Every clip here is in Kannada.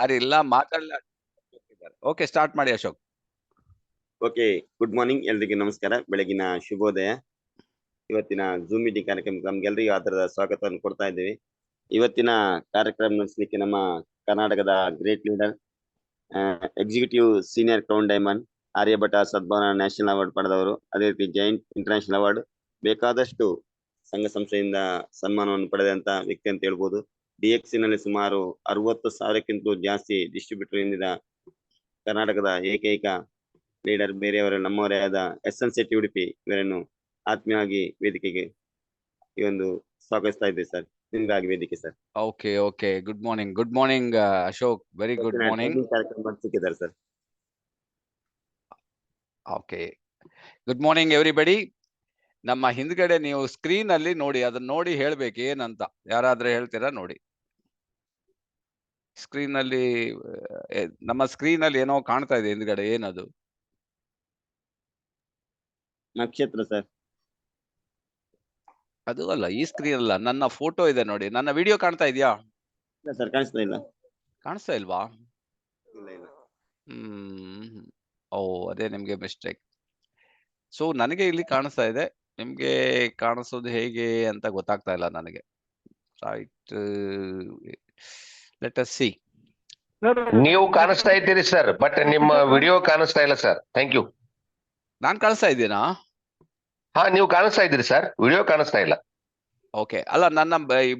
ಅರೆ ಇಲ್ಲ ಮಾತಾಡಲ್ಲ. ಓಕೆ, ಸ್ಟಾರ್ಟ್ ಮಾಡಿ ಅಶೋಕ್. ಓಕೆ, ಗುಡ್ ಮಾರ್ನಿಂಗ್ ಎಲ್ರಿಗೂ ನಮಸ್ಕಾರ, ಬೆಳಗಿನ ಶುಭೋದಯ. ಇವತ್ತಿನ ಜೂಮ್ ಮೀಟಿಂಗ್ ಕಾರ್ಯಕ್ರಮಕ್ಕೆ ನಮ್ಗೆಲ್ರಿಗೂ ಆಧಾರದ ಸ್ವಾಗತವನ್ನು ಕೊಡ್ತಾ ಇದ್ದೀವಿ. ಇವತ್ತಿನ ಕಾರ್ಯಕ್ರಮ ನಡೆಸಲಿಕ್ಕೆ ನಮ್ಮ ಕರ್ನಾಟಕದ great leader, executive senior crown diamond, Aryabhata Sadbhavana national award ಪಡೆದವರು, ಅದೇ ರೀತಿ ಜೈಂಟ್ ಇಂಟರ್ನ್ಯಾಷನಲ್ ಅವಾರ್ಡ್, ಬೇಕಾದಷ್ಟು ಸಂಘ ಸಂಸ್ಥೆಯಿಂದ ಸನ್ಮಾನವನ್ನು ಪಡೆದಂತ ವ್ಯಕ್ತಿ ಅಂತ ಹೇಳ್ಬೋದು. DXC ನಲ್ಲಿ ಸುಮಾರು 60,000ಕ್ಕಿಂತಲೂ ಜಾಸ್ತಿ ಡಿಸ್ಟ್ರಿಬ್ಯೂಟರ್ ಇಂದ ಕರ್ನಾಟಕದ ಏಕೈಕ ಲೀಡರ್, ಬೇರೆಯವರ ನಮ್ಮವರೇ ಆದ SN ಶೆಟ್ಟಿ ಉಡುಪಿ ಇವರನ್ನು ಆತ್ಮೀಯವಾಗಿ ವೇದಿಕೆಗೆ ಈ ಒಂದು ಸ್ವಾಗತಿಸ್ತಾ ಇದ್ದೇವೆ ಸರ್. ನಿಮ್ಗಾಗಿ ವೇದಿಕೆ sir. Okay okay, good morning Ashok, very good morning. ಕಾರ್ಯಕ್ರಮ ಸಿಕ್ಕಿದ್ದಾರೆ sir. Okay, good morning everybody. ನಮ್ಮ ಹಿಂದ್ಗಡೆ ನೀವು ಸ್ಕ್ರೀನ್ ಅಲ್ಲಿ ನೋಡಿ, ಅದನ್ನ ನೋಡಿ ಹೇಳ್ಬೇಕು ಏನಂತ. ಯಾರಾದ್ರೂ ಹೇಳ್ತೀರಾ? ನೋಡಿ ಸ್ಕ್ರೀನ್ ಅಲ್ಲಿ, ನಮ್ಮ ಸ್ಕ್ರೀನ್ ಅಲ್ಲಿ ಏನೋ ಕಾಣ್ತಾ ಇದೆ ಹಿಂದ್ಗಡೆ, ಏನದು? ನಕ್ಷತ್ರ ಸರ್. ಅದು ಅಲ್ಲ, ಈ ಸ್ಕ್ರೀನ್ ಅಲ್ಲ, ನನ್ನ ಫೋಟೋ ಇದೆ ನೋಡಿ. ನನ್ನ ವಿಡಿಯೋ ಕಾಣ್ತಾ ಇದೆಯಾ? ಇಲ್ಲ ಸರ್, ಕಾಣಿಸ್ತಾ ಇಲ್ಲ. ಕಾಣಿಸ್ತಾ ಇಲ್ವಾ? ಇಲ್ಲ ಇಲ್ಲ. ಓ, ಅದೇ ನಿಮ್ಗೆ ಮಿಸ್ಟೇಕ್. ಸೊ ನನಗೆ ಇಲ್ಲಿ ಕಾಣಿಸ್ತಾ ಇದೆ, ನಿಮ್ಗೆ ಕಾಣಿಸೋದು ಹೇಗೆ ಅಂತ ಗೊತ್ತಾಗ್ತಾ ಇಲ್ಲ ನನಗೆ. Right, let us see. ನೀವು ಕಾಣಿಸ್ತಾ ಇದ್ದೀರಿ ಸರ್, ಬಟ್ ನಿಮ್ಮ ವಿಡಿಯೋ ಕಾಣಿಸ್ತಾ ಇಲ್ಲ ಸರ್. Thank you. ನಾನ್ ಕಾಣಿಸ್ತಾ ಇದ್ದೀನಾ? ಹಾ, ನೀವು ಕಾಣಿಸ್ತಾ ಇದ್ದೀರಿ ಸರ್, ವಿಡಿಯೋ ಕಾಣಿಸ್ತಾ ಇಲ್ಲ. ಓಕೆ, ಅಲ್ಲ, ನನ್ನ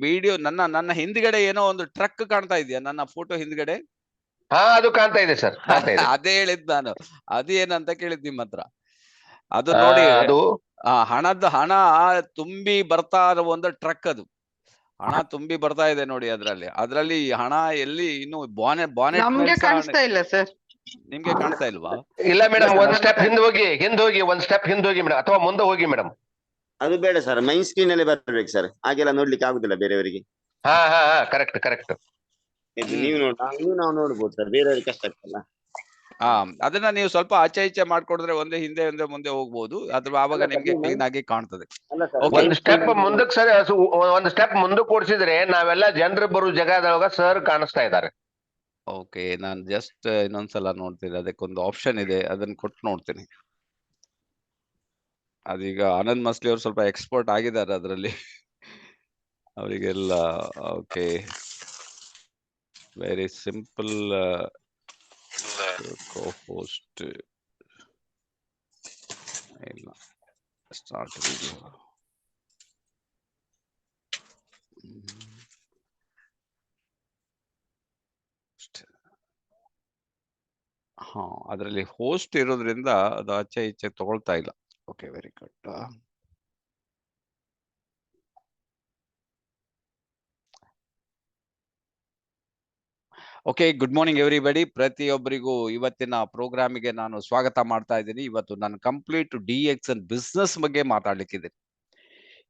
ವಿಡಿಯೋ, ನನ್ನ ಹಿಂದ್ಗಡೆ ಏನೋ ಒಂದು ಟ್ರಕ್ ಕಾಣ್ತಾ ಇದೆಯಾ ನನ್ನ ಫೋಟೋ ಹಿಂದ್ಗಡೆ? ಹಾ, ಅದು ಕಾಣ್ತಾ ಇದೆ ಸರ್, ಕಾಣ್ತಾ ಇದೆ. ಅದೇ ಹೇಳಿದ್ ನಾನು, ಅದೇನಂತ ಕೇಳಿದ್ ನಿಮ್ಮ ಹತ್ರ. ಅದು ನೋಡಿ, ಅದು ಹಣ ತುಂಬಿ ಬರ್ತಾ ಇರೋ ಒಂದು ಟ್ರಕ್. ಅದು ಹಣ ತುಂಬಿ ಬರ್ತಾ ಇದೆ ನೋಡಿ. ಅದ್ರಲ್ಲಿ ಹಣ ಎಲ್ಲಿ ಇನ್ನು ಬಾನೆಟ್ ಕಾಣಿಸ್ತಾ ಇಲ್ಲ ಸರ್. ನಿಮ್ಗೆ ಕಾಣಿಸ್ತಾ ಇಲ್ವಾ? ಇಲ್ಲ ಮೇಡಮ್, ಒಂದ್ ಸ್ಟೆಪ್ ಹಿಂದ್ ಹೋಗಿ ಒಂದ್ ಸ್ಟೆಪ್ ಹಿಂದ್ ಹೋಗಿ ಮೇಡಮ್, ಅಥವಾ ಮುಂದೆ ಹೋಗಿ ಮೇಡಮ್. ಅದು ಬೇಡ ಸರ್, ಮೈನ್ ಸ್ಕ್ರೀನ್ ಅಲ್ಲಿ ಬರ್ಬೇಕು ಸರ್, ಹಾಗೆಲ್ಲ ನೋಡ್ಲಿಕ್ಕೆ ಆಗುದಿಲ್ಲ ಬೇರೆಯವರಿಗೆ. ಹಾ ಹಾ ಹಾ, ಕರೆಕ್ಟ್. ನೀವು ನಾವು ನೋಡ್ಬೋದು ಸರ್, ಬೇರೆಯವರಿಗೆ ಕಷ್ಟ ಆಗ್ತಲ್ಲ. ಅದನ್ನ ನೀವು ಸ್ವಲ್ಪ ಆಚೆ ಈಚೆ ಮಾಡ್ಕೊಡಿದ್ರೆ ಒಂದೇ ಹಿಂದೆ ಮುಂದೆ ಹೋಗ್ಬೋದು. ಅದ್ರ ಆವಾಗ ನಿಮ್ಗೆ ಕ್ಲೀನ್ ಆಗಿ ಕಾಣ್ತದೆ. ಒಂದ್ ಸ್ಟೆಪ್ ಮುಂದಕ್ಕೆ ಸರ್, ಒಂದ್ ಸ್ಟೆಪ್ ಮುಂದಕ್ಕೆ ಓಡಿಸಿದ್ರೆ ನಾವೆಲ್ಲ ಜನರು ಬರೋ ಜಾಗದೊಳಗ ಸರ್ ಕಾಣಿಸ್ತಾ ಇದ್ದಾರೆ. ಓಕೆ, ನಾನು ಜಸ್ಟ್ ಇನ್ನೊಂದ್ಸಲ ನೋಡ್ತೀನಿ. ಅದಕ್ಕೊಂದು ಆಪ್ಷನ್ ಇದೆ, ಅದನ್ನ ಕೊಟ್ಟು ನೋಡ್ತೀನಿ. ಅದೀಗ ಆನಂದ್ ಮಸ್ಲಿ ಅವ್ರು ಸ್ವಲ್ಪ ಎಕ್ಸ್ಪರ್ಟ್ ಆಗಿದ್ದಾರೆ ಅದರಲ್ಲಿ, ಅವರಿಗೆಲ್ಲ. Okay, very simple. ಹೋಸ್ಟ್ ಇಲ್ಲ, ಸ್ಟಾರ್ಟ್ ವಿಡಿಯೋ. ಹಾ, ಅದರಲ್ಲಿ ಹೋಸ್ಟ್ ಇರೋದ್ರಿಂದ ಅದು ಆಚೆ ಈಚೆ ತಗೊಳ್ತಾ ಇಲ್ಲ. Okay, very good. Okay, good morning everybody. ಪ್ರತಿಯೊಬ್ಬರಿಗೂ ಇವತ್ತಿನ ಪ್ರೋಗ್ರಾಮಿಗೆ ನಾನು ಸ್ವಾಗತ ಮಾಡ್ತಾ ಇದ್ದೀನಿ. ಇವತ್ತು ನಾನು ಕಂಪ್ಲೀಟ್ DX ಅಂಡ್ ಬಿಸ್ನೆಸ್ ಬಗ್ಗೆ ಮಾತಾಡ್ಲಿಕ್ಕಿದ್ದೀನಿ.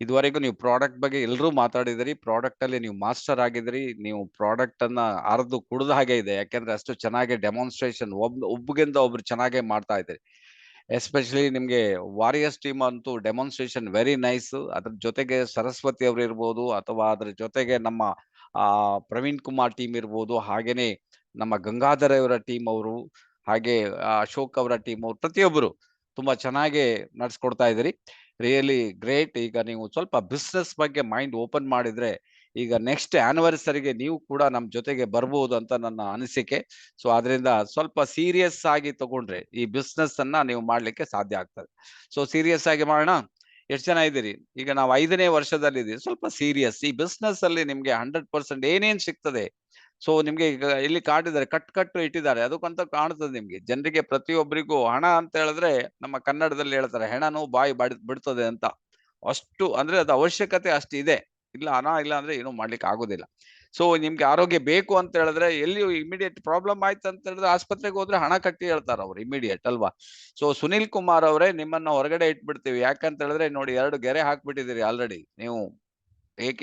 ಇದುವರೆಗೂ ನೀವು ಪ್ರಾಡಕ್ಟ್ ಬಗ್ಗೆ ಎಲ್ಲರೂ ಮಾತಾಡಿದಿರಿ. ಪ್ರಾಡಕ್ಟ್ ಅಲ್ಲಿ ನೀವು ಮಾಸ್ಟರ್ ಆಗಿದ್ರಿ. ನೀವು ಪ್ರಾಡಕ್ಟ್ ಅನ್ನ ಅರ್ದು ಕುಡಿದ ಹಾಗೆ ಇದೆ, ಯಾಕೆಂದ್ರೆ ಅಷ್ಟು ಚೆನ್ನಾಗಿ ಡೆಮಾನ್ಸ್ಟ್ರೇಷನ್ ಒಬ್ಬಗಿಂತ ಒಬ್ರು ಚೆನ್ನಾಗೇ ಮಾಡ್ತಾ ಇದ್ದೀರಿ. ಎಸ್ಪೆಷಲಿ ನಿಮ್ಗೆ ವಾರಿಯರ್ಸ್ ಟೀಮ್ ಅಂತೂ ಡೆಮಾನ್ಸ್ಟ್ರೇಷನ್ ವೆರಿ ನೈಸ್. ಅದ್ರ ಜೊತೆಗೆ ಸರಸ್ವತಿ ಅವರು ಇರ್ಬೋದು, ಅಥವಾ ಅದ್ರ ಜೊತೆಗೆ ನಮ್ಮ ಪ್ರವೀಣ್ ಕುಮಾರ್ ಟೀಮ್ ಇರ್ಬೋದು, ಹಾಗೇನೆ ನಮ್ಮ ಗಂಗಾಧರ ಅವರ ಟೀಮ್ ಅವರು, ಹಾಗೆ ಅಶೋಕ್ ಅವರ ಟೀಮ್ ಅವರು, ಪ್ರತಿಯೊಬ್ಬರು ತುಂಬಾ ಚೆನ್ನಾಗಿ ನಡ್ಸ್ಕೊಡ್ತಾ ಇದ್ದೀರಿ. Really great. ಈಗ ನೀವು ಸ್ವಲ್ಪ ಬಿಸ್ನೆಸ್ ಬಗ್ಗೆ ಮೈಂಡ್ ಓಪನ್ ಮಾಡಿದ್ರೆ ಈಗ ನೆಕ್ಸ್ಟ್ ಆನಿವರ್ಸರಿಗೆ ನೀವು ಕೂಡ ನಮ್ ಜೊತೆಗೆ ಬರ್ಬೋದು ಅಂತ ನನ್ನ ಅನಿಸಿಕೆ. ಸೊ ಅದರಿಂದ ಸ್ವಲ್ಪ ಸೀರಿಯಸ್ ಆಗಿ ತಗೊಂಡ್ರೆ ಈ ಬಿಸ್ನೆಸ್ ಅನ್ನ ನೀವು ಮಾಡ್ಲಿಕ್ಕೆ ಸಾಧ್ಯ ಆಗ್ತದೆ. ಸೊ ಸೀರಿಯಸ್ ಆಗಿ ಮಾಡೋಣ. ಎಷ್ಟು ಜನ ಇದ್ದೀರಿ? ಈಗ ನಾವು 5ನೇ ವರ್ಷದಲ್ಲಿ ಇದೀವಿ. ಸ್ವಲ್ಪ ಸೀರಿಯಸ್ ಈ ಬಿಸ್ನೆಸ್ ಅಲ್ಲಿ ನಿಮ್ಗೆ 100% ಏನೇನ್ ಸಿಗ್ತದೆ. ಸೊ ನಿಮ್ಗೆ ಈಗ ಇಲ್ಲಿ ಕಾಟಿದ್ದಾರೆ, ಕಟ್ಟು ಇಟ್ಟಿದ್ದಾರೆ, ಅದಕ್ಕಂತ ಕಾಣ್ತದೆ ನಿಮ್ಗೆ. ಜನರಿಗೆ ಪ್ರತಿಯೊಬ್ಬರಿಗೂ ಹಣ ಅಂತ ಹೇಳಿದ್ರೆ ನಮ್ಮ ಕನ್ನಡದಲ್ಲಿ ಹೇಳ್ತಾರೆ, ಹೆಣನು ಬಾಯಿ ಬಿಡ್ತದೆ ಅಂತ. ಅಷ್ಟು ಅಂದ್ರೆ ಅದು ಅವಶ್ಯಕತೆ ಅಷ್ಟು ಇದೆ. ಇಲ್ಲ, ಹಣ ಇಲ್ಲ ಅಂದ್ರೆ ಏನು ಮಾಡ್ಲಿಕ್ಕೆ ಆಗೋದಿಲ್ಲ. ಸೊ ನಿಮ್ಗೆ ಆರೋಗ್ಯ ಬೇಕು ಅಂತ ಹೇಳಿದ್ರೆ, ಎಲ್ಲಿ ಇಮಿಡಿಯೇಟ್ ಪ್ರಾಬ್ಲಮ್ ಆಯ್ತು ಅಂತ ಹೇಳಿದ್ರೆ ಆಸ್ಪತ್ರೆಗೆ ಹೋದ್ರೆ ಹಣ ಕಟ್ಟಿ ಹೇಳ್ತಾರೆ ಅವ್ರು, ಇಮಿಡಿಯೇಟ್ ಅಲ್ವಾ? ಸೊ ಸುನಿಲ್ ಕುಮಾರ್ ಅವರೇ, ನಿಮ್ಮನ್ನ ಹೊರಗಡೆ ಇಟ್ಬಿಡ್ತೀವಿ. ಯಾಕಂತ ಹೇಳಿದ್ರೆ ನೋಡಿ, 2 ಗೆರೆ ಹಾಕ್ಬಿಟ್ಟಿದ್ದೀರಿ ಆಲ್ರೆಡಿ ನೀವು.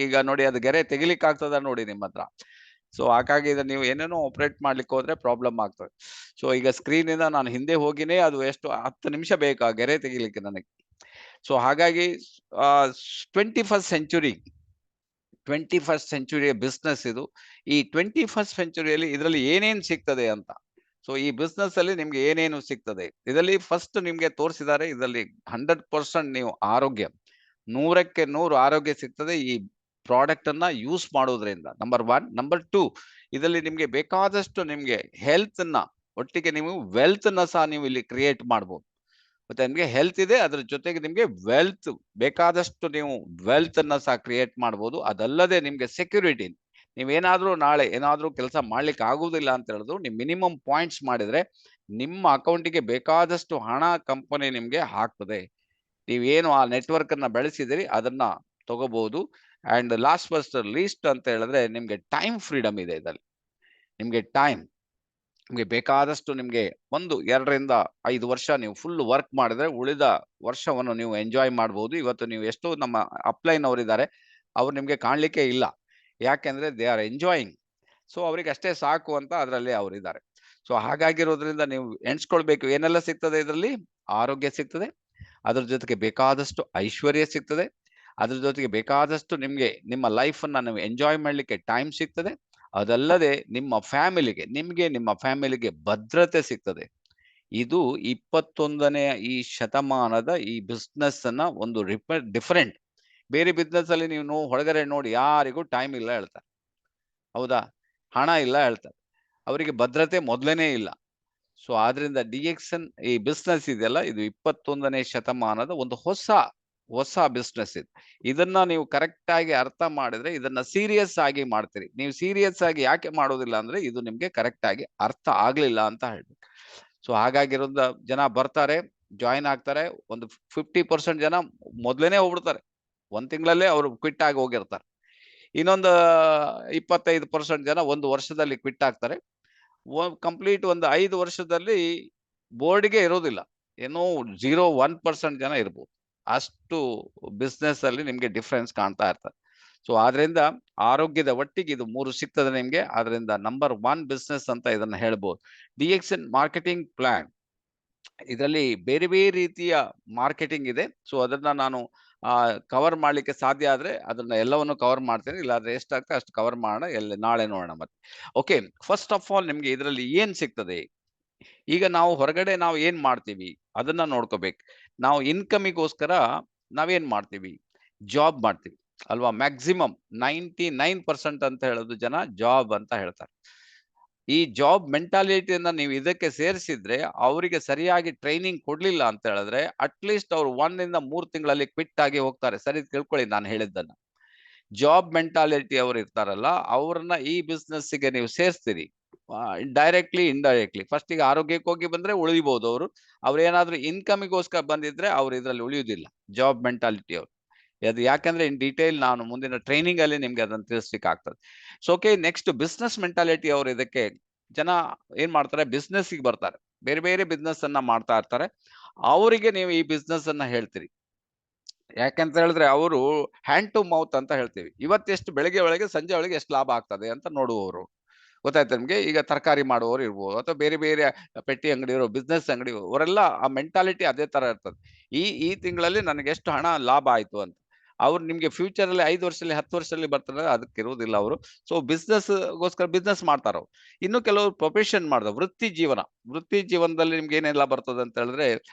ಈಗ ನೋಡಿ, ಅದು ಗೆರೆ ತೆಗಿಲಿಕ್ಕೆ ಆಗ್ತದ ನೋಡಿ ನಿಮ್ಮ ಹತ್ರ. ಸೊ ಹಾಗಾಗಿ ನೀವು ಏನೇನೋ ಆಪರೇಟ್ ಮಾಡ್ಲಿಕ್ಕೆ ಹೋದ್ರೆ ಪ್ರಾಬ್ಲಮ್ ಆಗ್ತದೆ. ಸೊ ಈಗ ಸ್ಕ್ರೀನ್ ಇಂದ ನಾನು ಹಿಂದೆ ಹೋಗಿನೇ ಅದು ಎಷ್ಟು 10 ನಿಮಿಷ ಬೇಕು ಆ ಗೆರೆ ತೆಗಿಲಿಕ್ಕೆ ನನಗೆ. ಸೊ ಹಾಗಾಗಿ 21st ಸೆಂಚುರಿ 21st ಸೆಂಚುರಿಯ ಬಿಸ್ನೆಸ್ ಇದು. ಈ 21st ಸೆಂಚುರಿಯಲ್ಲಿ ಇದರಲ್ಲಿ ಏನೇನು ಸಿಗ್ತದೆ ಅಂತ. ಸೊ ಈ ಬಿಸ್ನೆಸ್ ಅಲ್ಲಿ ನಿಮ್ಗೆ ಏನೇನು ಸಿಗ್ತದೆ, ಇದರಲ್ಲಿ ಫಸ್ಟ್ ನಿಮ್ಗೆ ತೋರಿಸಿದ್ದಾರೆ. ಇದರಲ್ಲಿ 100% ನೀವು ಆರೋಗ್ಯ, 100ಕ್ಕೆ 100 ಆರೋಗ್ಯ ಸಿಗ್ತದೆ ಈ ಪ್ರಾಡಕ್ಟ್ ಅನ್ನ ಯೂಸ್ ಮಾಡೋದ್ರಿಂದ. ನಂಬರ್ 1. ನಂಬರ್ 2, ಇದರಲ್ಲಿ ನಿಮ್ಗೆ ಬೇಕಾದಷ್ಟು ನಿಮ್ಗೆ ಹೆಲ್ತ್ ನ ಒಟ್ಟಿಗೆ ನೀವು ವೆಲ್ತ್ ನ ಸಹ ನೀವು ಇಲ್ಲಿ ಕ್ರಿಯೇಟ್ ಮಾಡ್ಬೋದು. ಮತ್ತೆ ನಿಮ್ಗೆ ಹೆಲ್ತ್ ಇದೆ, ಅದ್ರ ಜೊತೆಗೆ ನಿಮ್ಗೆ ವೆಲ್ತ್ ಬೇಕಾದಷ್ಟು ನೀವು ವೆಲ್ತ್ ಅನ್ನ ಸಹ ಕ್ರಿಯೇಟ್ ಮಾಡ್ಬೋದು. ಅದಲ್ಲದೆ ನಿಮ್ಗೆ ಸೆಕ್ಯೂರಿಟಿ, ನೀವೇನಾದ್ರೂ ನಾಳೆ ಏನಾದ್ರೂ ಕೆಲಸ ಮಾಡ್ಲಿಕ್ಕೆ ಆಗುದಿಲ್ಲ ಅಂತ ಹೇಳಿದ್ರು, ನೀವು ಮಿನಿಮಮ್ ಪಾಯಿಂಟ್ಸ್ ಮಾಡಿದ್ರೆ ನಿಮ್ಮ ಅಕೌಂಟಿಗೆ ಬೇಕಾದಷ್ಟು ಹಣ ಕಂಪನಿ ನಿಮ್ಗೆ ಹಾಕ್ತದೆ. ನೀವೇನು ಆ ನೆಟ್ವರ್ಕ್ ಅನ್ನ ಬೆಳೆಸಿದಿರಿ ಅದನ್ನ ತಗೋಬಹುದು. ಅಂಡ್ ಲಾಸ್ಟ್ ಫಸ್ಟ್ ಲೀಸ್ಟ್ ಅಂತ ಹೇಳಿದ್ರೆ ನಿಮ್ಗೆ ಟೈಮ್ ಫ್ರೀಡಮ್ ಇದೆ ಇದರಲ್ಲಿ. ನಿಮ್ಗೆ ಟೈಮ್, ನಿಮ್ಗೆ ಬೇಕಾದಷ್ಟು ನಿಮ್ಗೆ 1-2 ರಿಂದ 5 ವರ್ಷ ನೀವು ಫುಲ್ ವರ್ಕ್ ಮಾಡಿದ್ರೆ ಉಳಿದ ವರ್ಷವನ್ನು ನೀವು ಎಂಜಾಯ್ ಮಾಡಬಹುದು. ಇವತ್ತು ನೀವು ಎಷ್ಟೋ ನಮ್ಮ ಅಪ್ಲೈನ್ ಅವರಿದ್ದಾರೆ, ಅವ್ರು ನಿಮ್ಗೆ ಕಾಣ್ಲಿಕ್ಕೆ ಇಲ್ಲ. ಯಾಕೆಂದ್ರೆ ದೇ ಆರ್ ಎಂಜಾಯಿಂಗ್. ಸೊ ಅವ್ರಿಗೆ ಅಷ್ಟೇ ಸಾಕು ಅಂತ ಅದರಲ್ಲಿ ಅವರಿದ್ದಾರೆ. ಸೊ ಹಾಗಾಗಿರೋದ್ರಿಂದ ನೀವು ಎಣಿಸ್ಕೊಳ್ಬೇಕು ಏನೆಲ್ಲ ಸಿಗ್ತದೆ ಇದರಲ್ಲಿ. ಆರೋಗ್ಯ ಸಿಗ್ತದೆ, ಅದ್ರ ಜೊತೆಗೆ ಬೇಕಾದಷ್ಟು ಐಶ್ವರ್ಯ ಸಿಗ್ತದೆ, ಅದ್ರ ಜೊತೆಗೆ ಬೇಕಾದಷ್ಟು ನಿಮ್ಗೆ ನಿಮ್ಮ ಲೈಫ್ ಅನ್ನ ನೀವು ಎಂಜಾಯ್ ಮಾಡ್ಲಿಕ್ಕೆ ಟೈಮ್ ಸಿಗ್ತದೆ. ಅದಲ್ಲದೆ ನಿಮ್ಮ ಫ್ಯಾಮಿಲಿಗೆ, ನಿಮ್ಮ ಫ್ಯಾಮಿಲಿಗೆ ಭದ್ರತೆ ಸಿಗ್ತದೆ. ಇದು 21ನೇ ಈ ಶತಮಾನದ ಈ ಬಿಸ್ನೆಸ್ ಅನ್ನ ಒಂದು ಡಿಫರೆಂಟ್. ಬೇರೆ ಬಿಸ್ನೆಸ್ ಅಲ್ಲಿ ನೀವು ಹೊರಗಡೆ ನೋಡಿ ಯಾರಿಗೂ ಟೈಮ್ ಇಲ್ಲ ಹೇಳ್ತಾರೆ, ಹೌದಾ? ಹಣ ಇಲ್ಲ ಹೇಳ್ತಾರೆ, ಅವರಿಗೆ ಭದ್ರತೆ ಮೊದಲೇನೇ ಇಲ್ಲ. ಸೊ ಆದ್ರಿಂದ DXN ಈ ಬಿಸ್ನೆಸ್ ಇದೆಯಲ್ಲ, ಇದು 21ನೇ ಶತಮಾನದ ಒಂದು ಹೊಸ ಬಿಸ್ನೆಸ್ ಇದು. ಇದನ್ನ ನೀವು ಕರೆಕ್ಟ್ ಆಗಿ ಅರ್ಥ ಮಾಡಿದ್ರೆ ಇದನ್ನ ಸೀರಿಯಸ್ ಆಗಿ ಮಾಡ್ತೀರಿ. ನೀವು ಸೀರಿಯಸ್ ಆಗಿ ಯಾಕೆ ಮಾಡೋದಿಲ್ಲ ಅಂದ್ರೆ ಇದು ನಿಮ್ಗೆ ಕರೆಕ್ಟ್ ಆಗಿ ಅರ್ಥ ಆಗ್ಲಿಲ್ಲ ಅಂತ ಹೇಳ್ಬೇಕು. ಸೊ ಹಾಗಾಗಿರೋದ್ರಿಂದ ಜನ ಬರ್ತಾರೆ, ಜಾಯಿನ್ ಆಗ್ತಾರೆ. ಒಂದು 50% ಜನ ಮೊದ್ಲೇನೆ ಹೋಗ್ಬಿಡ್ತಾರೆ, 1 ತಿಂಗಳಲ್ಲೇ ಅವರು ಕ್ವಿಟ್ ಆಗಿ ಹೋಗಿರ್ತಾರೆ. ಇನ್ನೊಂದು 25% ಜನ 1 ವರ್ಷದಲ್ಲಿ ಕ್ವಿಟ್ ಆಗ್ತಾರೆ. ಕಂಪ್ಲೀಟ್ ಒಂದು 5 ವರ್ಷದಲ್ಲಿ ಬೋರ್ಡ್ಗೆ ಇರೋದಿಲ್ಲ, ಏನೋ 0.1% ಜನ ಇರ್ಬೋದು. ಅಷ್ಟು ಬಿಸ್ನೆಸ್ ಅಲ್ಲಿ ನಿಮ್ಗೆ ಡಿಫ್ರೆನ್ಸ್ ಕಾಣ್ತಾ ಇರ್ತದೆ. ಸೊ ಆದ್ರಿಂದ ಆರೋಗ್ಯದ ಒಟ್ಟಿಗೆ ಇದು 3 ಸಿಗ್ತದೆ ನಿಮ್ಗೆ. ಆದ್ರಿಂದ ನಂಬರ್ 1 ಬಿಸ್ನೆಸ್ ಅಂತ ಇದನ್ನ ಹೇಳ್ಬೋದು. DXN ಮಾರ್ಕೆಟಿಂಗ್ ಪ್ಲಾನ್, ಇದರಲ್ಲಿ ಬೇರೆ ಬೇರೆ ರೀತಿಯ ಮಾರ್ಕೆಟಿಂಗ್ ಇದೆ. ಸೊ ಅದನ್ನ ನಾನು ಕವರ್ ಮಾಡ್ಲಿಕ್ಕೆ ಸಾಧ್ಯ ಆದ್ರೆ ಅದನ್ನ ಎಲ್ಲವನ್ನು ಕವರ್ ಮಾಡ್ತೇನೆ, ಇಲ್ಲಾಂದ್ರೆ ಎಷ್ಟಾಗ್ತದೆ ಅಷ್ಟು ಕವರ್ ಮಾಡೋಣ, ನಾಳೆ ನೋಡೋಣ ಮತ್ತೆ. ಓಕೆ, ಫಸ್ಟ್ ಆಫ್ ಆಲ್ ನಿಮ್ಗೆ ಇದರಲ್ಲಿ ಏನ್ ಸಿಗ್ತದೆ. ಈಗ ನಾವು ಹೊರಗಡೆ ನಾವು ಏನ್ ಮಾಡ್ತೀವಿ ಅದನ್ನ ನೋಡ್ಕೋಬೇಕು. ನಾವು ಇನ್ಕಮಿಗೋಸ್ಕರ ನಾವೇನ್ ಮಾಡ್ತೀವಿ, ಜಾಬ್ ಮಾಡ್ತೀವಿ ಅಲ್ವಾ? ಮ್ಯಾಕ್ಸಿಮಮ್ 99% ಅಂತ ಹೇಳೋದು ಜನ ಜಾಬ್ ಅಂತ ಹೇಳ್ತಾರೆ. ಈ ಜಾಬ್ ಮೆಂಟಾಲಿಟಿಯನ್ನ ನೀವು ಇದಕ್ಕೆ ಸೇರಿಸಿದ್ರೆ, ಅವರಿಗೆ ಸರಿಯಾಗಿ ಟ್ರೈನಿಂಗ್ ಕೊಡ್ಲಿಲ್ಲ ಅಂತ ಹೇಳಿದ್ರೆ ಅಟ್ಲೀಸ್ಟ್ ಅವ್ರು 1 ರಿಂದ 3 ತಿಂಗಳಲ್ಲಿ ಕ್ವಿಟ್ ಆಗಿ ಹೋಗ್ತಾರೆ. ಸರಿ ತಿಳ್ಕೊಳ್ಳಿ ನಾನು ಹೇಳಿದ್ದನ್ನ. ಜಾಬ್ ಮೆಂಟಾಲಿಟಿ ಅವ್ರು ಇರ್ತಾರಲ್ಲ, ಅವ್ರನ್ನ ಈ ಬಿಸ್ನೆಸ್ ಗೆ ನೀವು ಸೇರಿಸ್ತೀರಿ ಡೈರೆಕ್ಟ್ಲಿ ಇಂಡೈರೆಕ್ಟ್ಲಿ. ಫಸ್ಟ್ ಈಗ ಆರೋಗ್ಯಕ್ಕೆ ಹೋಗಿ ಬಂದ್ರೆ ಉಳಿಬಹುದು ಅವರು. ಅವ್ರೇನಾದ್ರೂ ಇನ್ಕಮಿಗೋಸ್ಕರ ಬಂದಿದ್ರೆ ಅವ್ರು ಇದ್ರಲ್ಲಿ ಉಳಿಯುವುದಿಲ್ಲ, ಜಾಬ್ ಮೆಂಟಾಲಿಟಿ ಅವರು. ಅದು ಯಾಕಂದ್ರೆ ಇನ್ ಡೀಟೇಲ್ ನಾನು ಮುಂದಿನ ಟ್ರೈನಿಂಗ್ ಅಲ್ಲಿ ನಿಮ್ಗೆ ಅದನ್ನ ತಿಳಿಸ್ಲಿಕ್ಕೆ ಆಗ್ತದೆ. So okay, next business mentality ಅವರು. ಇದಕ್ಕೆ ಜನ ಏನ್ ಮಾಡ್ತಾರೆ, ಬಿಸ್ನೆಸ್ ಗೆ ಬರ್ತಾರೆ, ಬೇರೆ ಬೇರೆ ಬಿಸ್ನೆಸ್ ಅನ್ನ ಮಾಡ್ತಾ ಇರ್ತಾರೆ. ಅವರಿಗೆ ನೀವು ಈ ಬಿಸ್ನೆಸ್ ಅನ್ನ ಹೇಳ್ತೀರಿ. ಯಾಕಂತ ಹೇಳಿದ್ರೆ ಅವರು ಹ್ಯಾಂಡ್ ಟು ಮೌತ್ ಅಂತ ಹೇಳ್ತೀವಿ. ಇವತ್ತೆಷ್ಟು ಬೆಳಗ್ಗೆ ಒಳಗೆ ಸಂಜೆ ಒಳಗೆ ಎಷ್ಟು ಲಾಭ ಆಗ್ತದೆ ಅಂತ ನೋಡುವವರು. ಗೊತ್ತಾಯ್ತು ನಿಮ್ಗೆ? ಈಗ ತರಕಾರಿ ಮಾಡುವವರು ಇರ್ಬೋದು, ಅಥವಾ ಬೇರೆ ಬೇರೆ ಪೆಟ್ಟಿ ಅಂಗಡಿಯವರು, ಬಿಸ್ನೆಸ್ ಅಂಗಡಿ ಅವರೆಲ್ಲ ಆ ಮೆಂಟಾಲಿಟಿ ಅದೇ ತರ ಇರ್ತದೆ. ಈ ತಿಂಗಳಲ್ಲಿ ನನಗೆ ಎಷ್ಟು ಹಣ ಲಾಭ ಆಯ್ತು ಅಂತ. ಅವ್ರು ನಿಮ್ಗೆ ಫ್ಯೂಚರ್ ಅಲ್ಲಿ 5 ವರ್ಷದಲ್ಲಿ 10 ವರ್ಷದಲ್ಲಿ ಬರ್ತಾರೆ, ಅದಕ್ಕೆ ಇರುವುದಿಲ್ಲ ಅವರು. ಸೊ ಗೋಸ್ಕರ ಬಿಸ್ನೆಸ್ ಮಾಡ್ತಾರ ಅವ್ರು. ಇನ್ನು ಕೆಲವರು ಪ್ರೊಫೆಷನ್ ಮಾಡ್ದ ವೃತ್ತಿ ಜೀವನದಲ್ಲಿ ನಿಮ್ಗೆ ಏನೆಲ್ಲ ಬರ್ತದೆ ಅಂತ ಹೇಳಿದ್ರೆ,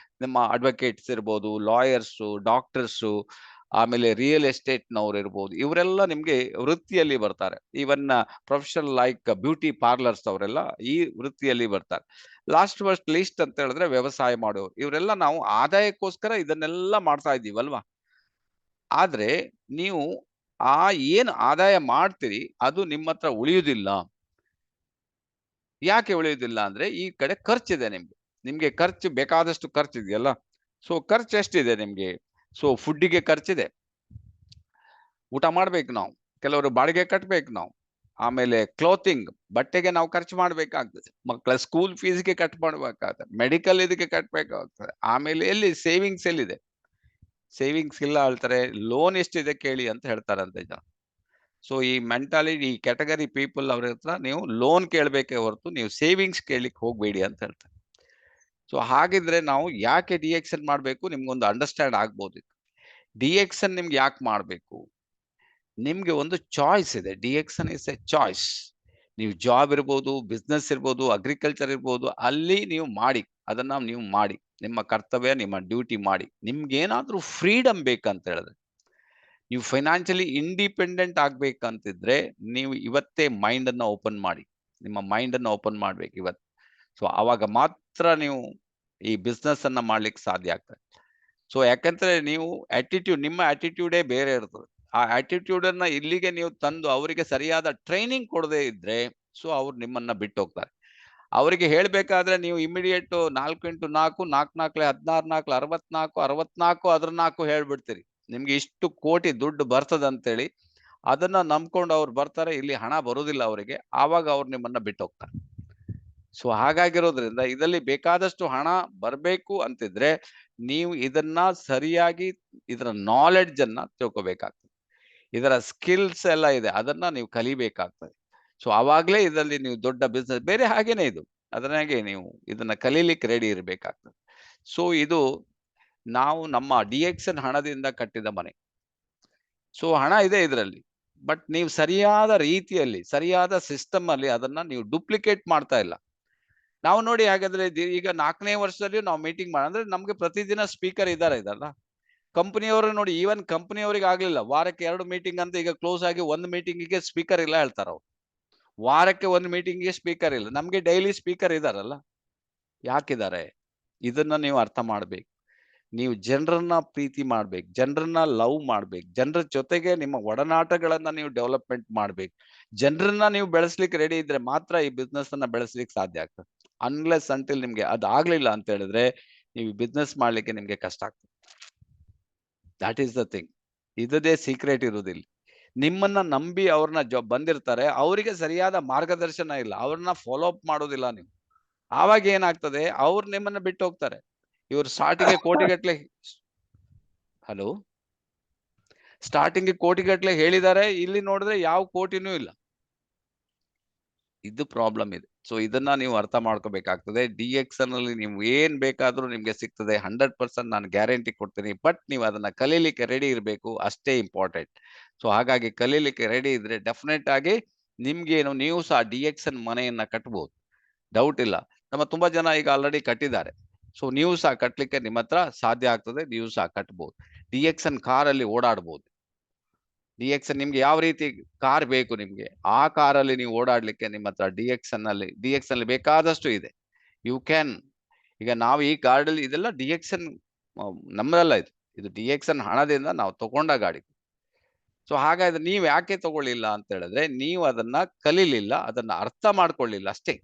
ನಿಮ್ಮ ಅಡ್ವೊಕೇಟ್ಸ್ ಇರ್ಬೋದು, ಲಾಯರ್ಸು, ಡಾಕ್ಟರ್ಸು, ಆಮೇಲೆ ರಿಯಲ್ ಎಸ್ಟೇಟ್ ನವರು ಇರ್ಬೋದು. ಇವರೆಲ್ಲ ನಿಮ್ಗೆ ವೃತ್ತಿಯಲ್ಲಿ ಬರ್ತಾರೆ. ಇವನ್ ಪ್ರೊಫೆಷನಲ್ ಲೈಕ್ ಬ್ಯೂಟಿ ಪಾರ್ಲರ್ಸ್ ಅವರೆಲ್ಲ ಈ ವೃತ್ತಿಯಲ್ಲಿ ಬರ್ತಾರೆ. ಲಾಸ್ಟ್ ಫಸ್ಟ್ ಲೀಸ್ಟ್ ಅಂತ ಹೇಳಿದ್ರೆ ವ್ಯವಸಾಯ ಮಾಡೋರು. ಇವರೆಲ್ಲ ನಾವು ಆದಾಯಕ್ಕೋಸ್ಕರ ಇದನ್ನೆಲ್ಲ ಮಾಡ್ತಾ ಇದ್ದೀವಲ್ವಾ? ಆದ್ರೆ ನೀವು ಏನು ಆದಾಯ ಮಾಡ್ತೀರಿ ಅದು ನಿಮ್ಮ ಹತ್ರ ಉಳಿಯುವುದಿಲ್ಲ. ಯಾಕೆ ಉಳಿಯುವುದಿಲ್ಲ ಅಂದ್ರೆ, ಈ ಕಡೆ ಖರ್ಚಿದೆ ನಿಮ್ಗೆ ಖರ್ಚು ಬೇಕಾದಷ್ಟು ಖರ್ಚಿದೆಯಲ್ಲ. ಸೊ ಖರ್ಚು ಎಷ್ಟಿದೆ ನಿಮ್ಗೆ? ಸೊ ಫುಡ್ಡಿಗೆ ಖರ್ಚಿದೆ, ಊಟ ಮಾಡ್ಬೇಕು ನಾವು, ಕೆಲವರು ಬಾಡಿಗೆ ಕಟ್ಬೇಕು ನಾವು, ಆಮೇಲೆ ಕ್ಲೋತಿಂಗ್ ಬಟ್ಟೆಗೆ ನಾವು ಖರ್ಚು ಮಾಡ್ಬೇಕಾಗ್ತದೆ, ಮಕ್ಕಳ ಸ್ಕೂಲ್ ಫೀಸ್ಗೆ ಕಟ್ ಮಾಡ್ಬೇಕಾಗ್ತದೆ, ಮೆಡಿಕಲ್ ಇದಕ್ಕೆ ಕಟ್ಬೇಕಾಗ್ತದೆ. ಆಮೇಲೆ ಎಲ್ಲಿ ಸೇವಿಂಗ್ಸ್ ಎಲ್ಲಿದೆ? ಸೇವಿಂಗ್ಸ್ ಇಲ್ಲ ಹೇಳ್ತಾರೆ. ಲೋನ್ ಎಷ್ಟಿದೆ ಕೇಳಿ ಅಂತ ಹೇಳ್ತಾರಂತೆ ಜನ. ಸೊ ಈ ಮೆಂಟಾಲಿಟಿ, ಈ ಕ್ಯಾಟಗರಿ ಪೀಪಲ್ ಅವ್ರ ಹತ್ರ ನೀವು ಲೋನ್ ಕೇಳಬೇಕೇ ಹೊರತು ನೀವು ಸೇವಿಂಗ್ಸ್ ಕೇಳಲಿಕ್ಕೆ ಹೋಗ್ಬೇಡಿ ಅಂತ ಹೇಳ್ತಾರೆ. ಸೊ ಹಾಗಿದ್ರೆ ನಾವು ಯಾಕೆ DXN ಮಾಡಬೇಕು, ನಿಮ್ಗೊಂದು ಅಂಡರ್ಸ್ಟ್ಯಾಂಡ್ ಆಗ್ಬೋದು. DXN ನಿಮ್ಗೆ ಯಾಕೆ ಮಾಡಬೇಕು? ನಿಮ್ಗೆ ಒಂದು ಚಾಯ್ಸ್ ಇದೆ. DXN is A choice. ನೀವು ಜಾಬ್ ಇರ್ಬೋದು, ಬಿಸ್ನೆಸ್ ಇರ್ಬೋದು, ಅಗ್ರಿಕಲ್ಚರ್ ಇರ್ಬೋದು, ಅಲ್ಲಿ ನೀವು ಮಾಡಿ, ಅದನ್ನ ನೀವು ಮಾಡಿ, ನಿಮ್ಮ ಕರ್ತವ್ಯ, ನಿಮ್ಮ ಡ್ಯೂಟಿ ಮಾಡಿ. ನಿಮ್ಗೇನಾದ್ರೂ ಫ್ರೀಡಮ್ ಬೇಕಂತ ಹೇಳಿದ್ರೆ, ನೀವು ಫೈನಾನ್ಷಿಯಲಿ ಇಂಡಿಪೆಂಡೆಂಟ್ ಆಗ್ಬೇಕಂತಿದ್ರೆ, ನೀವು ಇವತ್ತೇ ಮೈಂಡ್ ಅನ್ನ ಓಪನ್ ಮಾಡಿ. ನಿಮ್ಮ ಮೈಂಡ್ ಅನ್ನ ಓಪನ್ ಮಾಡ್ಬೇಕು ಇವತ್ತು. ಸೊ ಆವಾಗ ಮಾತ್ರ ನೀವು ಈ ಬಿಸ್ನೆಸ್ ಅನ್ನ ಮಾಡ್ಲಿಕ್ಕೆ ಸಾಧ್ಯ ಆಗ್ತದೆ. ಸೊ ಯಾಕಂದ್ರೆ ನೀವು ನಿಮ್ಮ ಆಟಿಟ್ಯೂಡೇ ಬೇರೆ ಇರ್ತದೆ. ಆ ಆಟಿಟ್ಯೂಡ್ ಅನ್ನ ಇಲ್ಲಿಗೆ ನೀವು ತಂದು ಅವರಿಗೆ ಸರಿಯಾದ ಟ್ರೈನಿಂಗ್ ಕೊಡದೇ ಇದ್ರೆ, ಸೊ ಅವ್ರು ನಿಮ್ಮನ್ನ ಬಿಟ್ಟು ಹೋಗ್ತಾರೆ. ಅವರಿಗೆ ಹೇಳ್ಬೇಕಾದ್ರೆ ನೀವು ಇಮಿಡಿಯೇಟ್ 4x4 4 4 16 4 64 64 ಅದ್ರ 4 ಹೇಳ್ಬಿಡ್ತೀರಿ. ನಿಮ್ಗೆ ಇಷ್ಟು ಕೋಟಿ ದುಡ್ಡು ಬರ್ತದಂತೇಳಿ ಅದನ್ನ ನಂಬ್ಕೊಂಡು ಅವ್ರು ಬರ್ತಾರೆ. ಇಲ್ಲಿ ಹಣ ಬರುದಿಲ್ಲ ಅವರಿಗೆ. ಆವಾಗ ಅವ್ರು ನಿಮ್ಮನ್ನ ಬಿಟ್ಟು ಹೋಗ್ತಾರೆ. ಸೊ ಹಾಗಾಗಿರೋದ್ರಿಂದ ಇದರಲ್ಲಿ ಬೇಕಾದಷ್ಟು ಹಣ ಬರ್ಬೇಕು ಅಂತಿದ್ರೆ, ನೀವು ಇದನ್ನ ಸರಿಯಾಗಿ ಇದರ ನಾಲೆಡ್ಜ್ ಅನ್ನ ತಿಳ್ಕೊಬೇಕಾಗ್ತದೆ. ಇದರ ಸ್ಕಿಲ್ಸ್ ಎಲ್ಲ ಇದೆ, ಅದನ್ನ ನೀವು ಕಲಿಬೇಕಾಗ್ತದೆ. ಸೊ ಅವಾಗ್ಲೇ ಇದರಲ್ಲಿ ನೀವು ದೊಡ್ಡ ಬಿಸ್ನೆಸ್, ಬೇರೆ ಹಾಗೇನೆ ಇದು, ಅದನ್ನಾಗೆ ನೀವು ಇದನ್ನ ಕಲೀಲಿಕ್ಕೆ ರೆಡಿ ಇರ್ಬೇಕಾಗ್ತದೆ. ಸೊ ಇದು ನಾವು ನಮ್ಮ DXN ಹಣದಿಂದ ಕಟ್ಟಿದ ಮನೆ. ಸೊ ಹಣ ಇದೆ ಇದರಲ್ಲಿ, ಬಟ್ ನೀವು ಸರಿಯಾದ ರೀತಿಯಲ್ಲಿ, ಸರಿಯಾದ ಸಿಸ್ಟಮ್ ಅಲ್ಲಿ ಅದನ್ನ ನೀವು ಡುಪ್ಲಿಕೇಟ್ ಮಾಡ್ತಾ ಇಲ್ಲ. ನಾವು ನೋಡಿ, ಹಾಗಾದ್ರೆ ಈಗ 4ನೇ ವರ್ಷದಲ್ಲಿ ನಾವು ಮೀಟಿಂಗ್ ಅಂದ್ರೆ ನಮ್ಗೆ ಪ್ರತಿದಿನ ಸ್ಪೀಕರ್ ಇದಲ್ಲ. ಕಂಪನಿಯವರು ನೋಡಿ, ಈವನ್ ಕಂಪನಿಯವರಿಗೆ ಆಗ್ಲಿಲ್ಲ, ವಾರಕ್ಕೆ 2 ಮೀಟಿಂಗ್ ಅಂತ ಈಗ ಕ್ಲೋಸ್ ಆಗಿ 1 ಮೀಟಿಂಗಿಗೆ ಸ್ಪೀಕರ್ ಇಲ್ಲ ಹೇಳ್ತಾರ ಅವ್ರು. ವಾರಕ್ಕೆ 1 ಮೀಟಿಂಗಿಗೆ ಸ್ಪೀಕರ್ ಇಲ್ಲ. ನಮ್ಗೆ ಡೈಲಿ ಸ್ಪೀಕರ್ ಇದಾರಲ್ಲ, ಯಾಕಿದ್ದಾರೆ? ಇದನ್ನ ನೀವು ಅರ್ಥ ಮಾಡ್ಬೇಕು. ನೀವು ಜನರನ್ನ ಪ್ರೀತಿ ಮಾಡ್ಬೇಕು, ಜನರನ್ನ ಲವ್ ಮಾಡ್ಬೇಕು, ಜನರ ಜೊತೆಗೆ ನಿಮ್ಮ ಒಡನಾಟಗಳನ್ನ ನೀವು ಡೆವಲಪ್ಮೆಂಟ್ ಮಾಡ್ಬೇಕು. ಜನರನ್ನ ನೀವು ಬೆಳೆಸ್ಲಿಕ್ಕೆ ರೆಡಿ ಇದ್ರೆ ಮಾತ್ರ ಈ ಬಿಸ್ನೆಸ್ ಅನ್ನ ಬೆಳೆಸ್ಲಿಕ್ಕೆ ಸಾಧ್ಯ ಆಗ್ತದೆ. ಅನ್ಲೆಸ್ ಅಂಟಿಲ್ ನಿಮ್ಗೆ ಅದಾಗ್ಲಿಲ್ಲ ಅಂತ ಹೇಳಿದ್ರೆ, ನೀವು ಬಿಸ್ನೆಸ್ ಮಾಡ್ಲಿಕ್ಕೆ ನಿಮ್ಗೆ ಕಷ್ಟ ಆಗ್ತದೆ. That is the thing. ಇದೇ ಸೀಕ್ರೆಟ್ ಇರುವುದಿಲ್ಲ. ನಿಮ್ಮನ್ನ ನಂಬಿ ಅವ್ರನ್ನ ಬಂದಿರ್ತಾರೆ, ಅವರಿಗೆ ಸರಿಯಾದ ಮಾರ್ಗದರ್ಶನ ಇಲ್ಲ, ಅವ್ರನ್ನ ಫಾಲೋ ಅಪ್ ಮಾಡೋದಿಲ್ಲ ನೀವು. ಆವಾಗ ಏನಾಗ್ತದೆ, ಅವ್ರು ನಿಮ್ಮನ್ನ ಬಿಟ್ಟು ಹೋಗ್ತಾರೆ. ಇವ್ರು ಸ್ಟಾರ್ಟಿಂಗ್ ಕೋಟಿಗಟ್ಲೆ ಹೇಳಿದ್ದಾರೆ, ಇಲ್ಲಿ ನೋಡಿದ್ರೆ ಯಾವ ಕೋಟಿನೂ ಇಲ್ಲ. ಇದು ಪ್ರಾಬ್ಲಮ್ ಇದೆ. ಸೊ ಇದನ್ನ ನೀವು ಅರ್ಥ ಮಾಡ್ಕೋಬೇಕಾಗ್ತದೆ. DXN ಅಲ್ಲಿ ನೀವು ಏನ್ ಬೇಕಾದ್ರೂ ನಿಮ್ಗೆ ಸಿಗ್ತದೆ, 100% ನಾನು ಗ್ಯಾರಂಟಿ ಕೊಡ್ತೀನಿ. ಬಟ್ ನೀವು ಅದನ್ನ ಕಲೀಲಿಕ್ಕೆ ರೆಡಿ ಇರಬೇಕು, ಅಷ್ಟೇ ಇಂಪಾರ್ಟೆಂಟ್. ಸೊ ಹಾಗಾಗಿ ಕಲೀಲಿಕ್ಕೆ ರೆಡಿ ಇದ್ರೆ ಡೆಫಿನೆಟ್ ಆಗಿ ನಿಮ್ಗೇನು, ನೀವು ಸಹ DXN ಮನೆಯನ್ನ ಕಟ್ಬಹುದು, ಡೌಟ್ ಇಲ್ಲ. ನಮ್ಮ ತುಂಬಾ ಜನ ಈಗ ಆಲ್ರೆಡಿ ಕಟ್ಟಿದ್ದಾರೆ. ಸೊ ನೀವು ಸಹ ಕಟ್ಲಿಕ್ಕೆ ನಿಮ್ಮ ಹತ್ರ ಸಾಧ್ಯ ಆಗ್ತದೆ, ನೀವು ಸಹ ಕಟ್ಬಹುದು. DXN ಕಾರಲ್ಲಿ ಓಡಾಡ್ಬೋದು. DXN ನಿಮ್ಗೆ ಯಾವ ರೀತಿ ಕಾರ್ ಬೇಕು ನಿಮ್ಗೆ, ಆ ಕಾರಲ್ಲಿ ನೀವು ಓಡಾಡ್ಲಿಕ್ಕೆ ನಿಮ್ಮ ಹತ್ರ DXN ಅಲ್ಲಿ ಬೇಕಾದಷ್ಟು ಇದೆ. You can. ಈಗ ನಾವು ಈ ಗಾಡಿಯಲ್ಲಿ ಇದೆಲ್ಲ DXN ನಮ್ಮದಲ್ಲ, ಇದು DXN ಹಣದಿಂದ ನಾವು ತಗೊಂಡ ಗಾಡಿ. ಸೊ ಹಾಗಾದ್ರೆ ನೀವು ಯಾಕೆ ತಗೊಳ್ಳಿಲ್ಲ ಅಂತ ಹೇಳಿದ್ರೆ, ನೀವು ಅದನ್ನ ಕಲೀಲಿಲ್ಲ, ಅದನ್ನ ಅರ್ಥ ಮಾಡ್ಕೊಳ್ಳಿಲ್ಲ ಅಷ್ಟೇ.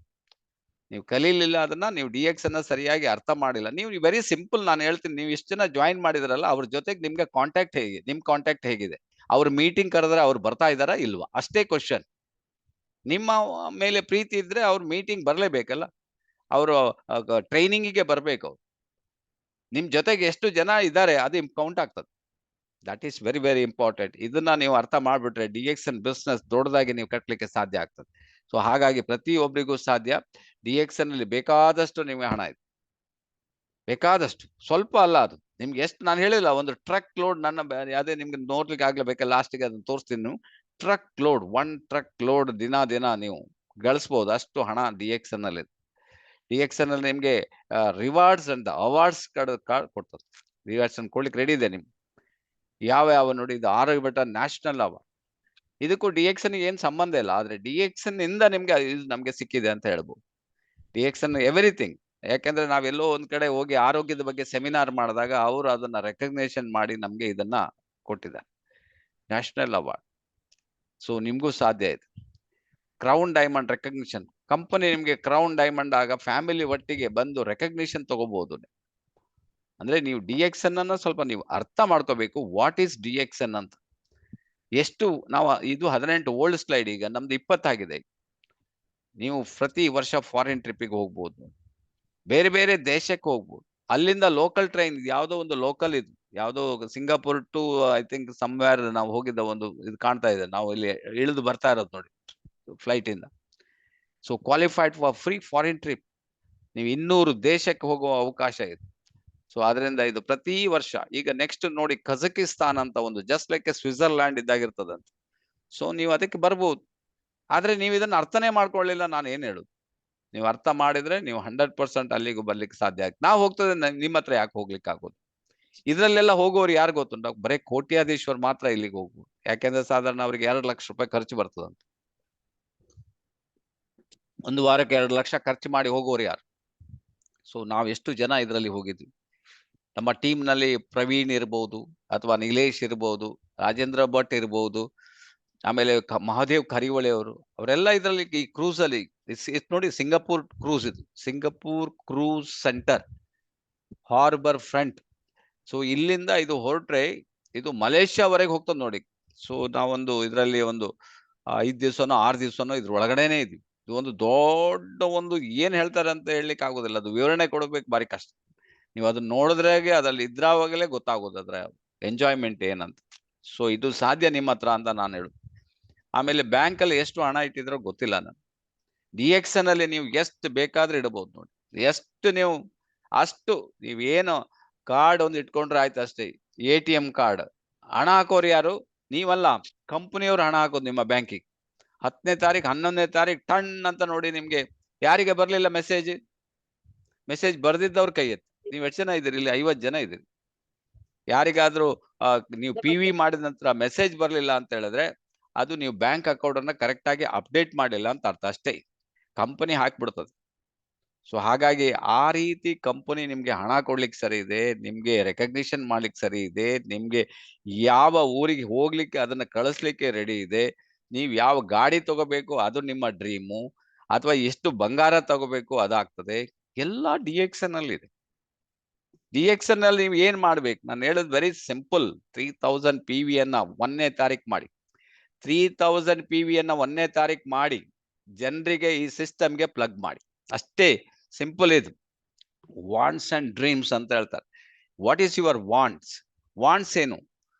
ನೀವು ಕಲೀಲಿಲ್ಲ ಅದನ್ನ, ನೀವು DXN ಸರಿಯಾಗಿ ಅರ್ಥ ಮಾಡಿಲ್ಲ. ನೀವು ವೆರಿ ಸಿಂಪಲ್, ನಾನು ಹೇಳ್ತೀನಿ, ನೀವು ಇಷ್ಟು ಜನ ಜಾಯಿನ್ ಮಾಡಿದ್ರಲ್ಲ, ಅವ್ರ ಜೊತೆಗೆ ನಿಮ್ಗೆ ಕಾಂಟ್ಯಾಕ್ಟ್ ಹೇಗೆ, ನಿಮ್ ಕಾಂಟ್ಯಾಕ್ಟ್ ಹೇಗಿದೆ? ಅವ್ರ ಮೀಟಿಂಗ್ ಕರೆದ್ರೆ ಅವ್ರು ಬರ್ತಾ ಇದಾರಾ ಇಲ್ವಾ, ಅಷ್ಟೇ ಕ್ವಶನ್. ನಿಮ್ಮ ಮೇಲೆ ಪ್ರೀತಿ ಇದ್ರೆ ಅವ್ರ ಮೀಟಿಂಗ್ ಬರ್ಲೇಬೇಕಲ್ಲ, ಅವರು ಟ್ರೈನಿಂಗಿಗೆ ಬರ್ಬೇಕು. ಅವ್ರು ನಿಮ್ ಜೊತೆಗೆ ಎಷ್ಟು ಜನ ಇದ್ದಾರೆ ಅದು ಕೌಂಟ್ ಆಗ್ತದೆ. That is very very important. ಇದನ್ನ ನೀವು ಅರ್ಥ ಮಾಡ್ಬಿಟ್ರೆ DXN ಬಿಸ್ನೆಸ್ ದೊಡ್ಡದಾಗಿ ನೀವು ಕಟ್ಟಲಿಕ್ಕೆ ಸಾಧ್ಯ ಆಗ್ತದೆ. ಸೊ ಹಾಗಾಗಿ ಪ್ರತಿಯೊಬ್ಬರಿಗೂ ಸಾಧ್ಯ. DXN ಅಲ್ಲಿ ಬೇಕಾದಷ್ಟು ನಿಮಗೆ ಹಣ ಇದೆ, ಬೇಕಾದಷ್ಟು. ಸ್ವಲ್ಪ ಅಲ್ಲ, ಅದು ನಿಮ್ಗೆ ಎಷ್ಟು, ನಾನು ಹೇಳಿಲ್ಲ, ಒಂದು ಟ್ರಕ್ ಲೋಡ್, ಅದೇ ನಿಮ್ಗೆ ನೋಡ್ಲಿಕ್ಕೆ ಆಗ್ಲೇಬೇಕಲ್ಲ, ಲಾಸ್ಟಿಗೆ ಅದನ್ನ ತೋರಿಸ್ತೀನಿ. ನೀವು ಟ್ರಕ್ ಲೋಡ್, 1 ಟ್ರಕ್ ಲೋಡ್ ದಿನ ನೀವು ಗಳಿಸಬಹುದು, ಅಷ್ಟು ಹಣ DXN ಅಲ್ಲಿ. DXN ಅಲ್ಲಿ ನಿಮ್ಗೆ ರಿವಾರ್ಡ್ಸ್ ಅಂತ ಅವಾರ್ಡ್ಸ್ ಕೊಡ್ತದೆ. ರಿವಾರ್ಡ್ಸ್ ಅನ್ನು ಕೊಡ್ಲಿಕ್ಕೆ ರೆಡಿ ಇದೆ ನಿಮ್ಗೆ. ಯಾವ ನೋಡಿ, ಇದು ಆರೋಗ್ಯ ನ್ಯಾಷನಲ್ ಅವಾರ್ಡ್. ಇದಕ್ಕೂ DXN ಏನ್ ಸಂಬಂಧ ಇಲ್ಲ, ಆದ್ರೆ DXN ಇಂದ ನಿಮ್ಗೆ ಇದು ನಮ್ಗೆ ಸಿಕ್ಕಿದೆ ಅಂತ ಹೇಳ್ಬೋದು. DXN everything. ಯಾಕಂದ್ರೆ ನಾವೆಲ್ಲೋ ಒಂದ್ ಕಡೆ ಹೋಗಿ ಆರೋಗ್ಯದ ಬಗ್ಗೆ ಸೆಮಿನಾರ್ ಮಾಡಿದಾಗ ಅವರು ಅದನ್ನ ರೆಕಗ್ನೇಷನ್ ಮಾಡಿ ನಮ್ಗೆ ಇದನ್ನ ಕೊಟ್ಟಿದ್ದಾರೆ, ನ್ಯಾಷನಲ್ ಅವಾರ್ಡ್. ಸೊ ನಿಮ್ಗೂ ಸಾಧ್ಯ ಇದೆ. ಕ್ರೌನ್ ಡೈಮಂಡ್ ರೆಕಗ್ನಿಷನ್ ಕಂಪನಿ ನಿಮ್ಗೆ ಕ್ರೌನ್ ಡೈಮಂಡ್ ಆಗ ಫ್ಯಾಮಿಲಿ ಒಟ್ಟಿಗೆ ಬಂದು ರೆಕಗ್ನಿಷನ್ ತಗೋಬಹುದು. ಅಂದ್ರೆ ನೀವು DXN ಅನ್ನ ಸ್ವಲ್ಪ ನೀವು ಅರ್ಥ ಮಾಡ್ಕೋಬೇಕು. ವಾಟ್ ಈಸ್ DXN ಅಂತ. ಎಷ್ಟು ನಾವು, ಇದು 18 ಓಲ್ಡ್ ಸ್ಲೈಡ್, ಈಗ ನಮ್ದು 20 ಆಗಿದೆ. ನೀವು ಪ್ರತಿ ವರ್ಷ ಫಾರಿನ್ ಟ್ರಿಪ್ಪಿಗೆ ಹೋಗ್ಬೋದು, ಬೇರೆ ಬೇರೆ ದೇಶಕ್ಕೆ ಹೋಗ್ಬೋದು. ಅಲ್ಲಿಂದ ಲೋಕಲ್ ಟ್ರೈನ್, ಯಾವುದೋ ಒಂದು ಲೋಕಲ್, ಇದು ಯಾವುದೋ Singapore to I think somewhere ನಾವು ಹೋಗಿದ್ದ ಒಂದು ಇದು ಕಾಣ್ತಾ ಇದೆ, ನಾವು ಇಲ್ಲಿ ಇಳಿದು ಬರ್ತಾ ಇರೋದು ನೋಡಿ ಫ್ಲೈಟ್ ಇಂದ. So qualified for free foreign trip. ನೀವು 200 ದೇಶಕ್ಕೆ ಹೋಗುವ ಅವಕಾಶ ಇದೆ. ಸೊ ಅದರಿಂದ ಇದು ಪ್ರತಿ ವರ್ಷ. ಈಗ ನೆಕ್ಸ್ಟ್ ನೋಡಿ, ಕಜಕಿಸ್ತಾನ್ ಅಂತ ಒಂದು, ಜಸ್ಟ್ ಲೈಕ್ ಸ್ವಿಟ್ಜರ್ಲ್ಯಾಂಡ್ ಇದ್ದಾಗಿರ್ತದಂತೆ. ಸೊ ನೀವು ಅದಕ್ಕೆ ಬರ್ಬೋದು. ಆದ್ರೆ ನೀವು ಇದನ್ನ ಅರ್ಥನೇ ಮಾಡ್ಕೊಳ್ಳಿಲ್ಲ, ನಾನು ಏನ್ ಹೇಳುದು. ನೀವು ಅರ್ಥ ಮಾಡಿದ್ರೆ ನೀವು 100% ಅಲ್ಲಿಗೂ ಬರ್ಲಿಕ್ಕೆ ಸಾಧ್ಯ ಆಗ್ತದೆ. ನಾವು ಹೋಗ್ತದೆ ನಿಮ್ಮ ಹತ್ರ ಯಾಕೆ ಹೋಗ್ಲಿಕ್ಕೆ ಆಗೋದು? ಇದ್ರಲ್ಲೆಲ್ಲ ಹೋಗೋರು ಯಾರು ಗೊತ್ತುಂಟ? ಬರೀ ಕೋಟ್ಯಾಧೀಶ್ವರ್ ಮಾತ್ರ ಇಲ್ಲಿಗೆ ಹೋಗ್ಬೋದು. ಯಾಕೆಂದ್ರೆ ಸಾಧಾರಣ ಅವ್ರಿಗೆ 2 ಲಕ್ಷ ರೂಪಾಯಿ ಖರ್ಚು ಬರ್ತದಂತ. ಒಂದು ವಾರಕ್ಕೆ 2 ಲಕ್ಷ ಖರ್ಚು ಮಾಡಿ ಹೋಗೋರು ಯಾರು? ಸೊ ನಾವ್ ಎಷ್ಟು ಜನ ಇದರಲ್ಲಿ ಹೋಗಿದ್ವಿ? ನಮ್ಮ ಟೀಮ್ ನಲ್ಲಿ ಪ್ರವೀಣ್ ಇರ್ಬೋದು, ಅಥವಾ ನಿಲೇಶ್ ಇರ್ಬೋದು, ರಾಜೇಂದ್ರ ಭಟ್ ಇರ್ಬೋದು, ಆಮೇಲೆ ಮಹಾದೇವ್ ಕರಿವಳೆ ಅವರು, ಅವರೆಲ್ಲ ಇದರಲ್ಲಿ ಈ ಕ್ರೂಸ್ ಅಲ್ಲಿ ನೋಡಿ, ಸಿಂಗಾಪುರ್ ಕ್ರೂಸ್, ಇದು Singapore cruise centre, harbour front. So ಇಲ್ಲಿಂದ ಇದು ಹೊರಟ್ರೆ ಇದು ಮಲೇಷ್ಯಾವರೆಗೆ ಹೋಗ್ತದೆ ನೋಡಿ. ಸೊ ನಾವೊಂದು ಇದರಲ್ಲಿ ಒಂದು 5 ದಿವಸನೋ 6 ದಿವಸನೋ ಇದ್ರ ಒಳಗಡೆನೆ ಇದ್ವಿ. ಇದು ಒಂದು ದೊಡ್ಡ ಒಂದು ಏನ್ ಹೇಳ್ತಾರೆ ಅಂತ ಹೇಳಲಿಕ್ಕೆ ಆಗೋದಿಲ್ಲ, ಅದು ವಿವರಣೆ ಕೊಡಬೇಕು, ಬಾರಿ ಕಷ್ಟ. ನೀವು ಅದನ್ನ ನೋಡಿದ್ರಾಗೆ ಅದ್ರಲ್ಲಿ ಇದ್ರಾವಾಗಲೇ ಗೊತ್ತಾಗೋದು ಅದ್ರ ಎಂಜಾಯ್ಮೆಂಟ್ ಏನಂತ. ಸೊ ಇದು ಸಾಧ್ಯ ನಿಮ್ಮ ಹತ್ರ ಅಂತ ನಾನು ಹೇಳುದು. ಆಮೇಲೆ ಬ್ಯಾಂಕ್ ಅಲ್ಲಿ ಎಷ್ಟು ಹಣ ಇಟ್ಟಿದ್ರೋ ಗೊತ್ತಿಲ್ಲ ನಾನು. DXN ಅಲ್ಲಿ ನೀವು ಎಷ್ಟು ಬೇಕಾದ್ರೆ ಇಡಬಹುದು ನೋಡಿ. ಎಷ್ಟು ನೀವು ಅಷ್ಟು ನೀವೇನು ಕಾರ್ಡ್ ಒಂದು ಇಟ್ಕೊಂಡ್ರೆ ಆಯ್ತು ಅಷ್ಟೇ. ATM ಕಾರ್ಡ್ ಹಣ ಹಾಕೋರು ಯಾರು? ನೀವಲ್ಲ, ಕಂಪನಿಯವ್ರು ಹಣ ಹಾಕೋದು ನಿಮ್ಮ ಬ್ಯಾಂಕಿಗೆ. 10ನೇ ತಾರೀಕು 11ನೇ ತಾರೀಕು ಟಣ್ ಅಂತ ನೋಡಿ ನಿಮ್ಗೆ ಯಾರಿಗೆ ಬರ್ಲಿಲ್ಲ ಮೆಸೇಜ್ ಬರ್ದಿದ್ದವ್ರ ಕೈ ಎತ್ತಿ. ನೀವು ಎಷ್ಟು ಜನ ಇದ್ದೀರಿ ಇಲ್ಲಿ? 50 ಜನ ಇದ್ದೀರಿ. ಯಾರಿಗಾದ್ರೂ ನೀವು PV ಮಾಡಿದ ನಂತರ ಮೆಸೇಜ್ ಬರ್ಲಿಲ್ಲ ಅಂತ ಹೇಳಿದ್ರೆ ಅದು ನೀವು ಬ್ಯಾಂಕ್ ಅಕೌಂಟ್ ಅನ್ನ ಕರೆಕ್ಟ್ ಆಗಿ ಅಪ್ಡೇಟ್ ಮಾಡಿಲ್ಲ ಅಂತ ಅರ್ಥ ಅಷ್ಟೇ. ಕಂಪನಿ ಹಾಕ್ಬಿಡ್ತದೆ. ಸೊ ಹಾಗಾಗಿ ಆ ರೀತಿ ಕಂಪನಿ ನಿಮ್ಗೆ ಹಣ ಕೊಡ್ಲಿಕ್ಕೆ ಸರಿ ಇದೆ, ನಿಮ್ಗೆ ರೆಕಗ್ನಿಷನ್ ಮಾಡ್ಲಿಕ್ಕೆ ಸರಿ ಇದೆ, ನಿಮ್ಗೆ ಯಾವ ಊರಿಗೆ ಹೋಗ್ಲಿಕ್ಕೆ ಅದನ್ನ ಕಳಿಸ್ಲಿಕ್ಕೆ ರೆಡಿ ಇದೆ, ನೀವ್ ಯಾವ ಗಾಡಿ ತಗೋಬೇಕು ಅದು ನಿಮ್ಮ ಡ್ರೀಮು, ಅಥವಾ ಎಷ್ಟು ಬಂಗಾರ ತಗೋಬೇಕು ಅದಾಗ್ತದೆ, ಎಲ್ಲ DXN ಅಲ್ಲಿ ಇದೆ. DXN ಅಲ್ಲಿ ನೀವು ಏನ್ ಮಾಡ್ಬೇಕು? ನಾನು ಹೇಳೋದು ವೆರಿ ಸಿಂಪಲ್. 3000 PV ಅನ್ನ 1ನೇ ತಾರೀಕು ಮಾಡಿ. 3000 PV ಅನ್ನ 1ನೇ ತಾರೀಕು ಮಾಡಿ ಜನರಿಗೆ ಈ ಸಿಸ್ಟಮ್ಗೆ ಪ್ಲಗ್ ಮಾಡಿ. ಅಷ್ಟೇ ಸಿಂಪಲ್ ಇದು. ವಾಂಟ್ಸ್ ಅಂಡ್ ಡ್ರೀಮ್ಸ್ ಅಂತ ಹೇಳ್ತಾರೆ. What is your wants? Wants ಏನು?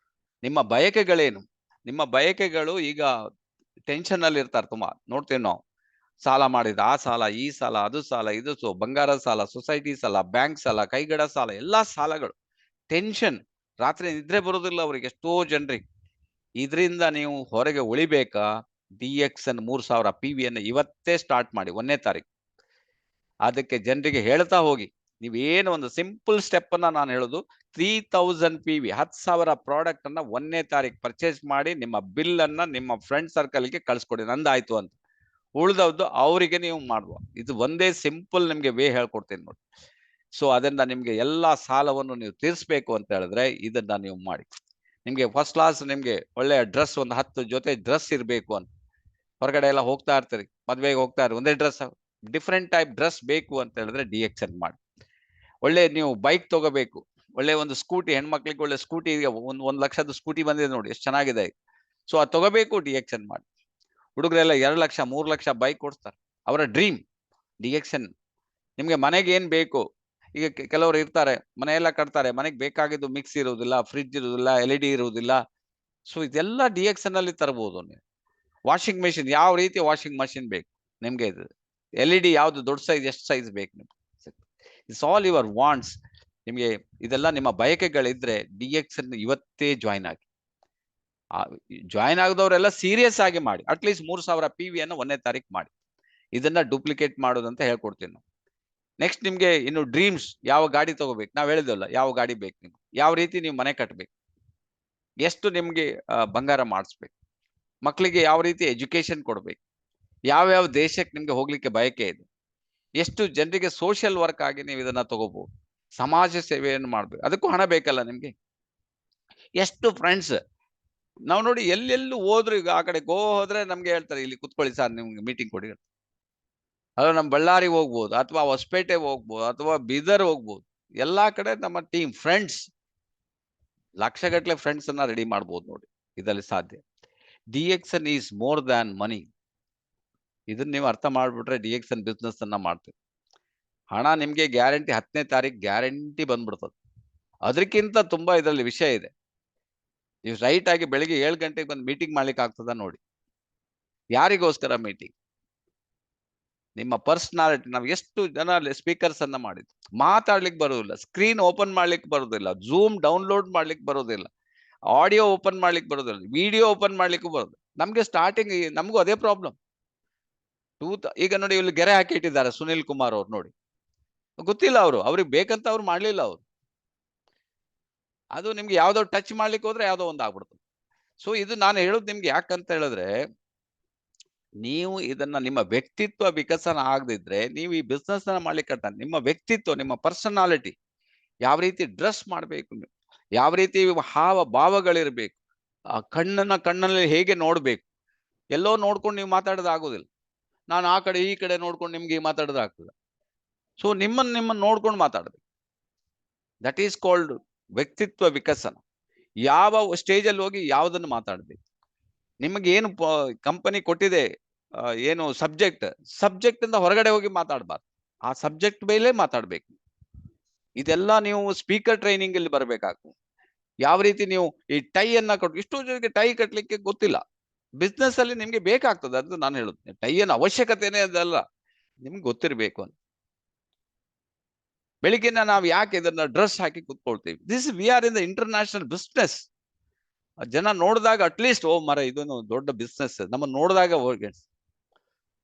ನಿಮ್ಮ ಬಯಕೆಗಳೇನು? ನಿಮ್ಮ ಬಯಕೆಗಳು ಈಗ ಟೆನ್ಷನ್ ಅಲ್ಲಿ ಇರ್ತಾರೆ ತುಂಬಾ. ನೋಡ್ತೇವೆ ನಾವು, ಸಾಲ ಮಾಡಿದ ಆ ಸಾಲ, ಈ ಸಾಲ, ಅದು ಸಾಲ, ಇದು ಬಂಗಾರದ ಸಾಲ, ಸೊಸೈಟಿ ಸಾಲ, ಬ್ಯಾಂಕ್ ಸಾಲ, ಕೈಗಡ ಸಾಲ, ಎಲ್ಲಾ ಸಾಲಗಳು. ಟೆನ್ಷನ್, ರಾತ್ರಿ ನಿದ್ರೆ ಬರೋದಿಲ್ಲ ಅವ್ರಿಗೆ ಎಷ್ಟೋ ಜನರಿಗೆ. ಇದರಿಂದ ನೀವು ಹೊರಗೆ ಉಳಿಬೇಕಾ? DXN 3000 PV ಅನ್ನು ಇವತ್ತೇ ಸ್ಟಾರ್ಟ್ ಮಾಡಿ 1ನೇ ತಾರೀಕು. ಅದಕ್ಕೆ ಜನರಿಗೆ ಹೇಳ್ತಾ ಹೋಗಿ. ನೀವೇನು ಒಂದು ಸಿಂಪಲ್ ಸ್ಟೆಪ್ ಅನ್ನ ನಾನು ಹೇಳೋದು, 3000 PV 10,000 ಪ್ರಾಡಕ್ಟ್ ಅನ್ನ 1ನೇ ತಾರೀಕು ಪರ್ಚೇಸ್ ಮಾಡಿ ನಿಮ್ಮ ಬಿಲ್ ಅನ್ನ ನಿಮ್ಮ ಫ್ರೆಂಡ್ ಸರ್ಕಲ್ಗೆ ಕಳ್ಸ್ಕೊಡಿ, ನಂದಾಯ್ತು ಅಂತ. ಉಳ್ದವ್ದು ಅವರಿಗೆ ನೀವು ಮಾಡುವ. ಇದು ಒಂದೇ ಸಿಂಪಲ್ ನಿಮ್ಗೆ ವೇ ಹೇಳ್ಕೊಡ್ತೀನಿ ನೋಡಿ. ಸೊ ಅದನ್ನ ನಿಮ್ಗೆ ಎಲ್ಲಾ ಸಾಲವನ್ನು ನೀವು ತೀರಿಸ್ಬೇಕು ಅಂತ ಹೇಳಿದ್ರೆ ಇದನ್ನ ನೀವು ಮಾಡಿ. ನಿಮ್ಗೆ ಫಸ್ಟ್ ಕ್ಲಾಸ್, ನಿಮ್ಗೆ ಒಳ್ಳೆಯ ಡ್ರೆಸ್, ಒಂದು 10 ಜೊತೆ ಡ್ರೆಸ್ ಇರ್ಬೇಕು ಅಂತ. ಹೊರಗಡೆ ಎಲ್ಲ ಹೋಗ್ತಾ ಇರ್ತೀರಿ, ಮದ್ವೆಗೆ ಹೋಗ್ತಾ ಇರ್ತೀರಿ, ಒಂದೇ ಡ್ರೆಸ್, ಡಿಫ್ರೆಂಟ್ ಟೈಪ್ ಡ್ರೆಸ್ ಬೇಕು ಅಂತ ಹೇಳಿದ್ರೆ DXN ಮಾಡಿ. ಒಳ್ಳೆ ನೀವು ಬೈಕ್ ತಗೋಬೇಕು, ಒಳ್ಳೆ ಒಂದು ಸ್ಕೂಟಿ, ಹೆಣ್ಮಕ್ಳಿಗೆ ಒಳ್ಳೆ ಸ್ಕೂಟಿ, ಒಂದು ಲಕ್ಷದ ಸ್ಕೂಟಿ ಬಂದಿದೆ ನೋಡಿ, ಎಷ್ಟು ಚೆನ್ನಾಗಿದೆ. ಸೊ ಅದು ತಗೋಬೇಕು, DXN ಮಾಡಿ. ಹುಡುಗರೆಲ್ಲ 2 ಲಕ್ಷ 3 ಲಕ್ಷ ಬೈಕ್ ಕೊಡ್ತಾರೆ, ಅವರ ಡ್ರೀಮ್ DXN. ನಿಮ್ಗೆ ಮನೆಗೆ ಏನ್ ಬೇಕು? ಈಗ ಕೆಲವರು ಇರ್ತಾರೆ, ಮನೆಯೆಲ್ಲ ಕಟ್ತಾರೆ, ಮನೆಗೆ ಬೇಕಾಗಿದ್ದು ಮಿಕ್ಸಿ ಇರುವುದಿಲ್ಲ, ಫ್ರಿಡ್ಜ್ ಇರುವುದಿಲ್ಲ, LED ಇರುವುದಿಲ್ಲ. ಸೊ ಇದೆಲ್ಲ DXN ಅಲ್ಲಿ ತರಬಹುದು ನೀವು. ವಾಷಿಂಗ್ ಮೆಷಿನ್, ಯಾವ ರೀತಿ ವಾಷಿಂಗ್ ಮಷಿನ್ ಬೇಕು ನಿಮ್ಗೆ? ಇದು LED ಯಾವ್ದು ದೊಡ್ಡ ಸೈಜ್, ಎಷ್ಟು ಸೈಜ್ ಬೇಕು ನಿಮ್ಗೆ? It's all your wants. ನಿಮ್ಗೆ ಇದೆಲ್ಲ ನಿಮ್ಮ ಬಯಕೆಗಳಿದ್ರೆ DXN ಇವತ್ತೇ ಜಾಯಿನ್ ಆಗಿ. ಜಾಯಿನ್ ಆಗದವರೆಲ್ಲ ಸೀರಿಯಸ್ ಆಗಿ ಮಾಡಿ. ಅಟ್ಲೀಸ್ಟ್ 3000 PV ಅನ್ನು 1ನೇ ತಾರೀಕು ಮಾಡಿ. ಇದನ್ನ ಡೂಪ್ಲಿಕೇಟ್ ಮಾಡೋದಂತ ಹೇಳ್ಕೊಡ್ತೀನಿ ನಾವು. ನೆಕ್ಸ್ಟ್ ನಿಮ್ಗೆ ಇನ್ನು ಡ್ರೀಮ್ಸ್, ಯಾವ ಗಾಡಿ ತಗೋಬೇಕು? ನಾವ್ ಹೇಳಿದ್ವಲ್ಲ, ಯಾವ ಗಾಡಿ ಬೇಕು ನಿಮ್ಗೆ, ಯಾವ ರೀತಿ ನೀವು ಮನೆ ಕಟ್ಟಬೇಕು, ಎಷ್ಟು ನಿಮ್ಗೆ ಬಂಗಾರ ಮಾಡಿಸ್ಬೇಕು, ಮಕ್ಕಳಿಗೆ ಯಾವ ರೀತಿ ಎಜುಕೇಶನ್ ಕೊಡ್ಬೇಕು, ಯಾವ ದೇಶಕ್ಕೆ ನಿಮ್ಗೆ ಹೋಗ್ಲಿಕ್ಕೆ ಬಯಕೆ ಇದೆ, ಎಷ್ಟು ಜನರಿಗೆ ಸೋಷಿಯಲ್ ವರ್ಕ್ ಆಗಿ ನೀವು ಇದನ್ನ ತಗೋಬಹುದು, ಸಮಾಜ ಸೇವೆಯನ್ನು ಮಾಡ್ಬೇಕು, ಅದಕ್ಕೂ ಹಣ ಬೇಕಲ್ಲ ನಿಮ್ಗೆ. ಎಷ್ಟು ಫ್ರೆಂಡ್ಸ್ ನಾವು ನೋಡಿ, ಎಲ್ಲೆಲ್ಲೂ ಹೋದ್ರು, ಈಗ ಆ ಕಡೆ ಗೋವಾ ಹೋದ್ರೆ ನಮ್ಗೆ ಹೇಳ್ತಾರೆ, ಇಲ್ಲಿ ಕುತ್ಕೊಳ್ಳಿ ಸರ್, ನಿಮ್ಗೆ ಮೀಟಿಂಗ್ ಕೊಡಿ. ಅದು ನಮ್ಮ ಬಳ್ಳಾರಿಗೆ ಹೋಗ್ಬೋದು, ಅಥವಾ ಹೊಸಪೇಟೆ ಹೋಗ್ಬೋದು, ಅಥವಾ ಬೀದರ್ ಹೋಗ್ಬೋದು. ಎಲ್ಲಾ ಕಡೆ ನಮ್ಮ ಟೀಮ್ ಫ್ರೆಂಡ್ಸ್, ಲಕ್ಷಗಟ್ಟಲೆ ಫ್ರೆಂಡ್ಸ್ ಅನ್ನ ರೆಡಿ ಮಾಡ್ಬೋದು ನೋಡಿ, ಇದರಲ್ಲಿ ಸಾಧ್ಯ. DXN ಈಸ್ ಮೋರ್ ದ್ಯಾನ್ ಮನಿ. ಇದನ್ನ ನೀವು ಅರ್ಥ ಮಾಡ್ಬಿಟ್ರೆ DXN ಬಿಸ್ನೆಸ್ ಅನ್ನ ಮಾಡ್ತೀವಿ. ಹಣ ನಿಮ್ಗೆ ಗ್ಯಾರಂಟಿ 10ನೇ ತಾರೀಕು ಗ್ಯಾರಂಟಿ ಬಂದ್ಬಿಡ್ತದೆ. ಅದಕ್ಕಿಂತ ತುಂಬಾ ಇದರಲ್ಲಿ ವಿಷಯ ಇದೆ. ನೀವು ರೈಟ್ ಆಗಿ ಬೆಳಿಗ್ಗೆ 7 ಗಂಟೆಗೆ ಬಂದು ಮೀಟಿಂಗ್ ಮಾಡ್ಲಿಕ್ಕೆ ಆಗ್ತದ ನೋಡಿ. ಯಾರಿಗೋಸ್ಕರ ಮೀಟಿಂಗ್? ನಿಮ್ಮ ಪರ್ಸನಾಲಿಟಿ. ನಾವು ಎಷ್ಟು ಜನ ಸ್ಪೀಕರ್ಸ್ ಅನ್ನ ಮಾಡಿದ್ವಿ, ಮಾತಾಡ್ಲಿಕ್ಕೆ ಬರೋದಿಲ್ಲ, ಸ್ಕ್ರೀನ್ ಓಪನ್ ಮಾಡ್ಲಿಕ್ಕೆ ಬರೋದಿಲ್ಲ, ಝೂಮ್ ಡೌನ್ಲೋಡ್ ಮಾಡ್ಲಿಕ್ಕೆ ಬರೋದಿಲ್ಲ, ಆಡಿಯೋ ಓಪನ್ ಮಾಡ್ಲಿಕ್ಕೆ ಬರೋದಿಲ್ಲ, ವಿಡಿಯೋ ಓಪನ್ ಮಾಡ್ಲಿಕ್ಕೂ ಬರೋದು. ನಮ್ಗೆ ಸ್ಟಾರ್ಟಿಂಗ್ ನಮಗೂ ಅದೇ ಪ್ರಾಬ್ಲಮ್. ಈಗ ನೋಡಿ ಇಲ್ಲಿ ಗೆರೆ ಹಾಕಿ ಇಟ್ಟಿದ್ದಾರೆ ಸುನಿಲ್ ಕುಮಾರ್ ಅವ್ರು, ನೋಡಿ ಗೊತ್ತಿಲ್ಲ ಅವ್ರಿಗೆ ಬೇಕಂತ ಅವ್ರು ಮಾಡ್ಲಿಲ್ಲ ಅವ್ರು. ಅದು ನಿಮ್ಗೆ ಯಾವ್ದೋ ಟಚ್ ಮಾಡ್ಲಿಕ್ಕೆ ಹೋದ್ರೆ ಯಾವ್ದೋ ಒಂದು ಆಗ್ಬಿಡ್ತದೆ. ಸೊ ಇದು ನಾನು ಹೇಳೋದು ನಿಮ್ಗೆ ಯಾಕಂತ ಹೇಳಿದ್ರೆ, ನೀವು ಇದನ್ನ ನಿಮ್ಮ ವ್ಯಕ್ತಿತ್ವ ವಿಕಸನ ಆಗದಿದ್ರೆ ನೀವು ಈ ಬಿಸ್ನೆಸ್ ಮಾಡ್ಲಿಕ್ಕೆ ನಿಮ್ಮ ವ್ಯಕ್ತಿತ್ವ, ನಿಮ್ಮ ಪರ್ಸನಾಲಿಟಿ, ಯಾವ ರೀತಿ ಡ್ರೆಸ್ ಮಾಡ್ಬೇಕು ನೀವು, ಯಾವ ರೀತಿ ಹಾವ ಭಾವಗಳಿರ್ಬೇಕು, ಆ ಕಣ್ಣಲ್ಲಿ ಹೇಗೆ ನೋಡ್ಬೇಕು, ಎಲ್ಲೋ ನೋಡ್ಕೊಂಡು ನೀವು ಮಾತಾಡೋದು ಆಗೋದಿಲ್ಲ. ನಾನು ಆ ಕಡೆ ಈ ಕಡೆ ನೋಡ್ಕೊಂಡು ನಿಮ್ಗೆ ಮಾತಾಡೋದು ಆಗ್ತದೆ. ಸೊ ನಿಮ್ಮನ್ನ ನೋಡ್ಕೊಂಡು ಮಾತಾಡ್ಬೇಕು. ದಟ್ ಈಸ್ ಕಾಲ್ಡ್ ವ್ಯಕ್ತಿತ್ವ ವಿಕಸನ. ಯಾವ ಸ್ಟೇಜಲ್ಲಿ ಹೋಗಿ ಯಾವ್ದನ್ನು ಮಾತಾಡ್ಬೇಕು, ನಿಮಗೆ ಏನು ಕಂಪನಿ ಕೊಟ್ಟಿದೆ ಏನು ಸಬ್ಜೆಕ್ಟ್ ಇಂದ ಹೊರಗಡೆ ಹೋಗಿ ಮಾತಾಡಬಾರ್ದು. ಆ ಸಬ್ಜೆಕ್ಟ್ ಮೇಲೆ ಮಾತಾಡ್ಬೇಕು. ಇದೆಲ್ಲ ನೀವು ಸ್ಪೀಕರ್ ಟ್ರೈನಿಂಗ್ ಅಲ್ಲಿ ಬರ್ಬೇಕಾಗ್ತದೆ. ಯಾವ ರೀತಿ ನೀವು ಈ ಟೈ ಅನ್ನ ಕೊಟ್ಟು, ಇಷ್ಟು ಜನಕ್ಕೆ ಟೈ ಕಟ್ಲಿಕ್ಕೆ ಗೊತ್ತಿಲ್ಲ. ಬಿಸ್ನೆಸ್ ಅಲ್ಲಿ ನಿಮ್ಗೆ ಬೇಕಾಗ್ತದೆ, ಅದು ನಾನು ಹೇಳುದು. ಟೈ ಅನ್ನ ಅವಶ್ಯಕತೆನೇ ಅದಲ್ಲ, ನಿಮ್ಗೆ ಗೊತ್ತಿರ್ಬೇಕು ಅಂತ. ಬೆಳಿಗ್ಗೆನ ನಾವು ಯಾಕೆ ಇದನ್ನ ಡ್ರೆಸ್ ಹಾಕಿ ಕೂತ್ಕೊಳ್ತೀವಿ? We are in the international business. ಜನ ನೋಡಿದಾಗ ಅಟ್ಲೀಸ್ಟ್ ಓ ಮರ ಇದೊಂದು ದೊಡ್ಡ ಬಿಸ್ನೆಸ್, ನಮ್ಮ ನೋಡಿದಾಗ ಹೋಗಿ.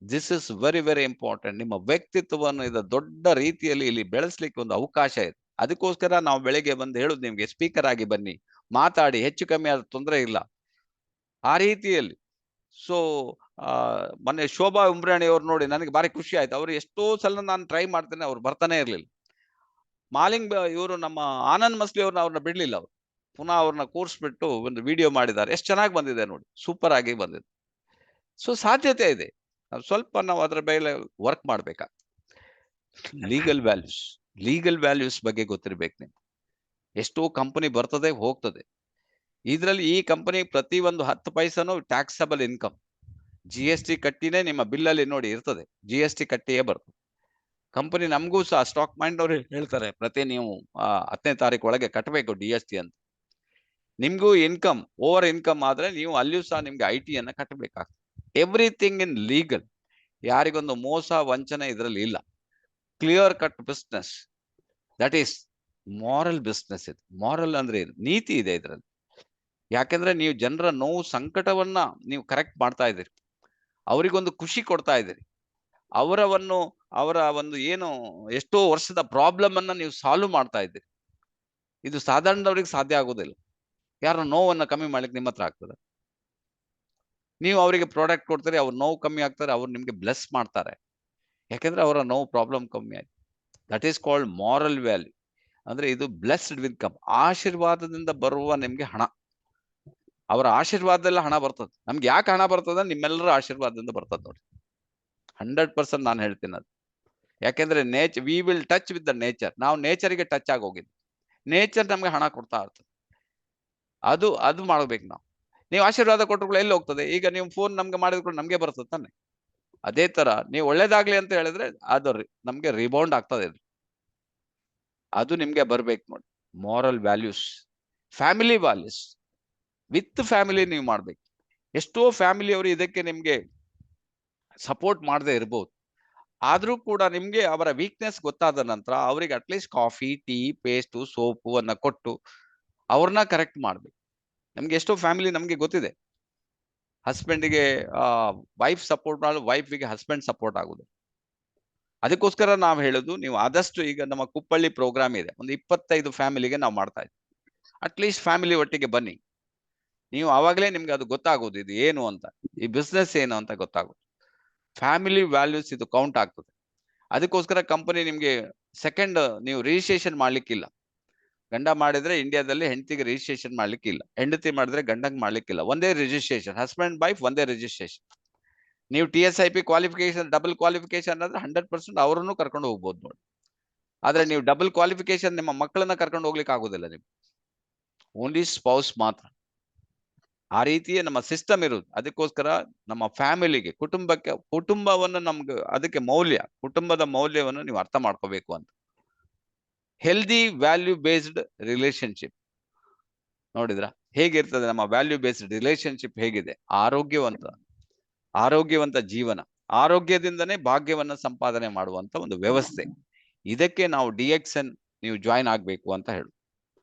This is very very important. ನಿಮ್ಮ ವ್ಯಕ್ತಿತ್ವವನ್ನು ಇದು ದೊಡ್ಡ ರೀತಿಯಲ್ಲಿ ಇಲ್ಲಿ ಬೆಳೆಸ್ಲಿಕ್ಕೆ ಒಂದು ಅವಕಾಶ ಇದೆ. ಅದಕ್ಕೋಸ್ಕರ ನಾವು ಬೆಳಿಗ್ಗೆ ಬಂದು ಹೇಳುದು ನಿಮ್ಗೆ, ಸ್ಪೀಕರ್ ಆಗಿ ಬನ್ನಿ, ಮಾತಾಡಿ, ಹೆಚ್ಚು ಕಮ್ಮಿ ಆದ ತೊಂದರೆ ಇಲ್ಲ ಆ ರೀತಿಯಲ್ಲಿ. ಸೊ ಮೊನ್ನೆ ಶೋಭಾ ಉಮ್ರಾಣಿ ಅವ್ರು ನೋಡಿ ನನಗೆ ಭಾರಿ ಖುಷಿ ಆಯ್ತು. ಅವ್ರು ಎಷ್ಟೋ ಸಲ ನಾನು ಟ್ರೈ ಮಾಡ್ತೇನೆ, ಅವ್ರು ಬರ್ತಾನೆ ಇರ್ಲಿಲ್ಲ. ಮಾಲಿಂಗ್ ಇವರು ನಮ್ಮ ಆನಂದ್ ಮಸ್ಲಿ ಅವ್ರನ್ನ ಬಿಡ್ಲಿಲ್ಲ. ಅವ್ರು ಪುನಃ ಅವ್ರನ್ನ ಕೂರಿಸ್ಬಿಟ್ಟು ಒಂದು ವಿಡಿಯೋ ಮಾಡಿದ್ದಾರೆ. ಎಷ್ಟು ಚೆನ್ನಾಗಿ ಬಂದಿದೆ ನೋಡಿ, ಸೂಪರ್ ಆಗಿ ಬಂದಿದೆ. ಸೊ ಸಾಧ್ಯತೆ ಇದೆ, ಸ್ವಲ್ಪ ನಾವು ಅದರ ಮೇಲೆ ವರ್ಕ್ ಮಾಡ್ಬೇಕಾ. ಲೀಗಲ್ ವ್ಯಾಲ್ಯೂಸ್ ಬಗ್ಗೆ ಗೊತ್ತಿರ್ಬೇಕು ನಿಮ್ಗೆ. ಎಷ್ಟೋ ಕಂಪನಿ ಬರ್ತದೆ ಹೋಗ್ತದೆ. ಇದ್ರಲ್ಲಿ ಈ ಕಂಪನಿ ಪ್ರತಿ ಒಂದು 10 ಪೈಸನು ಟ್ಯಾಕ್ಸಬಲ್ ಇನ್ಕಮ್, GST ಕಟ್ಟಿನೇ ನಿಮ್ಮ ಬಿಲ್ಲಲ್ಲಿ ನೋಡಿ ಇರ್ತದೆ, GST ಕಟ್ಟಿಯೇ ಬರ್ತದೆ. ಕಂಪನಿ ನಮಗೂ ಸಹ ಸ್ಟಾಕ್ ಮೈಂಡ್ ಅವ್ರು ಹೇಳ್ತಾರೆ, ಪ್ರತಿ ನೀವು 10ನೇ ತಾರೀಕು ಒಳಗೆ ಕಟ್ಟಬೇಕು DST ಅಂತ. ನಿಮ್ಗೂ ಇನ್ಕಮ್ ಓವರ್ ಇನ್ಕಮ್ ಆದ್ರೆ ನೀವು ಅಲ್ಲಿಯೂ ಸಹ ನಿಮ್ಗೆ IT ಅನ್ನ ಕಟ್ಟಬೇಕಾಗ್ತದೆ. Everything in legal. ಯಾರಿಗೊಂದು ಮೋಸ ವಂಚನೆ ಇದರಲ್ಲಿ ಇಲ್ಲ. Clear cut business, that is moral business. ಇದು ಮಾರಲ್ ಅಂದ್ರೆ ನೀತಿ ಇದೆ ಇದರಲ್ಲಿ. ಯಾಕೆಂದ್ರೆ ನೀವು ಜನರ ನೋವು ಸಂಕಟವನ್ನ ನೀವು ಕರೆಕ್ಟ್ ಮಾಡ್ತಾ ಇದ್ದೀರಿ, ಅವರಿಗೊಂದು ಖುಷಿ ಕೊಡ್ತಾ ಇದ್ದೀರಿ, ಅವರ ಒಂದು ಏನು ಎಷ್ಟೋ ವರ್ಷದ ಪ್ರಾಬ್ಲಮ್ ಅನ್ನ ನೀವು ಸಾಲ್ವ್ ಮಾಡ್ತಾ ಇದ್ದೀರಿ. ಇದು ಸಾಧಾರಣದವ್ರಿಗೆ ಸಾಧ್ಯ ಆಗೋದಿಲ್ಲ. ಯಾರ ನೋವನ್ನ ಕಮ್ಮಿ ಮಾಡ್ಲಿಕ್ಕೆ ನಿಮ್ಮ ಹತ್ರ ಆಗ್ತದೆ? ನೀವು ಅವರಿಗೆ ಪ್ರಾಡಕ್ಟ್ ಕೊಡ್ತೀರಿ, ಅವ್ರ ನೋವು ಕಮ್ಮಿ ಆಗ್ತಾರೆ, ಅವ್ರು ನಿಮ್ಗೆ ಬ್ಲೆಸ್ ಮಾಡ್ತಾರೆ. ಯಾಕೆಂದ್ರೆ ಅವರ ನೋವು ಪ್ರಾಬ್ಲಮ್ ಕಮ್ಮಿ ಆಯ್ತು. That is called moral value. ಅಂದ್ರೆ ಇದು ಬ್ಲೆಸ್ಡ್ ವಿತ್ ಕಮ್, ಆಶೀರ್ವಾದದಿಂದ ಬರುವ ನಿಮ್ಗೆ ಹಣ. ಅವರ ಆಶೀರ್ವಾದದಲ್ಲ ಹಣ ಬರ್ತದೆ. ನಮ್ಗೆ ಯಾಕೆ ಹಣ ಬರ್ತದೆ? ನಿಮ್ಮೆಲ್ಲರ ಆಶೀರ್ವಾದದಿಂದ ಬರ್ತದೆ ನೋಡಿ. 100% ನಾನು ಹೇಳ್ತೀನಿ ಅದು. ಯಾಕೆಂದ್ರೆ we will touch with the nature. ನಾವು ನೇಚರ್ಗೆ ಟಚ್ ಆಗಿ ಹೋಗಿದ್ವಿ, ನೇಚರ್ ನಮ್ಗೆ ಹಣ ಕೊಡ್ತಾ ಇರ್ತದೆ. ಅದು ಮಾಡ್ಬೇಕು ನಾವು. ನೀವು ಆಶೀರ್ವಾದ ಕೊಟ್ಟರು ಎಲ್ಲಿ ಹೋಗ್ತದೆ? ಈಗ ನೀವು ಫೋನ್ ನಮ್ಗೆ ಮಾಡಿದ್ರು ನಮ್ಗೆ ಬರ್ತದೆ ತಾನೆ. ಅದೇ ತರ ನೀವು ಒಳ್ಳೇದಾಗ್ಲಿ ಅಂತ ಹೇಳಿದ್ರೆ ಅದು ನಮ್ಗೆ ರಿಬೌಂಡ್ ಆಗ್ತದೆ. ಅದು ನಿಮ್ಗೆ ಬರ್ಬೇಕು ನೋಡಿ. Moral values, family values, with family ನೀವು ಮಾಡ್ಬೇಕು. ಎಷ್ಟೋ ಫ್ಯಾಮಿಲಿ ಅವರು ಇದಕ್ಕೆ ನಿಮ್ಗೆ ಸಪೋರ್ಟ್ ಮಾಡದೆ ಇರ್ಬೋದು. ಆದ್ರೂ ಕೂಡ ನಿಮ್ಗೆ ಅವರ ವೀಕ್ನೆಸ್ ಗೊತ್ತಾದ ನಂತರ ಅವರಿಗೆ at least coffee, tea, paste, soap ಅನ್ನ ಕೊಟ್ಟು ಅವ್ರನ್ನ ಕರೆಕ್ಟ್ ಮಾಡ್ಬೇಕು. ನಮ್ಗೆ ಎಷ್ಟೋ ಫ್ಯಾಮಿಲಿ ನಮ್ಗೆ ಗೊತ್ತಿದೆ, ಹಸ್ಬೆಂಡ್ಗೆ ವೈಫ್ ಸಪೋರ್ಟ್ ಮಾಡಲು ವೈಫ್ಗೆ ಹಸ್ಬೆಂಡ್ ಸಪೋರ್ಟ್ ಆಗುದು. ಅದಕ್ಕೋಸ್ಕರ ನಾವು ಹೇಳುದು, ನೀವು ಆದಷ್ಟು ಈಗ ನಮ್ಮ ಕುಪ್ಪಳ್ಳಿ ಪ್ರೋಗ್ರಾಮ್ ಇದೆ, ಒಂದು 25 ಫ್ಯಾಮಿಲಿಗೆ ನಾವು ಮಾಡ್ತಾ ಇದ್ದೀವಿ. ಅಟ್ಲೀಸ್ಟ್ ಫ್ಯಾಮಿಲಿ ಒಟ್ಟಿಗೆ ಬನ್ನಿ. ನೀವು ಆವಾಗಲೇ ನಿಮ್ಗೆ ಅದು ಗೊತ್ತಾಗೋದು, ಇದು ಏನು ಅಂತ, ಈ ಬಿಸ್ನೆಸ್ ಏನು ಅಂತ ಗೊತ್ತಾಗೋದು. ಫ್ಯಾಮಿಲಿ ವ್ಯಾಲ್ಯೂಸ್ ಇದು ಕೌಂಟ್ ಆಗ್ತದೆ. ಅದಕ್ಕೋಸ್ಕರ ಕಂಪನಿ ನಿಮ್ಗೆ ಸೆಕೆಂಡ್ ನೀವು ರಿಜಿಸ್ಟ್ರೇಷನ್ ಮಾಡ್ಲಿಕ್ಕಿಲ್ಲ. ಗಂಡ ಮಾಡಿದ್ರೆ ಇಂಡಿಯಾದಲ್ಲಿ ಹೆಂಡತಿಗೆ ರಿಜಿಸ್ಟ್ರೇಷನ್ ಮಾಡ್ಲಿಕ್ಕಿಲ್ಲ, ಹೆಂಡತಿ ಮಾಡಿದ್ರೆ ಗಂಡಂಗೆ ಮಾಡ್ಲಿಕ್ಕಿಲ್ಲ. ಒಂದೇ ರಿಜಿಸ್ಟ್ರೇಷನ್, ಹಸ್ಬೆಂಡ್ ವೈಫ್ ಒಂದೇ ರಿಜಿಸ್ಟ್ರೇಷನ್. ನೀವು TSIP ಕ್ವಾಲಿಫಿಕೇಶನ್, ಡಬಲ್ ಕ್ವಾಲಿಫಿಕೇಶನ್ ಅಂದ್ರೆ 100% ಅವರನ್ನು ಕರ್ಕೊಂಡು ಹೋಗ್ಬೋದು ನೋಡಿ. ಆದ್ರೆ ನೀವು ಡಬಲ್ ಕ್ವಾಲಿಫಿಕೇಶನ್ ನಿಮ್ಮ ಮಕ್ಕಳನ್ನ ಕರ್ಕೊಂಡು ಹೋಗ್ಲಿಕ್ಕೆ ಆಗೋದಿಲ್ಲ. ನೀವು ಓನ್ಲಿ ಸ್ಪೌಸ್ ಮಾತ್ರ. ಆ ರೀತಿಯೇ ನಮ್ಮ ಸಿಸ್ಟಮ್ ಇರುವುದು. ಅದಕ್ಕೋಸ್ಕರ ನಮ್ಮ ಫ್ಯಾಮಿಲಿಗೆ, ಕುಟುಂಬವನ್ನು ನಮ್ಗೆ ಅದಕ್ಕೆ ಮೌಲ್ಯ, ಕುಟುಂಬದ ಮೌಲ್ಯವನ್ನು ನೀವು ಅರ್ಥ ಮಾಡ್ಕೋಬೇಕು ಅಂತ. ಹೆಲ್ದಿ ವ್ಯಾಲ್ಯೂ ಬೇಸ್ಡ್ ರಿಲೇಶನ್ಶಿಪ್ ನೋಡಿದ್ರ ಹೇಗಿರ್ತದೆ? ನಮ್ಮ ವ್ಯಾಲ್ಯೂ ಬೇಸ್ಡ್ ರಿಲೇಶನ್ಶಿಪ್ ಹೇಗಿದೆ? ಆರೋಗ್ಯವಂತ ಜೀವನ, ಆರೋಗ್ಯದಿಂದನೇ ಭಾಗ್ಯವನ್ನ ಸಂಪಾದನೆ ಮಾಡುವಂತ ಒಂದು ವ್ಯವಸ್ಥೆ. ಇದಕ್ಕೆ ನಾವು DXN ನೀವು ಜಾಯಿನ್ ಆಗ್ಬೇಕು ಅಂತ ಹೇಳು.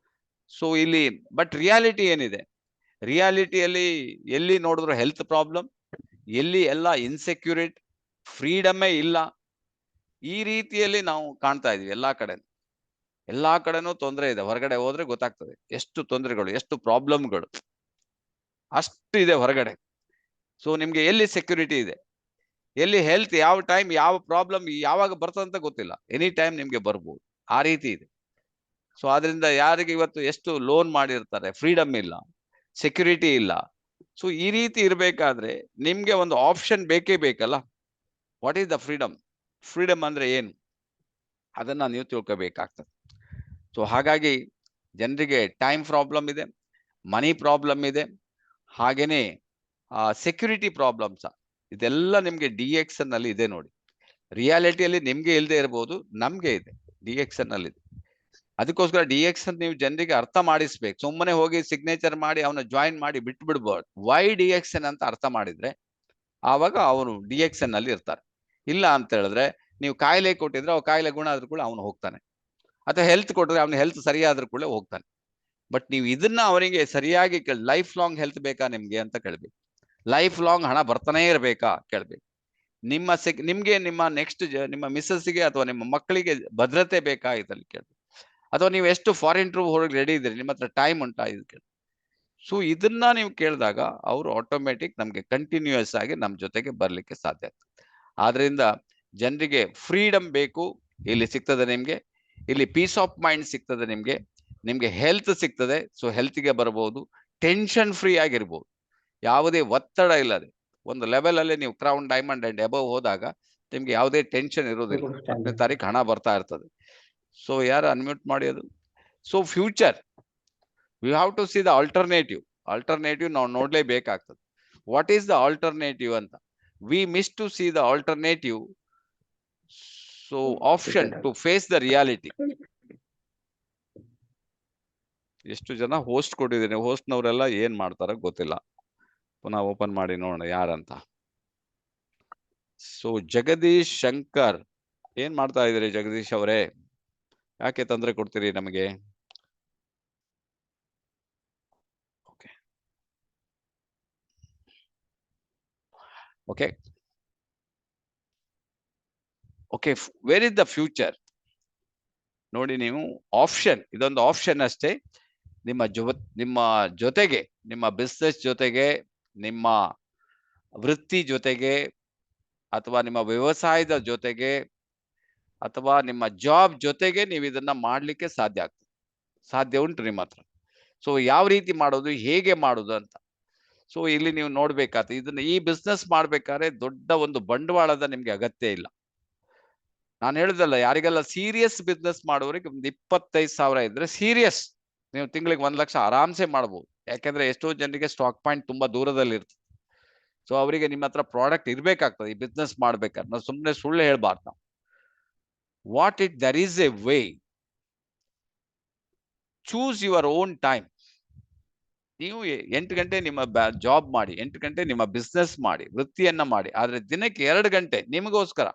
ಸೊ ಇಲ್ಲಿ ಬಟ್ ರಿಯಾಲಿಟಿ ಏನಿದೆ? ರಿಯಾಲಿಟಿಯಲ್ಲಿ ಎಲ್ಲಿ ನೋಡಿದ್ರು ಹೆಲ್ತ್ ಪ್ರಾಬ್ಲಮ್, ಎಲ್ಲಿ ಎಲ್ಲ ಇನ್ಸೆಕ್ಯೂರಿಟಿ, ಫ್ರೀಡಮೇ ಇಲ್ಲ. ಈ ರೀತಿಯಲ್ಲಿ ನಾವು ಕಾಣ್ತಾ ಇದೀವಿ ಎಲ್ಲಾ ಕಡೆನೂ ತೊಂದರೆ ಇದೆ. ಹೊರಗಡೆ ಹೋದ್ರೆ ಗೊತ್ತಾಗ್ತದೆ ಎಷ್ಟು ತೊಂದರೆಗಳು, ಎಷ್ಟು ಪ್ರಾಬ್ಲಮ್ಗಳು ಅಷ್ಟು ಇದೆ ಹೊರಗಡೆ. ಸೊ ನಿಮ್ಗೆ ಎಲ್ಲಿ ಸೆಕ್ಯೂರಿಟಿ ಇದೆ, ಎಲ್ಲಿ ಹೆಲ್ತ್, ಯಾವ ಟೈಮ್ ಯಾವ ಪ್ರಾಬ್ಲಮ್ ಯಾವಾಗ ಬರ್ತದಂತ ಗೊತ್ತಿಲ್ಲ, ಎನಿ ಟೈಮ್ ನಿಮ್ಗೆ ಬರ್ಬೋದು, ಆ ರೀತಿ ಇದೆ. ಸೊ ಆದ್ರಿಂದ ಯಾರಿಗೆ ಇವತ್ತು ಎಷ್ಟು ಲೋನ್ ಮಾಡಿರ್ತಾರೆ, ಫ್ರೀಡಮ್ ಇಲ್ಲ, ಸೆಕ್ಯೂರಿಟಿ ಇಲ್ಲ. ಸೊ ಈ ರೀತಿ ಇರ್ಬೇಕಾದ್ರೆ ನಿಮ್ಗೆ ಒಂದು ಆಪ್ಷನ್ ಬೇಕೇ ಬೇಕಲ್ಲ. What is the freedom? Freedom ಅಂದ್ರೆ ಏನು ಅದನ್ನ ನೀವು ತಿಳ್ಕೋಬೇಕಾಗ್ತದೆ. ಸೊ ಹಾಗಾಗಿ ಜನರಿಗೆ ಟೈಮ್ ಪ್ರಾಬ್ಲಮ್ ಇದೆ, ಮನಿ ಪ್ರಾಬ್ಲಮ್ ಇದೆ, ಹಾಗೇನೆ ಸೆಕ್ಯೂರಿಟಿ ಪ್ರಾಬ್ಲಮ್ಸ್, ಇದೆಲ್ಲ ನಿಮ್ಗೆ DXN ನಲ್ಲಿ ಇದೆ ನೋಡಿ. ರಿಯಾಲಿಟಿಯಲ್ಲಿ ನಿಮ್ಗೆ ಇಲ್ಲದೆ ಇರಬಹುದು, ನಮ್ಗೆ ಇದೆ, DXN ನಲ್ಲಿ ಇದೆ. ಅದಕ್ಕೋಸ್ಕರ DXN ನೀವು ಜನರಿಗೆ ಅರ್ಥ ಮಾಡಿಸ್ಬೇಕು. ಸುಮ್ಮನೆ ಹೋಗಿ ಸಿಗ್ನೇಚರ್ ಮಾಡಿ ಅವನ ಜಾಯಿನ್ ಮಾಡಿ ಬಿಟ್ಟು ಬಿಡ್ಬೋದು. ವೈ DXN ಅಂತ ಅರ್ಥ ಮಾಡಿದ್ರೆ ಆವಾಗ ಅವನು DXN ನಲ್ಲಿ ಇರ್ತಾರೆ. ಇಲ್ಲ ಅಂತ ಹೇಳಿದ್ರೆ ನೀವು ಕಾಯಿಲೆ ಕೊಟ್ಟಿದ್ರೆ ಅವ್ ಕಾಯಿಲೆ ಗುಣ ಆದ್ರೂ ಕೂಡ ಅವನು ಹೋಗ್ತಾನೆ, ಅಥವಾ ಹೆಲ್ತ್ ಕೊಟ್ಟಿದ್ರೆ ಅವನ ಹೆಲ್ತ್ ಸರಿಯಾದ್ರೂ ಕೂಡ ಹೋಗ್ತಾನೆ. ಬಟ್ ನೀವು ಇದನ್ನ ಅವನಿಗೆ ಸರಿಯಾಗಿ ಲೈಫ್ ಲಾಂಗ್ ಹೆಲ್ತ್ ಬೇಕಾ ನಿಮ್ಗೆ ಅಂತ ಕೇಳ್ಬೇಕು. ಲೈಫ್ ಲಾಂಗ್ ಹಣ ಬರ್ತಾನೆ ಇರ್ಬೇಕಾ ಕೇಳ್ಬೇಕು. ನಿಮ್ಗೆ ನಿಮ್ಮ ನೆಕ್ಸ್ಟ್ ನಿಮ್ಮ ಮಿಸ್ಸಸ್ಗೆ ಅಥವಾ ನಿಮ್ಮ ಮಕ್ಕಳಿಗೆ ಭದ್ರತೆ ಬೇಕಾ ಇದ್ರಲ್ಲಿ ಕೇಳ್ಬೇಕು. ಅಥವಾ ನೀವು ಎಷ್ಟು ಫಾರಿನ್ ಟ್ರಿಪ್ ಹೊರಗೆ ರೆಡಿ ಇದ್ದೀರಿ, ನಿಮ್ಮ ಹತ್ರ ಟೈಮ್ ಉಂಟಾ ಇದು ಕೇಳಿ. ಸೊ ಇದನ್ನ ನೀವು ಕೇಳಿದಾಗ ಅವರು ಆಟೋಮೆಟಿಕ್ ನಮ್ಗೆ ಕಂಟಿನ್ಯೂಯಸ್ ಆಗಿ ನಮ್ಮ ಜೊತೆಗೆ ಬರ್ಲಿಕ್ಕೆ ಸಾಧ್ಯ ಆಗ್ತದೆ. ಆದ್ರಿಂದ ಜನರಿಗೆ ಫ್ರೀಡಮ್ ಬೇಕು, ಇಲ್ಲಿ ಸಿಗ್ತದೆ ನಿಮ್ಗೆ, ಇಲ್ಲಿ ಪೀಸ್ ಆಫ್ ಮೈಂಡ್ ಸಿಗ್ತದೆ ನಿಮ್ಗೆ ಹೆಲ್ತ್ ಸಿಗ್ತದೆ. ಸೊ ಹೆಲ್ತ್ಗೆ ಬರ್ಬೋದು, ಟೆನ್ಷನ್ ಫ್ರೀ ಆಗಿರ್ಬೋದು, ಯಾವುದೇ ಒತ್ತಡ ಇಲ್ಲದೆ ಒಂದು ಲೆವೆಲ್ ಅಲ್ಲಿ ನೀವು ಕ್ರೌನ್, ಡೈಮಂಡ್ ಅಂಡ್ ಅಬವ್ ಹೋದಾಗ ನಿಮ್ಗೆ ಯಾವುದೇ ಟೆನ್ಷನ್ ಇರೋದಿಲ್ಲ. 10ನೇ ತಾರೀಕು ಹಣ ಬರ್ತಾ ಇರ್ತದೆ. ಸೊ ಯಾರು ಅನ್ಮ್ಯೂಟ್ ಮಾಡಿ ಅದು. So future we have to see the alternative ನಾವು ನೋಡ್ಲೇಬೇಕಾಗ್ತದೆ. ವಾಟ್ ಈಸ್ ದ ಆಲ್ಟರ್ನೇಟಿವ್ ಅಂತ we miss to see the alternative. So option to face the reality. ಎಷ್ಟು ಜನ ಹೋಸ್ಟ್ ಕೊಟ್ಟಿದ್ದೀನಿ, ಹೋಸ್ಟ್ನವರೆಲ್ಲ ಏನ್ ಮಾಡ್ತಾರ ಗೊತ್ತಿಲ್ಲ. ಪುನಃ ಓಪನ್ ಮಾಡಿ ನೋಡೋಣ ಯಾರಂತ. ಸೊ ಜಗದೀಶ್ ಶಂಕರ್, ಏನ್ ಮಾಡ್ತಾ ಇದ್ದೀರಿ ಜಗದೀಶ್ ಅವರೇ? ಯಾಕೆ ತೊಂದರೆ ಕೊಡ್ತೀರಿ ನಮಗೆ? Okay okay, where is the future? ನೋಡಿ, ನೀವು ಆಪ್ಷನ್, ಇದೊಂದು ಆಪ್ಷನ್ ಅಷ್ಟೇ. ನಿಮ್ಮ ಜೊತೆಗೆ, ನಿಮ್ಮ ಬಿಸ್ನೆಸ್ ಜೊತೆಗೆ, ನಿಮ್ಮ ವೃತ್ತಿ ಜೊತೆಗೆ, ಅಥವಾ ನಿಮ್ಮ ವ್ಯವಸಾಯದ ಜೊತೆಗೆ, ಅಥವಾ ನಿಮ್ಮ ಜಾಬ್ ಜೊತೆಗೆ ನೀವು ಇದನ್ನ ಮಾಡ್ಲಿಕ್ಕೆ ಸಾಧ್ಯ ಉಂಟು ನಿಮ್ಮ ಹತ್ರ. ಸೊ ಯಾವ ರೀತಿ ಮಾಡೋದು, ಹೇಗೆ ಮಾಡೋದು ಅಂತ. ಸೊ ಇಲ್ಲಿ ನೀವು ನೋಡ್ಬೇಕಾಗ್ತದೆ. ಇದನ್ನ ಈ ಬಿಸ್ನೆಸ್ ಮಾಡ್ಬೇಕಾದ್ರೆ ದೊಡ್ಡ ಒಂದು ಬಂಡವಾಳದ ನಿಮ್ಗೆ ಅಗತ್ಯ ಇಲ್ಲ. ನಾನು ಹೇಳುದಲ್ಲ, ಯಾರಿಗೆಲ್ಲ ಸೀರಿಯಸ್ ಬಿಸ್ನೆಸ್ ಮಾಡೋರಿಗೆ ಒಂದು 25,000 ಇದ್ರೆ ಸೀರಿಯಸ್, ನೀವು ತಿಂಗಳಿಗೆ 1 ಲಕ್ಷ ಆರಾಮ್ಸೆ ಮಾಡ್ಬೋದು. ಯಾಕೆಂದ್ರೆ ಎಷ್ಟೋ ಜನರಿಗೆ ಸ್ಟಾಕ್ ಪಾಯಿಂಟ್ ತುಂಬಾ ದೂರದಲ್ಲಿ ಇರ್ತದೆ. ಸೊ ಅವರಿಗೆ ನಿಮ್ಮ ಹತ್ರ ಪ್ರಾಡಕ್ಟ್ ಇರ್ಬೇಕಾಗ್ತದೆ ಈ ಬಿಸ್ನೆಸ್ ಮಾಡ್ಬೇಕಾದ್ರೆ. ನಾವು ಸುಮ್ಮನೆ ಸುಳ್ಳು ಹೇಳ್ಬಾರ್ದು ನಾವು. There is a way. Choose your own time. ನೀವು 8 ಗಂಟೆ ನಿಮ್ಮ ಜಾಬ್ ಮಾಡಿ, 8 ಗಂಟೆ ನಿಮ್ಮ ಬಿಸ್ನೆಸ್ ಮಾಡಿ, ವೃತ್ತಿಯನ್ನ ಮಾಡಿ. ಆದ್ರೆ ದಿನಕ್ಕೆ 2 ಗಂಟೆ ನಿಮಗೋಸ್ಕರ,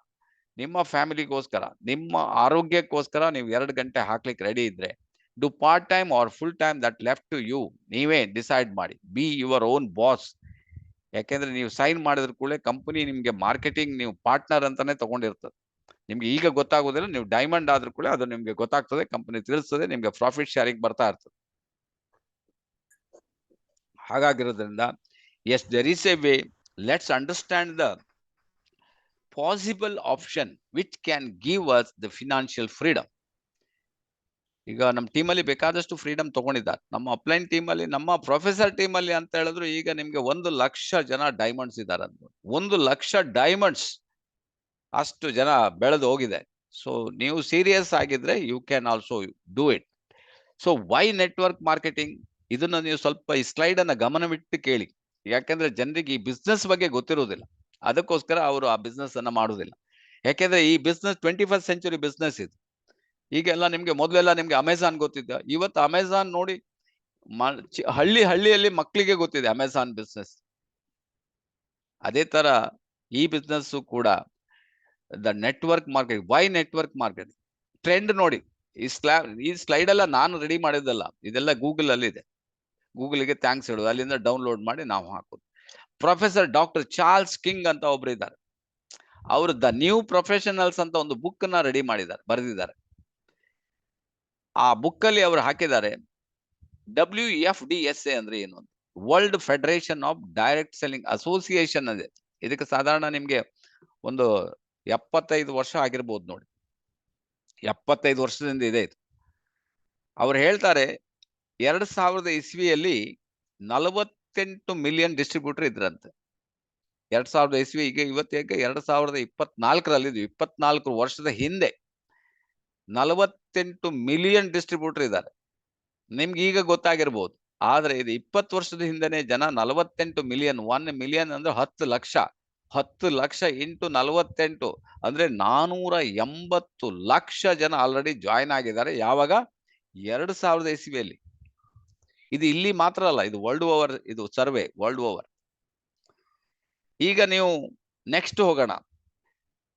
ನಿಮ್ಮ ಫ್ಯಾಮಿಲಿಗೋಸ್ಕರ, ನಿಮ್ಮ ಆರೋಗ್ಯಕ್ಕೋಸ್ಕರ ನೀವು 2 ಗಂಟೆ ಹಾಕ್ಲಿಕ್ಕೆ ರೆಡಿ ಇದ್ರೆ, do part time or full time, that left to you. ನೀವೇ ಡಿಸೈಡ್ ಮಾಡಿ. Be your own boss. ಯಾಕೆಂದ್ರೆ ನೀವು ಸೈನ್ ಮಾಡಿದ್ರ ಕೂಡಲೇ ಕಂಪನಿ ನಿಮ್ಗೆ ಮಾರ್ಕೆಟಿಂಗ್, ನೀವು ಪಾರ್ಟ್ನರ್ ಅಂತಾನೆ ತಗೊಂಡಿರ್ತದೆ. ನಿಮ್ಗೆ ಈಗ ಗೊತ್ತಾಗೋದಿಲ್ಲ, ನೀವು ಡೈಮಂಡ್ ಆದ್ರೂ ಕೂಡ ಅದು ನಿಮ್ಗೆ ಗೊತ್ತಾಗ್ತದೆ, ಕಂಪನಿ ತಿಳಿಸ್ತದೆ, ನಿಮ್ಗೆ ಪ್ರಾಫಿಟ್ ಶೇರಿಂಗ್ ಬರ್ತಾ ಇರ್ತದೆ. ಹಾಗಾಗಿರೋದ್ರಿಂದ yes, there is a way. Let's understand the possible option which can give us the financial freedom. ಈಗ ನಮ್ಮ ಟೀಮಲ್ಲಿ ಬೇಕಾದಷ್ಟು ಫ್ರೀಡಮ್ ತಗೊಂಡಿದ್ದಾರೆ. ನಮ್ಮ ಅಪ್ಲೈನ್ ಟೀಮಲ್ಲಿ, ನಮ್ಮ ಪ್ರೊಫೆಸರ್ ಟೀಮಲ್ಲಿ ಅಂತ ಹೇಳಿದ್ರು ಈಗ ನಿಮ್ಗೆ 1 ಲಕ್ಷ ಜನ ಡೈಮಂಡ್ಸ್ ಇದ್ದಾರೆ. 1 ಲಕ್ಷ ಡೈಮಂಡ್ಸ್, ಅಷ್ಟು ಜನ ಬೆಳೆದು ಹೋಗಿದೆ. ಸೊ ನೀವು ಸೀರಿಯಸ್ ಆಗಿದ್ರೆ you can also do it. So why network marketing? ಇದನ್ನ ನೀವು ಸ್ವಲ್ಪ ಈ ಸ್ಲೈಡ್ ಅನ್ನ ಗಮನವಿಟ್ಟು ಕೇಳಿ. ಯಾಕೆಂದ್ರೆ ಜನರಿಗೆ ಈ ಬಿಸ್ನೆಸ್ ಬಗ್ಗೆ ಗೊತ್ತಿರುವುದಿಲ್ಲ, ಅದಕ್ಕೋಸ್ಕರ ಅವರು ಆ ಬಿಸ್ನೆಸ್ ಅನ್ನ ಮಾಡುವುದಿಲ್ಲ. ಯಾಕೆಂದ್ರೆ ಈ ಬಿಸ್ನೆಸ್ 21st ಸೆಂಚುರಿ ಬಿಸ್ನೆಸ್ ಇದು. ಈಗೆಲ್ಲ ನಿಮ್ಗೆ ಮೊದಲೆಲ್ಲ ನಿಮ್ಗೆ ಅಮೆಝಾನ್ ಗೊತ್ತಿದ್ದ, ಇವತ್ತು ಅಮೆಝಾನ್ ನೋಡಿ ಹಳ್ಳಿಯಲ್ಲಿ ಮಕ್ಕಳಿಗೆ ಗೊತ್ತಿದೆ ಅಮೆಝಾನ್ ಬಿಸ್ನೆಸ್. ಅದೇ ತರ ಈ ಬಿಸ್ನೆಸ್ ಕೂಡ the network market. Why network market? Trend ನೋಡಿ. ಈ ಸ್ಲೈಡ್ ಎಲ್ಲ ನಾನು ರೆಡಿ ಮಾಡಿದ್ದಲ್ಲ, ಇದೆಲ್ಲ ಗೂಗಲ್ ಅಲ್ಲಿ ಇದೆ. ಗೂಗಲ್ಗೆ ಥ್ಯಾಂಕ್ಸ್ ಹೇಳೋದು, ಅಲ್ಲಿಂದ ಡೌನ್ಲೋಡ್ ಮಾಡಿ ನಾವು ಹಾಕೋದು. ಪ್ರೊಫೆಸರ್ ಡಾಕ್ಟರ್ ಚಾರ್ಲ್ಸ್ ಕಿಂಗ್ ಅಂತ ಒಬ್ರು ಇದ್ದಾರೆ. ಅವರು ದ ನ್ಯೂ ಪ್ರೊಫೆಷನಲ್ಸ್ ಅಂತ ಒಂದು ಬುಕ್ ನ ರೆಡಿ ಮಾಡಿದ್ದಾರೆ, ಬರೆದಿದ್ದಾರೆ. ಆ ಬುಕ್ ಅಲ್ಲಿ ಅವರು ಹಾಕಿದ್ದಾರೆ WFDSA ಅಂದ್ರೆ ಏನು ಅಂತ, world federation of direct selling association ಅದೇ. ಇದಕ್ಕೆ ಸಾಧಾರಣ ನಿಮ್ಗೆ ಒಂದು 75 ವರ್ಷ ಆಗಿರ್ಬೋದು ನೋಡಿ, 75 ವರ್ಷದಿಂದ ಇದೆ ಇದು. ಅವ್ರು ಹೇಳ್ತಾರೆ 2000 ಇಸ್ವಿಯಲ್ಲಿ 48 ಮಿಲಿಯನ್ ಡಿಸ್ಟ್ರಿಬ್ಯೂಟರ್ ಇದ್ರಂತೆ. 2000 ಇಸ್ವಿ, ಈಗ ಇವತ್ತಿಗೆ 2024ರಲ್ಲಿ 24 ವರ್ಷದ ಹಿಂದೆ 48 ಮಿಲಿಯನ್ ಡಿಸ್ಟ್ರಿಬ್ಯೂಟರ್ ಇದ್ದಾರೆ. ನಿಮ್ಗೆ ಈಗ ಗೊತ್ತಾಗಿರ್ಬೋದು, ಆದ್ರೆ ಇದು 20 ವರ್ಷದ ಹಿಂದೆನೆ ಜನ 48 ಮಿಲಿಯನ್, 1 ಮಿಲಿಯನ್ ಅಂದ್ರೆ 10 ಲಕ್ಷ, 10 ಲಕ್ಷ ಇಂಟು 48 ಅಂದ್ರೆ 480 ಲಕ್ಷ ಜನ ಆಲ್ರೆಡಿ ಜಾಯಿನ್ ಆಗಿದ್ದಾರೆ. ಯಾವಾಗ? 2000 ಇಸ್ವಿಯಲ್ಲಿ. ಇದು ಇಲ್ಲಿ ಮಾತ್ರ ಅಲ್ಲ, ಇದು ವರ್ಲ್ಡ್ ಓವರ್, ಇದು ಸರ್ವೆ ವರ್ಲ್ಡ್ ಓವರ್. ಈಗ ನೀವು ನೆಕ್ಸ್ಟ್ ಹೋಗೋಣ.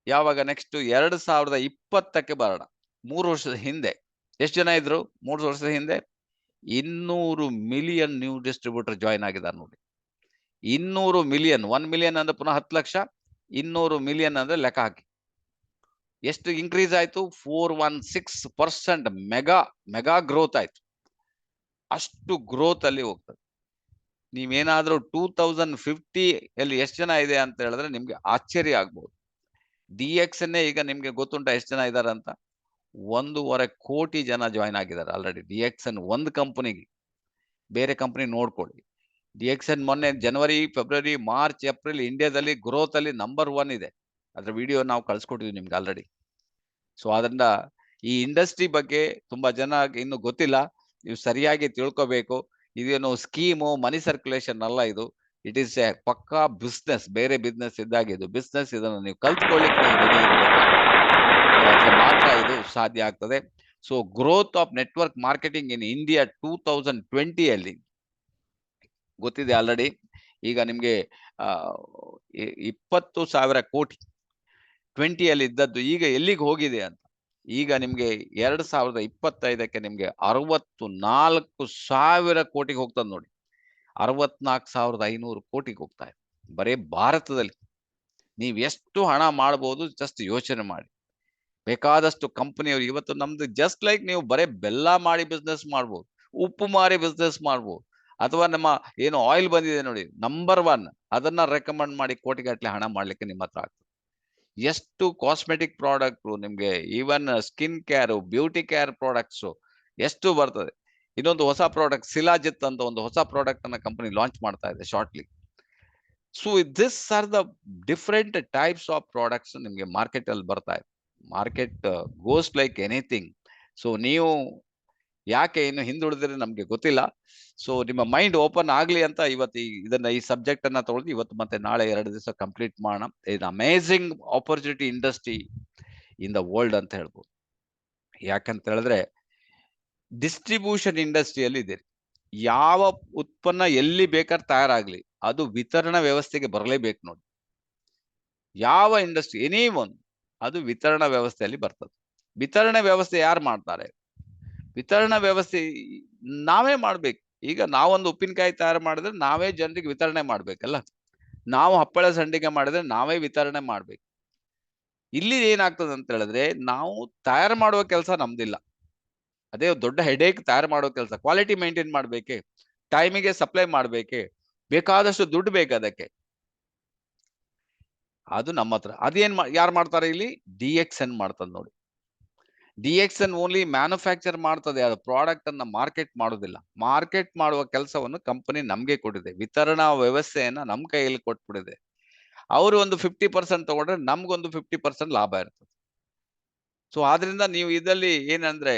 ಯಾವಾಗ ನೆಕ್ಸ್ಟ್? 2020ಕ್ಕೆ ಬರೋಣ. 3 ವರ್ಷದ ಹಿಂದೆ ಎಷ್ಟು ಜನ ಇದ್ರು? 3 ವರ್ಷದ ಹಿಂದೆ 200 ಮಿಲಿಯನ್ ನ್ಯೂ ಡಿಸ್ಟ್ರಿಬ್ಯೂಟರ್ ಜಾಯಿನ್ ಆಗಿದ್ದಾರೆ ನೋಡಿ. 200 ಮಿಲಿಯನ್, 1 ಮಿಲಿಯನ್ ಅಂದ್ರೆ ಪುನಃ 10 ಲಕ್ಷ, 200 ಮಿಲಿಯನ್ ಅಂದ್ರೆ ಲೆಕ್ಕ ಹಾಕಿ ಎಷ್ಟು ಇನ್ಕ್ರೀಸ್ ಆಯ್ತು? 416% ಮೆಗಾ ಗ್ರೋತ್ ಆಯ್ತು. ಅಷ್ಟು ಗ್ರೋತ್ ಅಲ್ಲಿ ಹೋಗ್ತದೆ. ನೀವೇನಾದ್ರೂ 2050 ಅಲ್ಲಿ ಎಷ್ಟು ಜನ ಇದೆ ಅಂತ ಹೇಳಿದ್ರೆ ನಿಮ್ಗೆ ಆಶ್ಚರ್ಯ ಆಗ್ಬಹುದು. DXN ಈಗ ನಿಮ್ಗೆ ಗೊತ್ತುಂಟ ಎಷ್ಟು ಜನ ಇದ್ದಾರೆ ಅಂತ? 1.5 ಕೋಟಿ ಜನ ಜಾಯಿನ್ ಆಗಿದ್ದಾರೆ ಆಲ್ರೆಡಿ DXN ಒಂದು ಕಂಪನಿಗೆ. ಬೇರೆ ಕಂಪನಿ ನೋಡ್ಕೊಳ್ಳಿ. DXN ಮೊನ್ನೆ ಜನವರಿ, ಫೆಬ್ರವರಿ, ಮಾರ್ಚ್, ಏಪ್ರಿಲ್ ಇಂಡಿಯಾದಲ್ಲಿ ಗ್ರೋತ್ ಅಲ್ಲಿ ನಂಬರ್ 1 ಇದೆ. ಅದ್ರ ವಿಡಿಯೋ ನಾವು ಕಳ್ಸಿಕೊಟ್ಟಿದ್ವಿ ನಿಮ್ಗೆ ಆಲ್ರೆಡಿ. ಸೊ ಅದರಿಂದ ಈ ಇಂಡಸ್ಟ್ರಿ ಬಗ್ಗೆ ತುಂಬಾ ಜನ ಇನ್ನು ಗೊತ್ತಿಲ್ಲ, ನೀವು ಸರಿಯಾಗಿ ತಿಳ್ಕೋಬೇಕು. ಇದೇನು ಸ್ಕೀಮು, ಮನಿ ಸರ್ಕ್ಯುಲೇಷನ್ ಅಲ್ಲ ಇದು. ಇಟ್ ಈಸ್ ಎ ಪಕ್ಕಾ ಬಿಸ್ನೆಸ್, ಬೇರೆ ಬಿಸ್ನೆಸ್ ಇದ್ದಾಗ ಇದು ಬಿಸ್ನೆಸ್. ಇದನ್ನು ನೀವು ಕಲ್ತ್ಕೊಳ್ಳಿಕ್ಕೆ ನೀವು ರೆಡಿ ಇರಬೇಕಾಗ್ತದೆ, ಮಾತ್ರ ಇದು ಸಾಧ್ಯ ಆಗ್ತದೆ. So growth of network marketing in India 2020 ಅಲ್ಲಿ ಗೊತ್ತಿದೆ ಆಲ್ರೆಡಿ. ಈಗ ನಿಮ್ಗೆ 20,000 ಕೋಟಿ 20 ಅಲ್ಲಿ ಇದ್ದದ್ದು ಈಗ ಎಲ್ಲಿಗೆ ಹೋಗಿದೆ ಅಂತ. ಈಗ ನಿಮ್ಗೆ 2025ಕ್ಕೆ ನಿಮ್ಗೆ 64,000 ಕೋಟಿಗೆ ಹೋಗ್ತದೆ ನೋಡಿ. 64,500 ಕೋಟಿಗೆ ಹೋಗ್ತಾ ಇದೆ ಬರೀ ಭಾರತದಲ್ಲಿ. ನೀವ್ ಎಷ್ಟು ಹಣ ಮಾಡ್ಬೋದು ಜಸ್ಟ್ ಯೋಚನೆ ಮಾಡಿ. ಬೇಕಾದಷ್ಟು ಕಂಪನಿಯವರು ಇವತ್ತು ನಮ್ದು ಜಸ್ಟ್ ಲೈಕ್ ನೀವು ಬರೀ ಬೆಲ್ಲ ಮಾಡಿ ಬಿಸ್ನೆಸ್ ಮಾಡ್ಬೋದು, ಉಪ್ಪು ಮಾರಿ ಬಿಸ್ನೆಸ್ ಮಾಡ್ಬೋದು, ಅಥವಾ ನಮ್ಮ ಏನು ಆಯಿಲ್ ಬಂದಿದೆ ನೋಡಿ ನಂಬರ್ 1, ಅದನ್ನ ರೆಕಮೆಂಡ್ ಮಾಡಿ ಕೋಟಿಗಟ್ಟಲೆ ಹಣ ಮಾಡ್ಲಿಕ್ಕೆ ನಿಮ್ಮ ಹತ್ರ ಆಗ್ತದೆ. ಎಷ್ಟು ಕಾಸ್ಮೆಟಿಕ್ ಪ್ರಾಡಕ್ಟ್ ನಿಮ್ಗೆ, even skin care, beauty care products ಎಷ್ಟು ಬರ್ತದೆ. ಇನ್ನೊಂದು ಹೊಸ ಪ್ರಾಡಕ್ಟ್ ಸಿಲಾಜಿತ್ ಅಂತ ಒಂದು ಹೊಸ ಪ್ರಾಡಕ್ಟ್ ಅನ್ನ ಕಂಪನಿ ಲಾಂಚ್ ಮಾಡ್ತಾ ಇದೆ shortly. So this are the different types of products ನಿಮ್ಗೆ ಮಾರ್ಕೆಟ್ ಅಲ್ಲಿ ಬರ್ತಾ ಇದೆ. Market goes like anything. So ನೀವು ಯಾಕೆ ಇನ್ನು ಹಿಂದುಳಿದ್ರೆ ನಮ್ಗೆ ಗೊತ್ತಿಲ್ಲ. ಸೊ ನಿಮ್ಮ ಮೈಂಡ್ ಓಪನ್ ಆಗ್ಲಿ ಅಂತ ಇವತ್ತು ಈ ಸಬ್ಜೆಕ್ಟ್ ಅನ್ನ ತಗೊಳ್ಳಿ. ಇವತ್ತು ಮತ್ತೆ ನಾಳೆ 2 ದಿವಸ ಕಂಪ್ಲೀಟ್ ಮಾಡೋಣ. ಇದು amazing opportunity industry in the world ಅಂತ ಹೇಳ್ಬೋದು. ಯಾಕಂತ ಹೇಳಿದ್ರೆ ಡಿಸ್ಟ್ರಿಬ್ಯೂಷನ್ ಇಂಡಸ್ಟ್ರಿಯಲ್ಲಿ ಇದೆ. ಯಾವ ಉತ್ಪನ್ನ ಎಲ್ಲಿ ಬೇಕಾದ್ರೆ ತಯಾರಾಗ್ಲಿ ಅದು ವಿತರಣಾ ವ್ಯವಸ್ಥೆಗೆ ಬರಲೇಬೇಕು ನೋಡಿ. ಯಾವ ಇಂಡಸ್ಟ್ರಿ, ಎನಿ ಒನ್, ಅದು ವಿತರಣಾ ವ್ಯವಸ್ಥೆಯಲ್ಲಿ ಬರ್ತದೆ. ವಿತರಣಾ ವ್ಯವಸ್ಥೆ ಯಾರು ಮಾಡ್ತಾರೆ? ವಿತರಣಾ ವ್ಯವಸ್ಥೆ ನಾವೇ ಮಾಡ್ಬೇಕು. ಈಗ ನಾವೊಂದು ಉಪ್ಪಿನಕಾಯಿ ತಯಾರು ಮಾಡಿದ್ರೆ ನಾವೇ ಜನರಿಗೆ ವಿತರಣೆ ಮಾಡ್ಬೇಕಲ್ಲ. ನಾವು ಹಪ್ಪಳ ಸಂಡಿಗೆ ಮಾಡಿದ್ರೆ ನಾವೇ ವಿತರಣೆ ಮಾಡ್ಬೇಕು. ಇಲ್ಲಿ ಏನಾಗ್ತದೆ ಅಂತ ಹೇಳಿದ್ರೆ ನಾವು ತಯಾರು ಮಾಡುವ ಕೆಲಸ ನಮ್ದಿಲ್ಲ, ಅದೇ ದೊಡ್ಡ ಹೆಡೇಕ್. ತಯಾರು ಮಾಡೋ ಕೆಲಸ ಕ್ವಾಲಿಟಿ ಮೇಂಟೈನ್ ಮಾಡ್ಬೇಕೆ, ಟೈಮಿಗೆ ಸಪ್ಲೈ ಮಾಡ್ಬೇಕೆ, ಬೇಕಾದಷ್ಟು ದುಡ್ಡು ಬೇಕು ಅದಕ್ಕೆ. ಅದು ನಮ್ಮ ಹತ್ರ. ಅದೇನ್ ಯಾರು ಮಾಡ್ತಾರೆ ಇಲ್ಲಿ? DXN ಮಾಡ್ತದೆ ನೋಡಿ. DXN ಓನ್ಲಿ ಮ್ಯಾನುಫ್ಯಾಕ್ಚರ್ ಮಾಡ್ತದೆ, ಅದು ಪ್ರಾಡಕ್ಟ್ ಅನ್ನ ಮಾರ್ಕೆಟ್ ಮಾಡೋದಿಲ್ಲ. ಮಾರ್ಕೆಟ್ ಮಾಡುವ ಕೆಲಸವನ್ನು ಕಂಪನಿ ನಮ್ಗೆ ಕೊಟ್ಟಿದೆ, ವಿತರಣಾ ವ್ಯವಸ್ಥೆಯನ್ನ ನಮ್ ಕೈಯಲ್ಲಿ ಕೊಟ್ಬಿಟ್ಟಿದೆ. ಅವರು ಒಂದು 50% ತಗೊಂಡ್ರೆ ನಮ್ಗೊಂದು 50% ಲಾಭ ಇರ್ತದೆ. ಸೊ ಆದ್ರಿಂದ ನೀವು ಇದರಲ್ಲಿ ಏನಂದ್ರೆ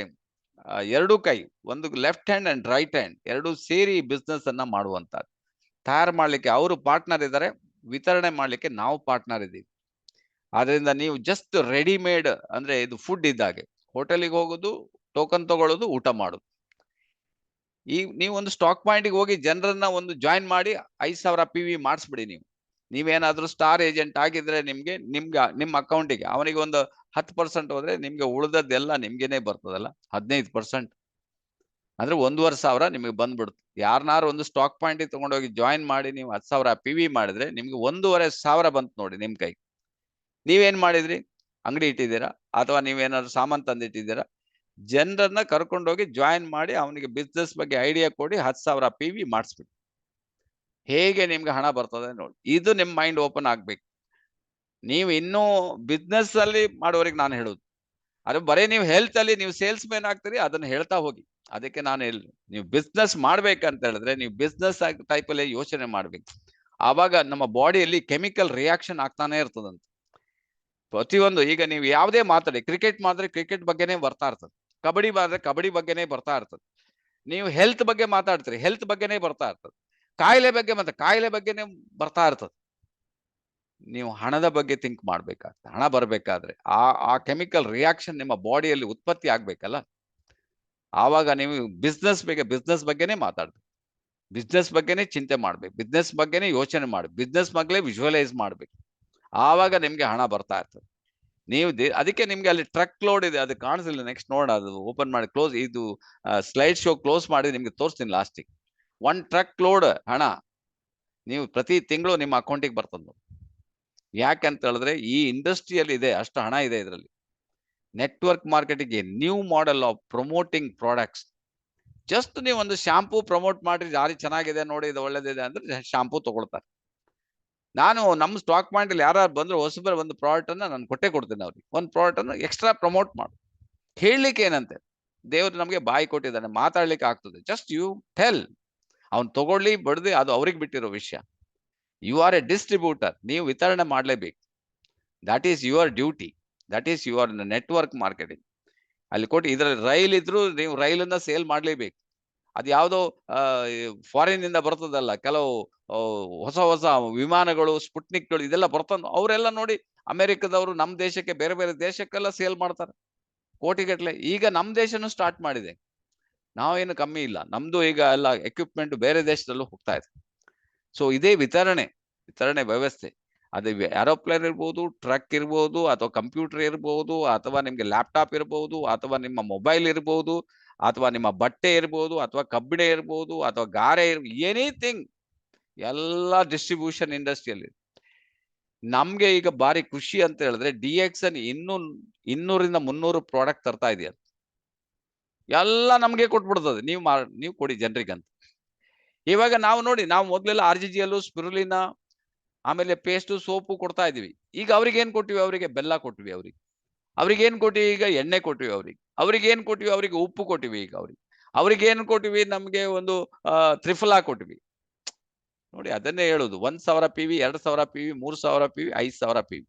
2 ಕೈ, ಒಂದು left hand and write hand, 2 ಸೇರಿ ಬಿಸ್ನೆಸ್ ಅನ್ನ ಮಾಡುವಂತದ್ದು. ತಯಾರು ಮಾಡ್ಲಿಕ್ಕೆ ಅವರು ಪಾರ್ಟ್ನರ್ ಇದ್ದಾರೆ, ವಿತರಣೆ ಮಾಡ್ಲಿಕ್ಕೆ ನಾವು ಪಾರ್ಟ್ನರ್ ಇದ್ದೀವಿ. ಆದ್ರಿಂದ ನೀವು ಜಸ್ಟ್ ರೆಡಿಮೇಡ್ ಅಂದ್ರೆ ಇದು ಫುಡ್ ಇದ್ದಾಗೆ, ಹೋಟೆಲಿಗೆ ಹೋಗೋದು, ಟೋಕನ್ ತಗೊಳ್ಳೋದು, ಊಟ ಮಾಡೋದು. ನೀವು ಒಂದು ಸ್ಟಾಕ್ ಪಾಯಿಂಟ್ಗೆ ಹೋಗಿ ಜನರನ್ನ ಒಂದು ಜಾಯಿನ್ ಮಾಡಿ 5,000 PV ಮಾಡಿಸ್ಬಿಡಿ. ನೀವೇನಾದ್ರೂ ಸ್ಟಾರ್ ಏಜೆಂಟ್ ಆಗಿದ್ರೆ ನಿಮ್ಮ ಅಕೌಂಟಿಗೆ ಅವನಿಗೆ ಒಂದು 10% ಹೋದ್ರೆ ನಿಮ್ಗೆ ಉಳಿದದ್ದೆಲ್ಲ ನಿಮ್ಗೆನೆ ಬರ್ತದಲ್ಲ, 15%. ಅಂದ್ರೆ 1,500 ನಿಮಗೆ ಬಂದ್ಬಿಡುತ್ತೆ. ಯಾರನ್ನಾರು ಒಂದು ಸ್ಟಾಕ್ ಪಾಯಿಂಟ್ ತಗೊಂಡೋಗಿ ಜಾಯಿನ್ ಮಾಡಿ ನೀವು 10,000 PV ಮಾಡಿದ್ರೆ ನಿಮ್ಗೆ 1,500 ಬಂತು ನೋಡಿ ನಿಮ್ ಕೈ. ನೀವೇನ್ ಮಾಡಿದ್ರಿ? ಅಂಗಡಿ ಇಟ್ಟಿದ್ದೀರಾ ಅಥವಾ ನೀವೇನಾದ್ರು ಸಾಮಾನ್ ತಂದಿಟ್ಟಿದ್ದೀರಾ, ಜನರನ್ನ ಕರ್ಕೊಂಡೋಗಿ ಜಾಯಿನ್ ಮಾಡಿ ಅವನಿಗೆ ಬಿಸ್ನೆಸ್ ಬಗ್ಗೆ ಐಡಿಯಾ ಕೊಡಿ, 10,000 PV ಮಾಡಿಸ್ಬಿಡಿ. ಹೇಗೆ ನಿಮ್ಗೆ ಹಣ ಬರ್ತದೆ ನೋಡಿ. ಇದು ನಿಮ್ ಮೈಂಡ್ ಓಪನ್ ಆಗ್ಬೇಕು. ನೀವು ಇನ್ನೂ ಬಿಸ್ನೆಸ್ ಅಲ್ಲಿ ಮಾಡೋರಿಗೆ ನಾನು ಹೇಳುದು, ಅದು ಬರೀ ನೀವು ಹೆಲ್ತ್ ಅಲ್ಲಿ ನೀವು ಸೇಲ್ಸ್ ಮ್ಯಾನ್ ಆಗ್ತೀರಿ, ಅದನ್ನ ಹೇಳ್ತಾ ಹೋಗಿ. ಅದಕ್ಕೆ ನಾನು ಹೇಳಿ, ನೀವು ಬಿಸ್ನೆಸ್ ಮಾಡ್ಬೇಕಂತ ಹೇಳಿದ್ರೆ ನೀವು ಬಿಸ್ನೆಸ್ ಟೈಪ್ ಅಲ್ಲಿ ಯೋಚನೆ ಮಾಡ್ಬೇಕು. ಆವಾಗ ನಮ್ಮ ಬಾಡಿಯಲ್ಲಿ ಕೆಮಿಕಲ್ ರಿಯಾಕ್ಷನ್ ಆಗ್ತಾನೆ ಇರ್ತದಂತ. ಪ್ರತಿಯೊಂದು ಈಗ ನೀವು ಯಾವುದೇ ಮಾತಾಡಿ, ಕ್ರಿಕೆಟ್ ಮಾಡಿದ್ರೆ ಕ್ರಿಕೆಟ್ ಬಗ್ಗೆನೇ ಬರ್ತಾ ಇರ್ತದೆ, ಕಬಡ್ಡಿ ಮಾಡಿದ್ರೆ ಕಬಡ್ಡಿ ಬಗ್ಗೆನೇ ಬರ್ತಾ ಇರ್ತದೆ. ನೀವು ಹೆಲ್ತ್ ಬಗ್ಗೆ ಮಾತಾಡ್ತೀರಿ, ಹೆಲ್ತ್ ಬಗ್ಗೆನೇ ಬರ್ತಾ ಇರ್ತದೆ. ಕಾಯಿಲೆ ಬಗ್ಗೆ ಕಾಯಿಲೆ ಬಗ್ಗೆನೇ ಬರ್ತಾ ಇರ್ತದೆ. ನೀವು ಹಣದ ಬಗ್ಗೆ ಥಿಂಕ್ ಮಾಡ್ಬೇಕಾಗ್ತದೆ. ಹಣ ಬರ್ಬೇಕಾದ್ರೆ ಆ ಕೆಮಿಕಲ್ ರಿಯಾಕ್ಷನ್ ನಿಮ್ಮ ಬಾಡಿಯಲ್ಲಿ ಉತ್ಪತ್ತಿ ಆಗ್ಬೇಕಲ್ಲ, ಆವಾಗ ನೀವು ಬಿಸ್ನೆಸ್ ಬಗ್ಗೆನೇ ಮಾತಾಡ್ಬೇಕು, ಬಿಸ್ನೆಸ್ ಬಗ್ಗೆನೇ ಚಿಂತೆ ಮಾಡ್ಬೇಕು, ಬಿಸ್ನೆಸ್ ಬಗ್ಗೆನೇ ಯೋಚನೆ ಮಾಡ್ಬೇಕು, ಬಿಸ್ನೆಸ್ ಬಗ್ಗೆ ವಿಜುವಲೈಸ್ ಮಾಡ್ಬೇಕು. ಆವಾಗ ನಿಮ್ಗೆ ಹಣ ಬರ್ತಾ ಇರ್ತದೆ. ನೀವು ಅದಕ್ಕೆ ನಿಮ್ಗೆ ಅಲ್ಲಿ ಟ್ರಕ್ ಲೋಡ್ ಇದೆ, ಅದು ಕಾಣಿಸಿಲ್ಲ. ನೆಕ್ಸ್ಟ್ ನೋಡ, ಅದು ಓಪನ್ ಮಾಡಿ ಕ್ಲೋಸ್, ಇದು ಸ್ಲೈಡ್ ಶೋ ಕ್ಲೋಸ್ ಮಾಡಿ ನಿಮ್ಗೆ ತೋರಿಸ್ತೀನಿ ಲಾಸ್ಟಿಗೆ. 1 ಟ್ರಕ್ ಲೋಡ್ ಹಣ ನೀವು ಪ್ರತಿ ತಿಂಗಳು ನಿಮ್ಮ ಅಕೌಂಟಿಗೆ ಬರ್ತದೆ. ಯಾಕಂತ ಹೇಳಿದ್ರೆ ಈ ಇಂಡಸ್ಟ್ರಿಯಲ್ಲಿ ಇದೆ, ಅಷ್ಟು ಹಣ ಇದೆ ಇದರಲ್ಲಿ. Network marketing, new model of promoting products. Just ನೀವು ಒಂದು ಶಾಂಪೂ ಪ್ರಮೋಟ್ ಮಾಡಿ, ಯಾರು ಚೆನ್ನಾಗಿದೆ ನೋಡಿ, ಇದು ಒಳ್ಳೇದಿದೆ ಅಂದ್ರೆ ಶಾಂಪೂ ತಗೊಳ್ತಾರೆ. ನಾನು ನಮ್ಮ ಸ್ಟಾಕ್ ಪಾಯಿಂಟ್ ಅಲ್ಲಿ ಯಾರು ಬಂದ್ರು ಹೊಸಬರು ಒಂದು ಪ್ರಾಡಕ್ಟ್ ಅನ್ನ ನಾನು ಕೊಟ್ಟೆ ಕೊಡ್ತೀನಿ ಅವ್ರಿಗೆ. ಒಂದು ಪ್ರಾಡಕ್ಟ್ ಅನ್ನು ಎಕ್ಸ್ಟ್ರಾ ಪ್ರಮೋಟ್ ಮಾಡು. ಹೇಳಲಿಕ್ಕೆ ಏನಂತೆ, ದೇವ್ರು ನಮಗೆ ಬಾಯಿ ಕೊಟ್ಟಿದ್ದಾನೆ, ಮಾತಾಡ್ಲಿಕ್ಕೆ ಆಗ್ತದೆ. ಜಸ್ಟ್ ಯು ಟೆಲ್, ಅವ್ನು ತಗೊಳ್ಳಿ ಬಡ್ದು ಅದು ಅವ್ರಿಗೆ ಬಿಟ್ಟಿರೋ ವಿಷಯ. ಯು ಆರ್ ಎ ಡಿಸ್ಟ್ರಿಬ್ಯೂಟರ್, ನೀವು ವಿತರಣೆ ಮಾಡಲೇಬೇಕು. That is your duty, that is your network marketing. ಅಲ್ಲಿ ಕೊಟ್ಟು ಇದರಲ್ಲಿ ರೈಲ್ ಇದ್ರು ನೀವು ರೈಲನ್ನ ಸೇಲ್ ಮಾಡ್ಲೇಬೇಕು. ಅದು ಯಾವುದೋ ಫಾರಿನ್ ಇಂದ ಬರ್ತದಲ್ಲ, ಕೆಲವು ಹೊಸ ಹೊಸ ವಿಮಾನಗಳು, ಸ್ಪುಟ್ನಿಕ್ಗಳು, ಇದೆಲ್ಲ ಬರ್ತದ. ಅವರೆಲ್ಲ ನೋಡಿ ಅಮೆರಿಕದವರು ನಮ್ಮ ದೇಶಕ್ಕೆ, ಬೇರೆ ಬೇರೆ ದೇಶಕ್ಕೆಲ್ಲ ಸೇಲ್ ಮಾಡ್ತಾರೆ ಕೋಟಿಗಟ್ಟಲೆ. ಈಗ ನಮ್ಮ ದೇಶನೂ ಸ್ಟಾರ್ಟ್ ಮಾಡಿದೆ, ನಾವೇನು ಕಮ್ಮಿ ಇಲ್ಲ. ನಮ್ದು ಈಗ ಎಲ್ಲ ಎಕ್ವಿಪ್ಮೆಂಟ್ ಬೇರೆ ದೇಶದಲ್ಲೂ ಹೋಗ್ತಾ ಇದೆ. ಸೊ ಇದೇ ವಿತರಣೆ ವ್ಯವಸ್ಥೆ. ಅದು ಏರೋಪ್ಲೇನ್ ಇರ್ಬೋದು, ಟ್ರಕ್ ಇರ್ಬೋದು, ಅಥವಾ ಕಂಪ್ಯೂಟರ್ ಇರ್ಬೋದು, ಅಥವಾ ನಿಮ್ಗೆ ಲ್ಯಾಪ್ಟಾಪ್ ಇರ್ಬೋದು, ಅಥವಾ ನಿಮ್ಮ ಮೊಬೈಲ್ ಇರ್ಬೋದು, ಅಥವಾ ನಿಮ್ಮ ಬಟ್ಟೆ ಇರ್ಬೋದು, ಅಥವಾ ಕಬ್ಬಿಣ ಇರ್ಬೋದು, ಅಥವಾ ಗಾರೆ ಎನಿಥಿಂಗ್, ಎಲ್ಲ ಡಿಸ್ಟ್ರಿಬ್ಯೂಷನ್ ಇಂಡಸ್ಟ್ರಿಯಲ್ಲಿ. ನಮ್ಗೆ ಈಗ ಬಾರಿ ಖುಷಿ ಅಂತ ಹೇಳಿದ್ರೆ DXN 200-300 ಪ್ರಾಡಕ್ಟ್ ತರ್ತಾ ಇದೆಯಾ, ಎಲ್ಲ ನಮ್ಗೆ ಕೊಟ್ಬಿಡ್ತದೆ. ನೀವು ಕೊಡಿ ಜನರಿಗಂತ. ಇವಾಗ ನಾವು ನೋಡಿ, ನಾವು ಮೊದಲೆಲ್ಲ RGGL, ಸ್ಪಿರುಲಿನಾ, ಆಮೇಲೆ ಪೇಸ್ಟು, ಸೋಪು ಕೊಡ್ತಾ ಇದೀವಿ. ಈಗ ಅವ್ರಿಗೆ ಏನ್ ಕೊಟ್ಟಿವಿ? ಅವರಿಗೆ ಬೆಲ್ಲ ಕೊಟ್ಟಿವಿ. ಅವ್ರಿಗೆ ಏನ್ ಕೊಟ್ಟಿವಿ? ಈಗ ಎಣ್ಣೆ ಕೊಟ್ಟಿವಿ. ಅವ್ರಿಗೆ ಏನ್ ಕೊಟ್ಟಿವಿ? ಅವರಿಗೆ ಉಪ್ಪು ಕೊಟ್ಟಿವಿ. ಈಗ ಅವ್ರಿಗೆ ಏನ್ ಕೊಟ್ಟಿವಿ? ನಮ್ಗೆ ಒಂದು ತ್ರಿಫಲಾ ಕೊಟ್ಟಿವಿ. ನೋಡಿ, ಅದನ್ನೇ ಹೇಳುದು. 1,000 PV, 2,000 PV, 3,000 PV, 5,000 PV,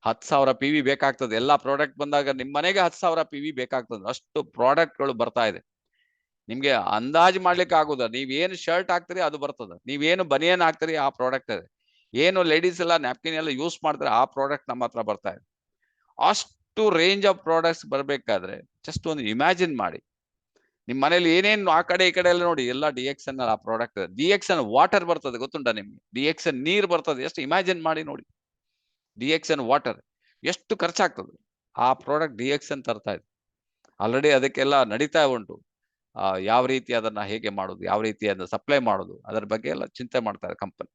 10,000 PV ಬೇಕಾಗ್ತದೆ. ಎಲ್ಲಾ ಪ್ರಾಡಕ್ಟ್ ಬಂದಾಗ ನಿಮ್ಮ ಮನೆಗೆ 10,000 PV ಬೇಕಾಗ್ತದೆ. ಅಷ್ಟು ಪ್ರಾಡಕ್ಟ್ಗಳು ಬರ್ತಾ ಇದೆ. ನಿಮ್ಗೆ ಅಂದಾಜು ಮಾಡ್ಲಿಕ್ಕೆ ಆಗುದ. ನೀವೇನು ಶರ್ಟ್ ಹಾಕ್ತೀರಿ ಅದು ಬರ್ತದೆ, ನೀವೇನು ಬನಿಯನ್ ಹಾಕ್ತೀರಿ ಆ ಪ್ರಾಡಕ್ಟ್ ಇದೆ, ಏನು ಲೇಡೀಸ್ ಎಲ್ಲ ನ್ಯಾಪ್ಕಿನ್ ಎಲ್ಲ ಯೂಸ್ ಮಾಡ್ತಾರೆ ಆ ಪ್ರಾಡಕ್ಟ್ ನಮ್ಮ ಹತ್ರ ಬರ್ತಾ ಇದೆ. ಅಷ್ಟು ರೇಂಜ್ ಆಫ್ ಪ್ರಾಡಕ್ಟ್ಸ್ ಬರ್ಬೇಕಾದ್ರೆ ಜಸ್ಟ್ ಒಂದು ಇಮ್ಯಾಜಿನ್ ಮಾಡಿ. ನಿಮ್ ಮನೇಲಿ ಏನೇನು ಆ ಕಡೆ ಈ ಕಡೆ ಎಲ್ಲ ನೋಡಿ, ಎಲ್ಲ DXN ಆ ಪ್ರಾಡಕ್ಟ್. DXN ವಾಟರ್ ಬರ್ತದೆ, ಗೊತ್ತುಂಟಾ ನಿಮ್ಗೆ? DXN ನೀರ್ ಬರ್ತದೆ. ಎಷ್ಟು ಇಮ್ಯಾಜಿನ್ ಮಾಡಿ ನೋಡಿ, DXN ವಾಟರ್ ಎಷ್ಟು ಖರ್ಚಾಗ್ತದೆ. ಆ ಪ್ರಾಡಕ್ಟ್ DXN ತರ್ತಾ ಇದೆ. ಆಲ್ರೆಡಿ ಅದಕ್ಕೆಲ್ಲ ನಡೀತಾ ಉಂಟು. ಯಾವ ರೀತಿ ಅದನ್ನ ಹೇಗೆ ಮಾಡೋದು, ಯಾವ ರೀತಿ ಅದನ್ನ ಸಪ್ಲೈ ಮಾಡೋದು, ಅದರ ಬಗ್ಗೆ ಎಲ್ಲ ಚಿಂತೆ ಮಾಡ್ತಾರೆ ಕಂಪನಿ.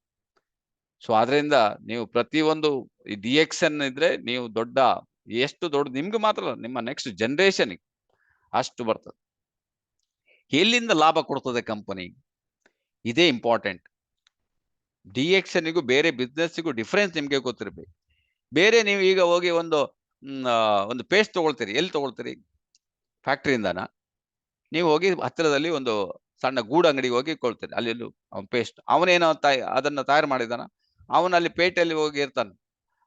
ಸೊ ಅದರಿಂದ ನೀವು ಪ್ರತಿಯೊಂದು ಈ DXN ಇದ್ರೆ ನೀವು ಎಷ್ಟು ದೊಡ್ಡ, ನಿಮ್ಗೆ ಮಾತ್ರ ಅಲ್ಲ, ನಿಮ್ಮ ನೆಕ್ಸ್ಟ್ ಜನರೇಷನ್ ಅಷ್ಟು ಬರ್ತದೆ. ಎಲ್ಲಿಂದ ಲಾಭ ಕೊಡ್ತದೆ ಕಂಪನಿ, ಇದೇ ಇಂಪಾರ್ಟೆಂಟ್. DXNಗೂ ಬೇರೆ ಬಿಸ್ನೆಸ್ಗೂ ಡಿಫರೆನ್ಸ್ ನಿಮ್ಗೆ ಗೊತ್ತಿರ್ಬೇಕು. ಬೇರೆ ನೀವು ಈಗ ಹೋಗಿ ಒಂದು ಪೇಸ್ಟ್ ತಗೊಳ್ತೀರಿ, ಎಲ್ಲಿ ತಗೊಳ್ತೀರಿ? ಫ್ಯಾಕ್ಟ್ರಿಯಿಂದಾನ? ನೀವು ಹೋಗಿ ಹತ್ತಿರದಲ್ಲಿ ಒಂದು ಸಣ್ಣ ಗೂಡು ಅಂಗಡಿಗೆ ಹೋಗಿ ಕೊಳ್ತೀರಿ, ಅಲ್ಲಿ ಪೇಸ್ಟ್. ಅವನೇನೋ ಅದನ್ನ ತಯಾರು ಮಾಡಿದಾನ, ಅವನಲ್ಲಿ ಪೇಟೆಯಲ್ಲಿ ಹೋಗಿ ಇರ್ತಾನೆ,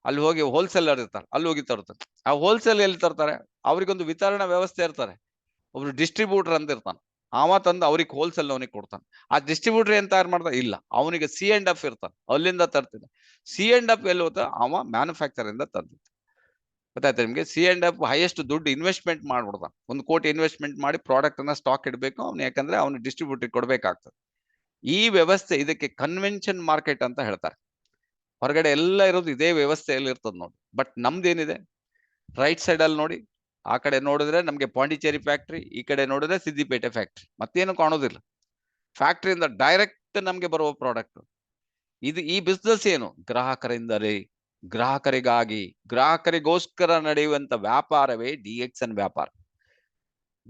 ಅಲ್ಲಿ ಹೋಗಿ ಹೋಲ್ಸೇಲರ್ ಇರ್ತಾರೆ, ಅಲ್ಲಿ ಹೋಗಿ ತರ್ತಾರೆ. ಆ ಹೋಲ್ಸೇಲ್ ಎಲ್ಲಿ ತರ್ತಾರೆ? ಅವ್ರಿಗೊಂದು ವಿತರಣಾ ವ್ಯವಸ್ಥೆ ಇರ್ತಾರೆ, ಒಬ್ರು ಡಿಸ್ಟ್ರಿಬ್ಯೂಟರ್ ಅಂತ ಇರ್ತಾನೆ, ಅವ ತಂದು ಅವ್ರಿಗೆ ಹೋಲ್ಸೇಲ್ ಅವನಿಗೆ ಕೊಡ್ತಾನೆ. ಆ ಡಿಸ್ಟ್ರಿಬ್ಯೂಟರ್ ಏನ್ ತಯಾರು ಮಾಡ್ತಾ ಇಲ್ಲ, ಅವನಿಗೆ C&F ಇರ್ತಾನೆ, ಅಲ್ಲಿಂದ ತರ್ತಿದ್ದ. C&F ಎಲ್ಲಿ ಹೋಗ್ತಾ? ಅವ ಮ್ಯಾನುಫ್ಯಾಕ್ಚರ್ ಇಂದ ತಂದಿದ್ದ. ಗೊತ್ತಾಯ್ತಾ ನಿಮ್ಗೆ? C&F ಹೈಯೆಸ್ಟ್ ದುಡ್ಡು ಇನ್ವೆಸ್ಟ್ಮೆಂಟ್ ಮಾಡ್ಬಿಡ್ತಾನೆ. 1 ಕೋಟಿ ಇನ್ವೆಸ್ಟ್ಮೆಂಟ್ ಮಾಡಿ ಪ್ರಾಡಕ್ಟ್ ಅನ್ನ ಸ್ಟಾಕ್ ಇಡಬೇಕು ಅವನು, ಯಾಕಂದ್ರೆ ಅವನು ಡಿಸ್ಟ್ರಿಬ್ಯೂಟರ್ ಕೊಡ್ಬೇಕಾಗ್ತದೆ. ಈ ವ್ಯವಸ್ಥೆ, ಇದಕ್ಕೆ ಕನ್ವೆನ್ಷನ್ ಮಾರ್ಕೆಟ್ ಅಂತ ಹೇಳ್ತಾರೆ. ಹೊರಗಡೆ ಎಲ್ಲ ಇರೋದು ಇದೇ ವ್ಯವಸ್ಥೆಯಲ್ಲಿ ಇರ್ತದೆ ನೋಡಿ. ಬಟ್ ನಮ್ದೇನಿದೆ, ರೈಟ್ ಸೈಡ್ ಅಲ್ಲಿ ನೋಡಿ, ಆ ಕಡೆ ನೋಡಿದ್ರೆ ನಮ್ಗೆ ಪಾಂಡಿಚೇರಿ ಫ್ಯಾಕ್ಟ್ರಿ, ಈ ಕಡೆ ನೋಡಿದ್ರೆ ಸಿದ್ದಿಪೇಟೆ ಫ್ಯಾಕ್ಟ್ರಿ, ಮತ್ತೇನು ಕಾಣೋದಿಲ್ಲ. ಫ್ಯಾಕ್ಟ್ರಿಯಿಂದ ಡೈರೆಕ್ಟ್ ನಮ್ಗೆ ಬರುವ ಪ್ರಾಡಕ್ಟ್ ಇದು. ಈ ಬಿಸ್ನೆಸ್ ಏನು? ಗ್ರಾಹಕರಿಂದಲೇ, ಗ್ರಾಹಕರಿಗಾಗಿ, ಗ್ರಾಹಕರಿಗೋಸ್ಕರ ನಡೆಯುವಂತ ವ್ಯಾಪಾರವೇ DXN ವ್ಯಾಪಾರ.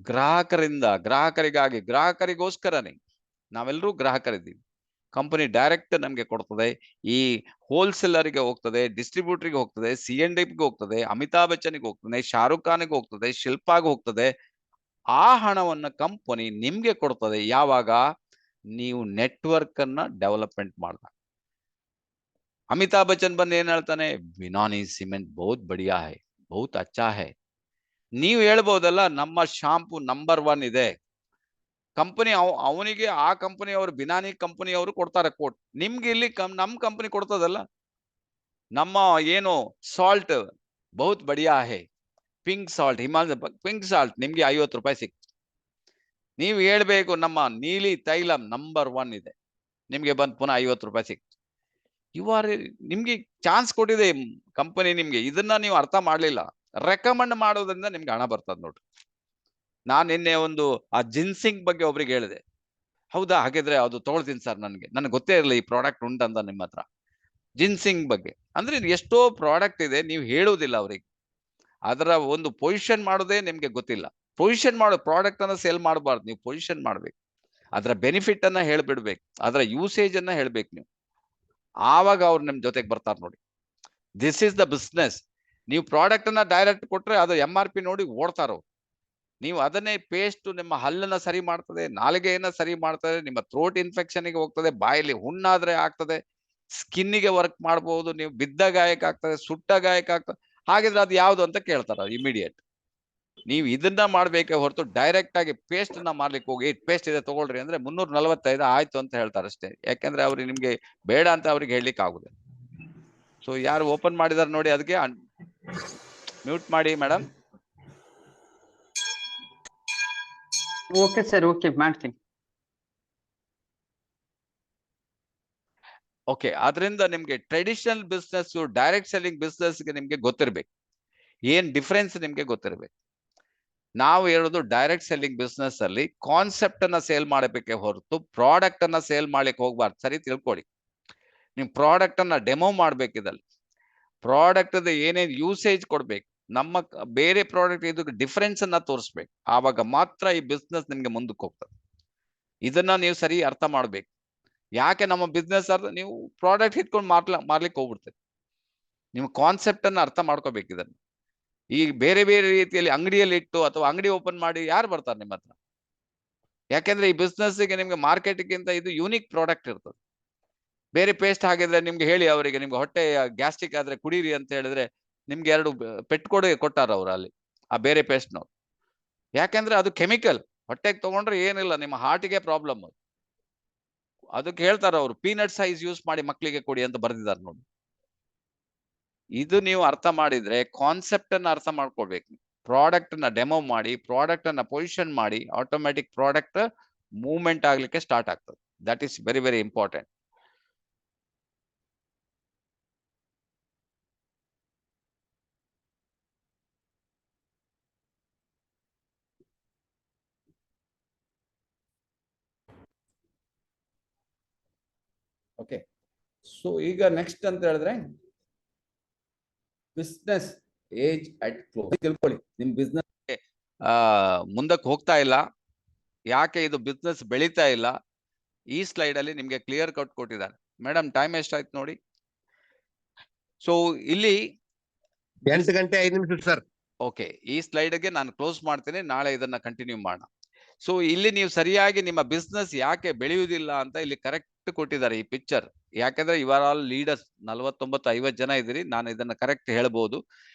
ಗ್ರಾಹಕರಿಂದ, ಗ್ರಾಹಕರಿಗಾಗಿ, ಗ್ರಾಹಕರಿಗೋಸ್ಕರನೇ. ನಾವೆಲ್ಲರೂ ಗ್ರಾಹಕರಿದ್ದೀವಿ. ಕಂಪನಿ ಡೈರೆಕ್ಟ್ ನಮ್ಗೆ ಕೊಡ್ತದೆ. ಈ ಹೋಲ್ಸೇಲರ್ಗೆ ಹೋಗ್ತದೆ, ಡಿಸ್ಟ್ರಿಬ್ಯೂಟರ್ಗೆ ಹೋಗ್ತದೆ, C&Fಗೆ ಹೋಗ್ತದೆ, ಅಮಿತಾಬ್ ಬಚ್ಚನ್ಗೆ ಹೋಗ್ತದೆ, ಶಾರುಖ್ ಖಾನ್ಗೆ ಹೋಗ್ತದೆ, ಶಿಲ್ಪಾಗೆ ಹೋಗ್ತದೆ. ಆ ಹಣವನ್ನ ಕಂಪನಿ ನಿಮ್ಗೆ ಕೊಡ್ತದೆ ಯಾವಾಗ? ನೀವು ನೆಟ್ವರ್ಕ್ ಅನ್ನ ಡೆವಲಪ್ಮೆಂಟ್ ಮಾಡಿದಾಗ. ಅಮಿತಾಬ್ ಬಚ್ಚನ್ ಬಂದು ಏನ್ ಹೇಳ್ತಾನೆ? ಬಿನಾನಿ ಸಿಮೆಂಟ್ ಬಹುತ್ ಬಡಿಯಾ ಹೈ, ಬಹುತ್ ಅಚ್ಚಾ ಹೈ. ನೀವು ಹೇಳ್ಬೋದಲ್ಲ, ನಮ್ಮ ಶಾಂಪು ನಂಬರ್ 1 ಇದೆ. ಕಂಪನಿ ಅವನಿಗೆ ಆ ಕಂಪನಿಯವರು, ಬಿನಾನಿ ಕಂಪನಿಯವರು ಕೊಡ್ತಾರೆ ಕೋಟ್. ನಿಮ್ಗೆ ಇಲ್ಲಿ ನಮ್ ಕಂಪನಿ ಕೊಡ್ತದಲ್ಲ, ನಮ್ಮ ಏನು ಸಾಲ್ಟ್ ಬಹುತ್ ಬಡಿಯಾ ಹೈ, pink salt, Himalaya pink salt ನಿಮ್ಗೆ 50 ರೂಪಾಯಿ ಸಿಕ್ತು. ನೀವು ಹೇಳ್ಬೇಕು ನಮ್ಮ ನೀಲಿ ತೈಲಂ ನಂಬರ್ 1 ಇದೆ, ನಿಮ್ಗೆ ಬಂದ್ ಪುನಃ 50 ರೂಪಾಯಿ ಸಿಕ್ತು. ನಿಮ್ಗೆ ಚಾನ್ಸ್ ಕೊಟ್ಟಿದೆ ಕಂಪನಿ ನಿಮ್ಗೆ. ಇದನ್ನ ನೀವು ಅರ್ಥ ಮಾಡ್ಲಿಲ್ಲ. ರೆಕಮೆಂಡ್ ಮಾಡೋದ್ರಿಂದ ನಿಮ್ಗೆ ಹಣ ಬರ್ತದ ನೋಡ್ರಿ. ನಾನ್ ನಿನ್ನೆ ಒಂದು ಆ ಜಿನ್ಸಿಂಗ್ ಬಗ್ಗೆ ಒಬ್ರಿಗೆ ಹೇಳಿದೆ. ಹೌದಾ, ಹಾಗಿದ್ರೆ ಅದು ತಗೊಳ್ತೀನಿ ಸರ್, ನನಗೆ ಗೊತ್ತೇ ಇರಲಿಲ್ಲ ಈ ಪ್ರಾಡಕ್ಟ್ ಉಂಟಂತ ನಿಮ್ಮ ಹತ್ರ. ಜಿನ್ಸಿಂಗ್ ಬಗ್ಗೆ ಅಂದ್ರೆ ಎಷ್ಟೋ ಪ್ರಾಡಕ್ಟ್ ಇದೆ, ನೀವು ಹೇಳುವುದಿಲ್ಲ ಅವ್ರಿಗೆ. ಅದರ ಒಂದು ಪೊಸಿಷನ್ ಮಾಡೋದೇ ನಿಮ್ಗೆ ಗೊತ್ತಿಲ್ಲ. ಪೊಸಿಷನ್ ಮಾಡೋ ಪ್ರಾಡಕ್ಟ್ ಅನ್ನ ಸೇಲ್ ಮಾಡಬಾರ್ದು, ನೀವು ಪೊಸಿಷನ್ ಮಾಡ್ಬೇಕು. ಅದರ ಬೆನಿಫಿಟ್ ಅನ್ನ ಹೇಳ್ಬಿಡ್ಬೇಕು, ಅದರ ಯೂಸೇಜ್ ಅನ್ನ ಹೇಳ್ಬೇಕು ನೀವು. ಆವಾಗ ಅವ್ರು ನಿಮ್ ಜೊತೆಗೆ ಬರ್ತಾರೆ ನೋಡಿ. This is the business. ನೀವು ಪ್ರಾಡಕ್ಟ್ ಅನ್ನ ಡೈರೆಕ್ಟ್ ಕೊಟ್ರೆ ಅದು MRP ನೋಡಿ ಓಡ್ತಾರೋ. ನೀವು ಅದನ್ನೇ ಪೇಸ್ಟ್ ನಿಮ್ಮ ಹಲ್ಲನ್ನ ಸರಿ ಮಾಡ್ತದೆ, ನಾಲಿಗೆಯನ್ನ ಸರಿ ಮಾಡ್ತದೆ, ನಿಮ್ಮ ಥ್ರೋಟ್ ಇನ್ಫೆಕ್ಷನ್ಗೆ ಹೋಗ್ತದೆ, ಬಾಯಲ್ಲಿ ಹುಣ್ಣಾದ್ರೆ ಆಗ್ತದೆ, ಸ್ಕಿನ್ನಿಗೆ ವರ್ಕ್ ಮಾಡಬಹುದು, ನೀವು ಬಿದ್ದ ಗಾಯಕ್ಕೆ ಆಗ್ತದೆ, ಸುಟ್ಟ ಗಾಯಕ್ಕೆ ಆಗ್ತದೆ. ಹಾಗಿದ್ರೆ ಅದು ಯಾವ್ದು ಅಂತ ಕೇಳ್ತಾರ ಇಮಿಡಿಯೇಟ್. ನೀವು ಇದನ್ನ ಮಾಡ್ಬೇಕೆ ಹೊರತು ಡೈರೆಕ್ಟ್ ಆಗಿ ಪೇಸ್ಟ್ ನ ಮಾಡ್ಲಿಕ್ಕೆ ಹೋಗಿ ಪೇಸ್ಟ್ ಇದೆ ತಗೊಳ್ರಿ ಅಂದ್ರೆ 345 ಆಯ್ತು ಅಂತ ಹೇಳ್ತಾರೆ ಅಷ್ಟೇ. ಯಾಕಂದ್ರೆ ಅವ್ರಿಗೆ ನಿಮ್ಗೆ ಬೇಡ ಅಂತ ಅವ್ರಿಗೆ ಹೇಳಲಿಕ್ಕೆ ಆಗುದಿಲ್ಲ. ಸೊ ಯಾರು ಓಪನ್ ಮಾಡಿದಾರೆ ನೋಡಿ, ಅದಕ್ಕೆ ಮ್ಯೂಟ್ ಮಾಡಿ ಮೇಡಮ್. ಓಕೆ ಸರ್, ಓಕೆ ಮಾಡ್ತೀನಿ. ಓಕೆ, ಆದ್ರಿಂದ ನಿಮ್ಗೆ ಟ್ರೆಡಿಷನಲ್ ಬಿಸ್ನೆಸ್, ಡೈರೆಕ್ಟ್ ಸೆಲ್ಲಿಂಗ್ ಬಿಸ್ನೆಸ್ಗೆ ನಿಮ್ಗೆ ಗೊತ್ತಿರ್ಬೇಕು, ಏನ್ ಡಿಫ್ರೆನ್ಸ್ ನಿಮ್ಗೆ ಗೊತ್ತಿರ್ಬೇಕು. ನಾವು ಹೇಳೋದು ಡೈರೆಕ್ಟ್ ಸೆಲ್ಲಿಂಗ್ ಬಿಸ್ನೆಸ್ ಅಲ್ಲಿ ಕಾನ್ಸೆಪ್ಟ್ ಅನ್ನ ಸೇಲ್ ಮಾಡಬೇಕೆ ಹೊರತು ಪ್ರಾಡಕ್ಟ್ ಅನ್ನ ಸೇಲ್ ಮಾಡ್ಲಿಕ್ಕೆ ಹೋಗ್ಬಾರ್ದು. ಸರಿ ತಿಳ್ಕೊಳ್ಳಿ. ನೀವು ಪ್ರಾಡಕ್ಟ್ ಅನ್ನ ಡೆಮೋ ಮಾಡ್ಬೇಕಿದಲ್ಲಿ, ಪ್ರಾಡಕ್ಟ್ ಏನೇನ್ ಯೂಸೇಜ್ ಕೊಡ್ಬೇಕು, ನಮ್ಮ ಬೇರೆ ಪ್ರಾಡಕ್ಟ್ ಇದಕ್ಕೆ ಡಿಫರೆನ್ಸ್ ಅನ್ನ ತೋರಿಸ್ಬೇಕು. ಆವಾಗ ಮಾತ್ರ ಈ ಬಿಸ್ನೆಸ್ ನಿಮ್ಗೆ ಮುಂದಕ್ಕೆ ಹೋಗ್ತದೆ. ಇದನ್ನ ನೀವು ಸರಿ ಅರ್ಥ ಮಾಡ್ಬೇಕು. ಯಾಕೆ ನಮ್ಮ ಬಿಸ್ನೆಸ್ ನೀವು ಪ್ರಾಡಕ್ಟ್ ಇಟ್ಕೊಂಡು ಮಾರ್ಲಿಕ್ಕೆ ಹೋಗ್ಬಿಡ್ತೀರಿ. ನೀವು ಕಾನ್ಸೆಪ್ಟ್ ಅನ್ನ ಅರ್ಥ ಮಾಡ್ಕೋಬೇಕು. ಇದನ್ನ ಈ ಬೇರೆ ಬೇರೆ ರೀತಿಯಲ್ಲಿ ಅಂಗಡಿಯಲ್ಲಿ ಇಟ್ಟು ಅಥವಾ ಅಂಗಡಿ ಓಪನ್ ಮಾಡಿ ಯಾರು ಬರ್ತಾರೆ ನಿಮ್ಮ ಹತ್ರ? ಯಾಕೆಂದ್ರೆ ಈ ಬಿಸ್ನೆಸ್ಗೆ ನಿಮ್ಗೆ ಮಾರ್ಕೆಟ್ಗಿಂತ ಇದು ಯೂನಿಕ್ ಪ್ರಾಡಕ್ಟ್ ಇರ್ತದೆ. ಬೇರೆ ಪೇಸ್ಟ್ ಹಾಕಿದ್ರೆ ನಿಮ್ಗೆ ಹೇಳಿ ಅವರಿಗೆ, ನಿಮ್ಗೆ ಹೊಟ್ಟೆ ಗ್ಯಾಸ್ಟ್ರಿಕ್ ಆದ್ರೆ ಕುಡೀರಿ ಅಂತ ಹೇಳಿದ್ರೆ ನಿಮ್ಗೆ 2 ಪೆಟ್ಟು ಕೊಟ್ಟಾರ ಅವ್ರು ಅಲ್ಲಿ ಆ ಬೇರೆ ಪೇಸ್ಟ್ನವ್ರು. ಯಾಕೆಂದ್ರೆ ಅದು ಕೆಮಿಕಲ್. ಹೊಟ್ಟೆಗೆ ತಗೊಂಡ್ರೆ ಏನಿಲ್ಲ, ನಿಮ್ಮ ಹಾರ್ಟಿಗೆ ಪ್ರಾಬ್ಲಮ್. ಅದಕ್ಕೆ ಹೇಳ್ತಾರ ಅವರು, ಪೀನಟ್ ಸೈಜ್ ಯೂಸ್ ಮಾಡಿ ಮಕ್ಕಳಿಗೆ ಕೊಡಿ ಅಂತ ಬರ್ದಿದ್ದಾರೆ ನೋಡಿ. ಇದು ನೀವು ಅರ್ಥ ಮಾಡಿದ್ರೆ, ಕಾನ್ಸೆಪ್ಟ್ ಅನ್ನ ಅರ್ಥ ಮಾಡ್ಕೊಳ್ಬೇಕು. ಪ್ರಾಡಕ್ಟ್ ನ ಡೆಮೋ ಮಾಡಿ, ಪ್ರಾಡಕ್ಟ್ ಅನ್ನ ಪೊಸಿಷನ್ ಮಾಡಿ, ಆಟೋಮ್ಯಾಟಿಕ್ ಪ್ರಾಡಕ್ಟ್ ಮೂವ್ಮೆಂಟ್ ಆಗ್ಲಿಕ್ಕೆ ಸ್ಟಾರ್ಟ್ ಆಗ್ತದೆ. That is very very important. Okay, so ಈಗ ನೆಕ್ಸ್ಟ್ ಅಂತ ಹೇಳಿದ್ರೆ ಬಿಸ್ನೆಸ್ ಏಜ್ ಅಟ್ ಕ್ಲೋಸ್. ತಿಳ್ಕೊಳ್ಳಿ, ನಿಮ್ ಬಿಸ್ನೆಸ್ ಮುಂದಕ್ಕೆ ಹೋಗ್ತಾ ಇಲ್ಲ, ಯಾಕೆ ಇದು ಬಿಸ್ನೆಸ್ ಬೆಳೀತಾ ಇಲ್ಲ, ಈ ಸ್ಲೈಡ್ ಅಲ್ಲಿ ನಿಮ್ಗೆ ಕ್ಲಿಯರ್ ಕಟ್ ಕೊಟ್ಟಿದ್ದಾರೆ. ಮೇಡಮ್ ಟೈಮ್ ಎಷ್ಟಾಯ್ತು ನೋಡಿ. ಸೊ ಇಲ್ಲಿ 8 ಗಂಟೆ 5 ನಿಮಿಷ ಸರ್. ಓಕೆ, ಈ ಸ್ಲೈಡ್ಗೆ ನಾನು ಕ್ಲೋಸ್ ಮಾಡ್ತೇನೆ, ನಾಳೆ ಇದನ್ನ ಕಂಟಿನ್ಯೂ ಮಾಡೋಣ. ಸೊ ಇಲ್ಲಿ ನೀವು ಸರಿಯಾಗಿ ನಿಮ್ಮ ಬಿಸ್ನೆಸ್ ಯಾಕೆ ಬೆಳೆಯುವುದಿಲ್ಲ ಅಂತ ಇಲ್ಲಿ ಕರೆಕ್ಟ್ ಕೊಟ್ಟಿದ್ದಾರೆ ಈ ಪಿಕ್ಚರ್. ಯಾಕಂದ್ರೆ ಇವರ್ ಆಲ್ ಲೀಡರ್ಸ್, 49-50 ಜನ ಇದ್ದೀರಿ. ನಾನು ಇದನ್ನ ಕರೆಕ್ಟ್ ಹೇಳ್ಬೋದು.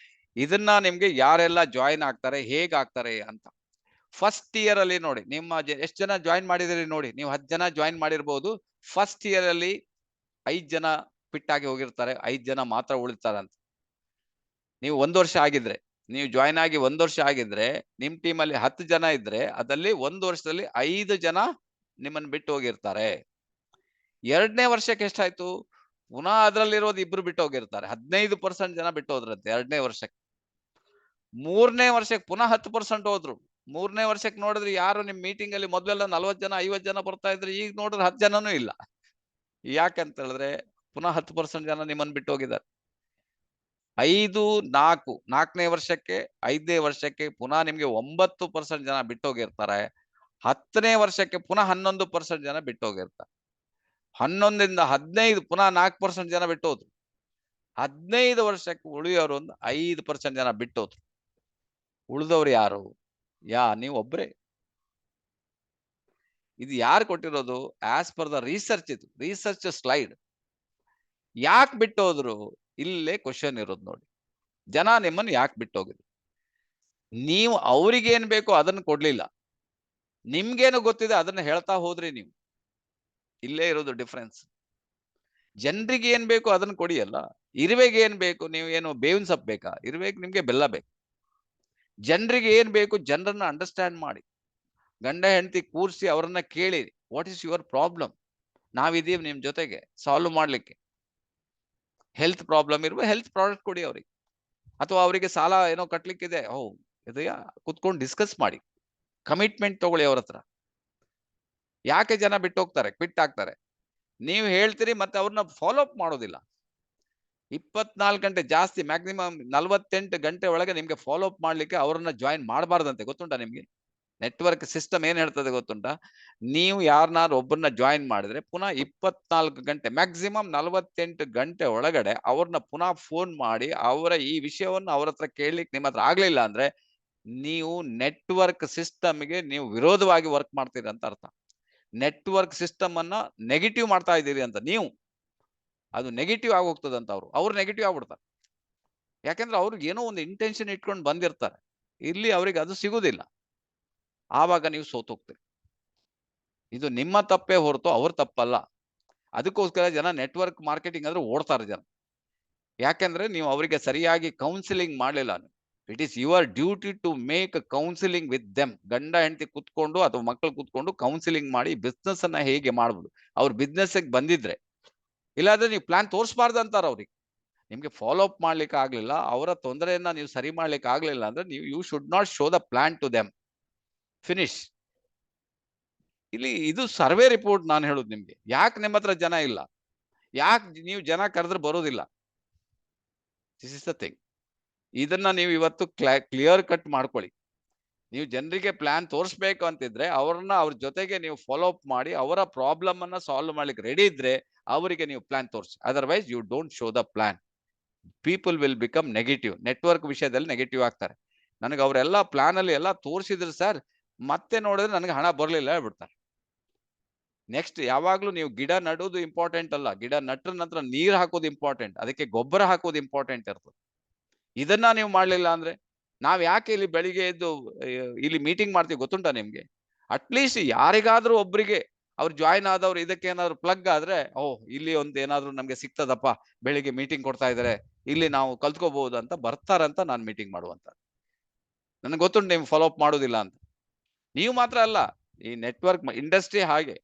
ಇದನ್ನ ನಿಮ್ಗೆ ಯಾರೆಲ್ಲ ಜಾಯಿನ್ ಆಗ್ತಾರೆ, ಹೇಗಾಗ್ತಾರೆ ಅಂತ. ಫಸ್ಟ್ ಇಯರ್ ಅಲ್ಲಿ ನೋಡಿ, ನಿಮ್ಮ ಎಷ್ಟು ಜನ ಜಾಯಿನ್ ಮಾಡಿದಿರಿ ನೋಡಿ. ನೀವು 10 ಜನ ಜಾಯಿನ್ ಮಾಡಿರ್ಬೋದು. ಫಸ್ಟ್ ಇಯರ್ ಅಲ್ಲಿ 5 ಜನ ಫಿಟ್ ಆಗಿ ಹೋಗಿರ್ತಾರೆ, 5 ಜನ ಮಾತ್ರ ಉಳಿತಾರೆ ಅಂತ. ನೀವು 1 ವರ್ಷ ಆಗಿದ್ರೆ, ನೀವು ಜಾಯಿನ್ ಆಗಿ 1 ವರ್ಷ ಆಗಿದ್ರೆ, ನಿಮ್ ಟೀಮ್ ಅಲ್ಲಿ 10 ಜನ ಇದ್ರೆ ಅದಲ್ಲಿ 1 ವರ್ಷದಲ್ಲಿ 5 ಜನ ನಿಮ್ಮನ್ನ ಬಿಟ್ಟು ಹೋಗಿರ್ತಾರೆ. 2ನೇ ವರ್ಷಕ್ಕೆ ಎಷ್ಟಾಯ್ತು? ಪುನಃ ಅದ್ರಲ್ಲಿರೋದು 2 ಬಿಟ್ಟು ಹೋಗಿರ್ತಾರೆ. 15% ಜನ ಬಿಟ್ಟು ಹೋದ್ರಂತೆ 2ನೇ ವರ್ಷಕ್ಕೆ. ಮೂರನೇ ವರ್ಷಕ್ಕೆ ಪುನಃ 10% ಹೋದ್ರು. ಮೂರನೇ ವರ್ಷಕ್ಕೆ ನೋಡಿದ್ರೆ ಯಾರು ನಿಮ್ ಮೀಟಿಂಗ್ ಅಲ್ಲಿ ಮೊದಲೆಲ್ಲ 40 ಜನ 50 ಜನ ಬರ್ತಾ ಇದ್ರು, ಈಗ ನೋಡಿದ್ರೆ 10 ಜನನೂ ಇಲ್ಲ. ಯಾಕಂತ ಹೇಳಿದ್ರೆ ಪುನಃ 10% ಜನ ನಿಮ್ಮನ್ನು ಬಿಟ್ಟು ಹೋಗಿದ್ದಾರೆ. 4ನೇ ವರ್ಷಕ್ಕೆ 5ನೇ ವರ್ಷಕ್ಕೆ ಪುನಃ ನಿಮ್ಗೆ 9% ಜನ ಬಿಟ್ಟೋಗಿರ್ತಾರೆ. 10ನೇ ವರ್ಷಕ್ಕೆ ಪುನಃ 11% ಜನ ಬಿಟ್ಟೋಗಿರ್ತಾರೆ. 11ರಿಂದ 15 ಪುನಃ 4% ಜನ ಬಿಟ್ಟೋದ್ರು. 15 ವರ್ಷಕ್ಕೆ ಉಳಿಯೋರು ಒಂದು 5% ಜನ ಬಿಟ್ಟೋದ್ರು. ಉಳಿದವ್ರು ಯಾರು? ನೀವು ಒಬ್ರೇ. ಇದು ಯಾರು ಕೊಟ್ಟಿರೋದು? ಆಸ್ ಪರ್ ದ ರಿಸರ್ಚ್, ಇದು ರಿಸರ್ಚ್ ಸ್ಲೈಡ್. ಯಾಕೆ ಬಿಟ್ಟೋದ್ರು? ಇಲ್ಲೇ ಕ್ವಶನ್ ಇರೋದು ನೋಡಿ. ಜನ ನಿಮ್ಮನ್ನು ಯಾಕೆ ಬಿಟ್ಟೋಗಿದ್ರು? ನೀವು ಅವ್ರಿಗೆ ಏನ್ ಬೇಕೋ ಅದನ್ನ ಕೊಡ್ಲಿಲ್ಲ, ನಿಮ್ಗೇನು ಗೊತ್ತಿದೆ ಅದನ್ನ ಹೇಳ್ತಾ ಹೋದ್ರಿ ನೀವು. ಇಲ್ಲೇ ಇರೋದು ಡಿಫ್ರೆನ್ಸ್. ಜನರಿಗೆ ಏನ್ ಬೇಕು ಅದನ್ನ ಕೊಡಿಯಲ್ಲ. ಇರುವೆಗೆ ಏನ್ ಬೇಕು? ನೀವು ಏನು ಬೇವಿನ ಸೊಪ್ಪು ಬೇಕಾ? ಇರುವೆಗೆ ನಿಮ್ಗೆ ಬೆಲ್ಲ ಬೇಕು. ಜನರಿಗೆ ಏನ್ ಬೇಕು? ಜನರನ್ನ ಅಂಡರ್ಸ್ಟ್ಯಾಂಡ್ ಮಾಡಿ, ಗಂಡ ಹೆಂಡತಿ ಕೂರಿಸಿ ಅವರನ್ನ ಕೇಳಿ, ವಾಟ್ ಇಸ್ ಯುವರ್ ಪ್ರಾಬ್ಲಮ್? ನಾವಿದೀವಿ ನಿಮ್ ಜೊತೆಗೆ ಸಾಲ್ವ್ ಮಾಡ್ಲಿಕ್ಕೆ. ಹೆಲ್ತ್ ಪ್ರಾಬ್ಲಮ್ ಇರುವ ಹೆಲ್ತ್ ಪ್ರಾಡಕ್ಟ್ ಕೊಡಿ ಅವ್ರಿಗೆ. ಅಥವಾ ಅವರಿಗೆ ಸಾಲ ಏನೋ ಕಟ್ಲಿಕ್ಕಿದೆ, ಇದೆಯಾ, ಕುತ್ಕೊಂಡು ಡಿಸ್ಕಸ್ ಮಾಡಿ, ಕಮಿಟ್ಮೆಂಟ್ ತಗೊಳ್ಳಿ ಅವ್ರ ಹತ್ರ. ಯಾಕೆ ಜನ ಬಿಟ್ಟು ಹೋಗ್ತಾರೆ, ಕ್ವಿಟ್ ಆಗ್ತಾರೆ? ನೀವು ಹೇಳ್ತೀರಿ ಮತ್ತೆ ಅವ್ರನ್ನ ಫಾಲೋ ಅಪ್ ಮಾಡೋದಿಲ್ಲ. 24 ಗಂಟೆ ಜಾಸ್ತಿ, ಮ್ಯಾಕ್ಸಿಮಮ್ 48 ಗಂಟೆ ಒಳಗೆ ನಿಮ್ಗೆ ಫಾಲೋ ಅಪ್ ಮಾಡ್ಲಿಕ್ಕೆ ಅವ್ರನ್ನ ಜಾಯಿನ್ ಮಾಡಬಾರ್ದಂತೆ. ಗೊತ್ತುಂಟಾ ನಿಮ್ಗೆ? ನೆಟ್ವರ್ಕ್ ಸಿಸ್ಟಮ್ ಏನ್ ಹೇಳ್ತದೆ ಗೊತ್ತುಂಟಾ? ನೀವು ಯಾರನ್ನಾರು ಒಬ್ಬರನ್ನ ಜಾಯಿನ್ ಮಾಡಿದ್ರೆ ಪುನಃ 24 ಗಂಟೆ, ಮ್ಯಾಕ್ಸಿಮಮ್ 48 ಗಂಟೆ ಒಳಗಡೆ ಅವ್ರನ್ನ ಪುನಃ ಫೋನ್ ಮಾಡಿ ಅವರ ಈ ವಿಷಯವನ್ನು ಅವ್ರ ಹತ್ರ ಕೇಳಲಿಕ್ಕೆ ನಿಮ್ಮ ಹತ್ರ ಆಗ್ಲಿಲ್ಲ ಅಂದ್ರೆ ನೀವು ನೆಟ್ವರ್ಕ್ ಸಿಸ್ಟಮ್ಗೆ ನೀವು ವಿರೋಧವಾಗಿ ವರ್ಕ್ ಮಾಡ್ತೀರಿ ಅಂತ ಅರ್ಥ. ನೆಟ್ವರ್ಕ್ ಸಿಸ್ಟಮ್ ಅನ್ನ ನೆಗೆಟಿವ್ ಮಾಡ್ತಾ ಇದ್ದೀರಿ ಅಂತ ನೀವು. ಅದು ನೆಗೆಟಿವ್ ಆಗಿ ಹೋಗ್ತದಂತ ಅವ್ರು ನೆಗೆಟಿವ್ ಆಗ್ಬಿಡ್ತಾರೆ. ಯಾಕೆಂದ್ರೆ ಅವ್ರಿಗೆ ಏನೋ ಒಂದು ಇಂಟೆನ್ಷನ್ ಇಟ್ಕೊಂಡು ಬಂದಿರ್ತಾರೆ, ಇಲ್ಲಿ ಅವ್ರಿಗೆ ಅದು ಸಿಗುದಿಲ್ಲ. ಆವಾಗ ನೀವು ಸೋತೋಗ್ತೀರಿ. ಇದು ನಿಮ್ಮ ತಪ್ಪೇ ಹೊರತು ಅವ್ರ ತಪ್ಪಲ್ಲ. ಅದಕ್ಕೋಸ್ಕರ ಜನ ನೆಟ್ವರ್ಕ್ ಮಾರ್ಕೆಟಿಂಗ್ ಅಂದ್ರೆ ಓಡ್ತಾರೆ ಜನ. ಯಾಕೆಂದ್ರೆ ನೀವು ಅವರಿಗೆ ಸರಿಯಾಗಿ ಕೌನ್ಸಿಲಿಂಗ್ ಮಾಡಲಿಲ್ಲ. It is your duty to make counselling with them. ಗಂಡ ಹೆಂಡತಿ ಕುತ್ಕೊಂಡು ಅಥವಾ ಮಕ್ಕಳು ಕುತ್ಕೊಂಡು ಕೌನ್ಸಿಲಿಂಗ್ ಮಾಡಿ ಬಿಸ್ನೆಸ್ ಅನ್ನ ಹೇಗೆ ಮಾಡ್ಬೋದು. ಅವ್ರ ಬಿಸ್ನೆಸ್ ಬಂದಿದ್ರೆ, ಇಲ್ಲಾಂದ್ರೆ ನೀವು ಪ್ಲಾನ್ ತೋರಿಸಬಾರ್ದು ಅಂತಾರ ಅವ್ರಿಗೆ. ನಿಮ್ಗೆ ಫಾಲೋ ಅಪ್ ಮಾಡ್ಲಿಕ್ಕೆ ಆಗ್ಲಿಲ್ಲ, ಅವರ ತೊಂದರೆಯನ್ನ ನೀವು ಸರಿ ಮಾಡ್ಲಿಕ್ಕೆ ಆಗ್ಲಿಲ್ಲ ಅಂದ್ರೆ ನೀವು you should not show the plan to them. Finish. ಇಲ್ಲಿ ಇದು ಸರ್ವೆ ರಿಪೋರ್ಟ್ ನಾನು ಹೇಳುದು ನಿಮ್ಗೆ. ಯಾಕೆ ನಿಮ್ಮ ಹತ್ರ ಜನ ಇಲ್ಲ? ಯಾಕೆ ನೀವು ಜನ ಕರೆದ್ರೆ ಬರೋದಿಲ್ಲ? This is the thing. ಇದನ್ನ ನೀವು ಇವತ್ತು ಕ್ಲಿಯರ್ ಕಟ್ ಮಾಡ್ಕೊಳ್ಳಿ. ನೀವು ಜನರಿಗೆ ಪ್ಲಾನ್ ತೋರಿಸ್ಬೇಕು ಅಂತಿದ್ರೆ ಅವ್ರ ಜೊತೆಗೆ ನೀವು ಫಾಲೋ ಅಪ್ ಮಾಡಿ ಅವರ ಪ್ರಾಬ್ಲಮ್ ಅನ್ನ ಸಾಲ್ವ್ ಮಾಡ್ಲಿಕ್ಕೆ ರೆಡಿ ಇದ್ರೆ ಅವರಿಗೆ ನೀವು ಪ್ಲಾನ್ ತೋರಿಸಿ. Otherwise you don't show the plan. People will become negative. Network ವಿಷಯದಲ್ಲಿ ನೆಗೆಟಿವ್ ಆಗ್ತಾರೆ. ನನಗೆ ಅವರೆಲ್ಲ ಪ್ಲಾನ್ ಅಲ್ಲಿ ಎಲ್ಲ ತೋರಿಸಿದ್ರು ಸರ್, ಮತ್ತೆ ನೋಡಿದ್ರೆ ನನಗೆ ಹಣ ಬರಲಿಲ್ಲ ಹೇಳ್ಬಿಡ್ತಾರೆ. ನೆಕ್ಸ್ಟ್ ಯಾವಾಗ್ಲೂ ನೀವು ಗಿಡ ನಡೋದು ಇಂಪಾರ್ಟೆಂಟ್ ಅಲ್ಲ, ಗಿಡ ನಟ್ರ ನಂತರ ನೀರ್ ಹಾಕೋದು ಇಂಪಾರ್ಟೆಂಟ್, ಅದಕ್ಕೆ ಗೊಬ್ಬರ ಹಾಕೋದು ಇಂಪಾರ್ಟೆಂಟ್ ಇರ್ತದೆ. ಇದನ್ನ ನೀವು ಮಾಡ್ಲಿಲ್ಲ ಅಂದ್ರೆ ನಾವ್ ಯಾಕೆ ಇಲ್ಲಿ ಬೆಳಿಗ್ಗೆ ಎದ್ದು ಇಲ್ಲಿ ಮೀಟಿಂಗ್ ಮಾಡ್ತೀವಿ ಗೊತ್ತುಂಟಾ ನಿಮ್ಗೆ? ಅಟ್ಲೀಸ್ಟ್ ಯಾರಿಗಾದ್ರೂ ಒಬ್ರಿಗೆ ಅವ್ರು ಜಾಯಿನ್ ಆದವ್ರು ಇದಕ್ಕೆ ಏನಾದ್ರು ಪ್ಲಗ್ ಆದ್ರೆ, ಇಲ್ಲಿ ಒಂದು ಏನಾದ್ರು ನಮ್ಗೆ ಸಿಗ್ತದಪ್ಪ, ಬೆಳಿಗ್ಗೆ ಮೀಟಿಂಗ್ ಕೊಡ್ತಾ ಇದಾರೆ, ಇಲ್ಲಿ ನಾವು ಕಲ್ತ್ಕೋಬಹುದು ಅಂತ ಬರ್ತಾರಂತ ನಾನು ಮೀಟಿಂಗ್ ಮಾಡುವಂತ. ನನಗೆ ಗೊತ್ತುಂಟು ನೀವು ಫಾಲೋ ಅಪ್ ಮಾಡೋದಿಲ್ಲ ಅಂತ. ನೀವು ಮಾತ್ರ ಅಲ್ಲ, ಈ ನೆಟ್ವರ್ಕ್ ಇಂಡಸ್ಟ್ರಿ ಹಾಗೆ.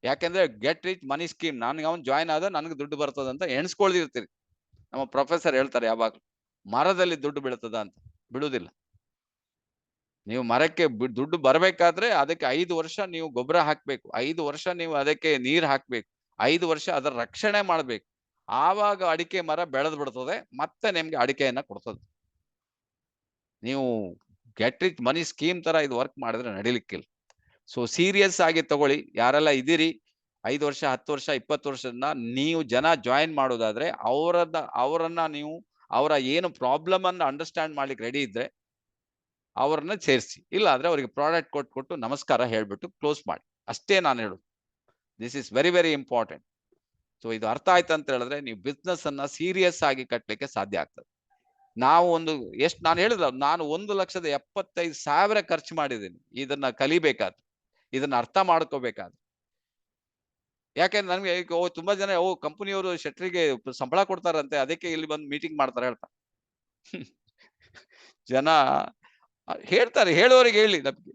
ಯಾಕೆಂದ್ರೆ ಗೆಟ್ ರಿಚ್ ಮನಿ ಸ್ಕೀಮ್, ನನ್ಗೆ ಅವ್ನು ಜಾಯಿನ್ ಆದ ನನಗೆ ದುಡ್ಡು ಬರ್ತದಂತ ಎಣಿಸ್ಕೊಳ್ದಿರ್ತೀರಿ. ನಮ್ಮ ಪ್ರೊಫೆಸರ್ ಹೇಳ್ತಾರೆ ಯಾವಾಗ್ಲೂ, ಮರದಲ್ಲಿ ದುಡ್ಡು ಬೀಳ್ತದ ಅಂತ. ಬಿಡುವುದಿಲ್ಲ. ನೀವು ಮರಕ್ಕೆ ದುಡ್ಡು ಬರ್ಬೇಕಾದ್ರೆ ಅದಕ್ಕೆ 5 ವರ್ಷ ನೀವು ಗೊಬ್ಬರ ಹಾಕ್ಬೇಕು, 5 ವರ್ಷ ನೀವು ಅದಕ್ಕೆ ನೀರ್ ಹಾಕ್ಬೇಕು, 5 ವರ್ಷ ಅದರ ರಕ್ಷಣೆ ಮಾಡ್ಬೇಕು. ಆವಾಗ ಅಡಿಕೆ ಮರ ಬೆಳೆದ್ ಬಿಡ್ತದೆ, ಮತ್ತೆ ನಿಮ್ಗೆ ಅಡಿಕೆಯನ್ನ ಕೊಡ್ತದೆ. ನೀವು ಗೆಟ್ ರಿಚ್ ಮನಿ ಸ್ಕೀಮ್ ತರ ಇದು ವರ್ಕ್ ಮಾಡಿದ್ರೆ ನಡಿಲಿಕ್ಕಿಲ್ಲ. ಸೊ ಸೀರಿಯಸ್ ಆಗಿ ತಗೊಳ್ಳಿ. ಯಾರೆಲ್ಲ ಇದೀರಿ 5 ವರ್ಷ 10 ವರ್ಷ 20 ವರ್ಷದ ನೀವು ಜನ ಜಾಯಿನ್ ಮಾಡೋದಾದ್ರೆ ಅವರನ್ನ ನೀವು ಅವರ ಏನು ಪ್ರಾಬ್ಲಮ್ ಅನ್ನ ಅಂಡರ್ಸ್ಟ್ಯಾಂಡ್ ಮಾಡ್ಲಿಕ್ಕೆ ರೆಡಿ ಇದ್ರೆ ಅವ್ರನ್ನ ಸೇರಿಸಿ. ಇಲ್ಲ ಅಂದ್ರೆ ಅವರಿಗೆ ಪ್ರಾಡಕ್ಟ್ ಕೊಟ್ಟು ನಮಸ್ಕಾರ ಹೇಳ್ಬಿಟ್ಟು ಕ್ಲೋಸ್ ಮಾಡಿ. ಅಷ್ಟೇ ನಾನು ಹೇಳುದು. This is very very important. So ಇದು ಅರ್ಥ ಆಯ್ತು ಅಂತ ಹೇಳಿದ್ರೆ ನೀವು ಬಿಸ್ನೆಸ್ ಅನ್ನ ಸೀರಿಯಸ್ ಆಗಿ ಕಟ್ಟಲಿಕ್ಕೆ ಸಾಧ್ಯ ಆಗ್ತದೆ. ನಾನು ಹೇಳಿದ, ನಾನು 1,75,000 ಖರ್ಚು ಮಾಡಿದ್ದೀನಿ ಇದನ್ನ ಕಲಿಬೇಕಾದ್ರೆ, ಇದನ್ನ ಅರ್ಥ ಮಾಡ್ಕೋಬೇಕಾದ್ರೆ. ಯಾಕೆಂದ್ರೆ ನನ್ಗೆ ತುಂಬಾ ಜನ ಕಂಪನಿಯವರು ಶೆಟ್ರಿಗೆ ಸಂಬಳ ಕೊಡ್ತಾರಂತೆ, ಅದಕ್ಕೆ ಇಲ್ಲಿ ಬಂದು ಮೀಟಿಂಗ್ ಮಾಡ್ತಾರೆ ಹೇಳ್ತಾರೆ. ಜನ ಹೇಳ್ತಾರೆ, ಹೇಳೋರಿಗೆ ಹೇಳಿ. ನಮ್ಗೆ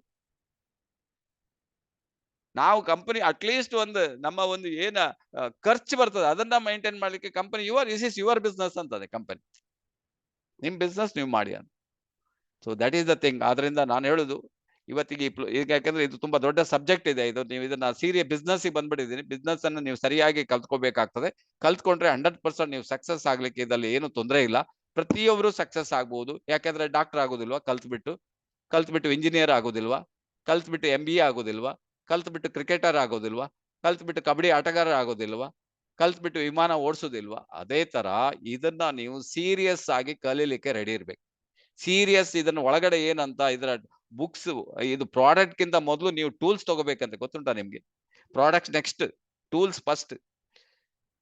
ನಾವು ಕಂಪನಿ ಅಟ್ಲೀಸ್ಟ್ ನಮ್ಮ ಏನ ಖರ್ಚು ಬರ್ತದೆ ಅದನ್ನ ಮೈಂಟೈನ್ ಮಾಡ್ಲಿಕ್ಕೆ company this is your business ಅಂತದೆ ಕಂಪನಿ. ನಿಮ್ ಬಿಸ್ನೆಸ್ ನೀವು ಮಾಡಿ ಅಂತ. So that is the thing. ಆದ್ರಿಂದ ನಾನು ಹೇಳುದು ಇವತ್ತಿಗೆ ಈಗ ಯಾಕಂದ್ರೆ ಇದು ತುಂಬಾ ದೊಡ್ಡ ಸಬ್ಜೆಕ್ಟ್ ಇದೆ. ಇದು ನೀವು ಇದನ್ನ ಸೀರಿಯಸ್ ಬಿಸ್ನೆಸ್ ಬಂದ್ಬಿಟ್ಟಿದ್ದೀನಿ. ಬಿಸ್ನೆಸ್ ಅನ್ನು ನೀವು ಸರಿಯಾಗಿ ಕಲ್ತ್ಕೋಬೇಕಾಗ್ತದೆ. ಕಲ್ತ್ಕೊಂಡ್ರೆ 100% ನೀವು ಸಕ್ಸಸ್ ಆಗ್ಲಿಕ್ಕೆ ಇದ್ರಲ್ಲಿ ಏನು ತೊಂದರೆ ಇಲ್ಲ. ಪ್ರತಿಯೊಬ್ರು ಸಕ್ಸಸ್ ಆಗ್ಬಹುದು. ಯಾಕಂದ್ರೆ ಡಾಕ್ಟರ್ ಆಗೋದಿಲ್ವಾ ಕಲ್ತ್ಬಿಟ್ಟು ಇಂಜಿನಿಯರ್ ಆಗೋದಿಲ್ವಾ, ಕಲ್ತ್ಬಿಟ್ಟು MBA ಆಗೋದಿಲ್ವಾ, ಕಲ್ತ್ಬಿಟ್ಟು ಕ್ರಿಕೆಟರ್ ಆಗೋದಿಲ್ವಾ, ಕಲ್ತ್ಬಿಟ್ಟು ಕಬಡ್ಡಿ ಆಟಗಾರ ಆಗೋದಿಲ್ವಾ, ಕಲ್ತ್ಬಿಟ್ಟು ವಿಮಾನ ಓಡಿಸೋದಿಲ್ವಾ? ಅದೇ ತರ ಇದನ್ನ ನೀವು ಸೀರಿಯಸ್ ಆಗಿ ಕಲೀಲಿಕ್ಕೆ ರೆಡಿ ಇರ್ಬೇಕು. ಸೀರಿಯಸ್ ಇದನ್ನ ಒಳಗಡೆ ಏನಂತ ಇದರ ಬುಕ್ಸ್, ಇದು ಪ್ರಾಡಕ್ಟ್ ಗಿಂತ ಮೊದಲು ನೀವು ಟೂಲ್ಸ್ ತಗೋಬೇಕಂತ ಗೊತ್ತುಂಟಾ ನಿಮ್ಗೆ? Product next, tools first.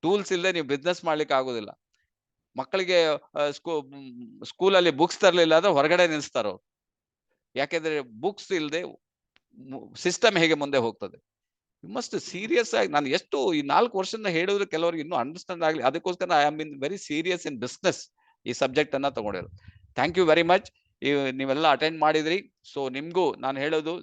Tools ಇಲ್ಲದೆ ನೀವು ಬಿಸ್ನೆಸ್ ಮಾಡ್ಲಿಕ್ಕೆ ಆಗೋದಿಲ್ಲ. ಮಕ್ಕಳಿಗೆ ಸ್ಕೂಲಲ್ಲಿ ಬುಕ್ಸ್ ತರಲಿಲ್ಲ ಅಂದ್ರೆ ಹೊರಗಡೆ ನಿಲ್ಲಿಸ್ತಾರೋ. ಯಾಕೆಂದ್ರೆ ಬುಕ್ಸ್ ಇಲ್ಲದೆ ಸಿಸ್ಟಮ್ ಹೇಗೆ ಮುಂದೆ ಹೋಗ್ತದೆ? ಯು ಮಸ್ಟ್ ಸೀರಿಯಸ್ ಆಗಿ. ನಾನು ಎಷ್ಟು ಈ 4 ವರ್ಷದಿಂದ ಹೇಳಿದ್ರೆ ಕೆಲವರಿಗೆ ಇನ್ನೂ ಅಂಡರ್ಸ್ಟ್ಯಾಂಡ್ ಆಗ್ಲಿ, ಅದಕ್ಕೋಸ್ಕರ I am in very serious in business ಈ ಸಬ್ಜೆಕ್ಟ್ ಅನ್ನ ತಗೊಂಡಿರೋದು. Thank you very much. ನೀವೆಲ್ಲ ಅಟೆಂಡ್ ಮಾಡಿದ್ರಿ. ಸೊ ನಿಮ್ಗೂ ನಾನು ಹೇಳೋದು,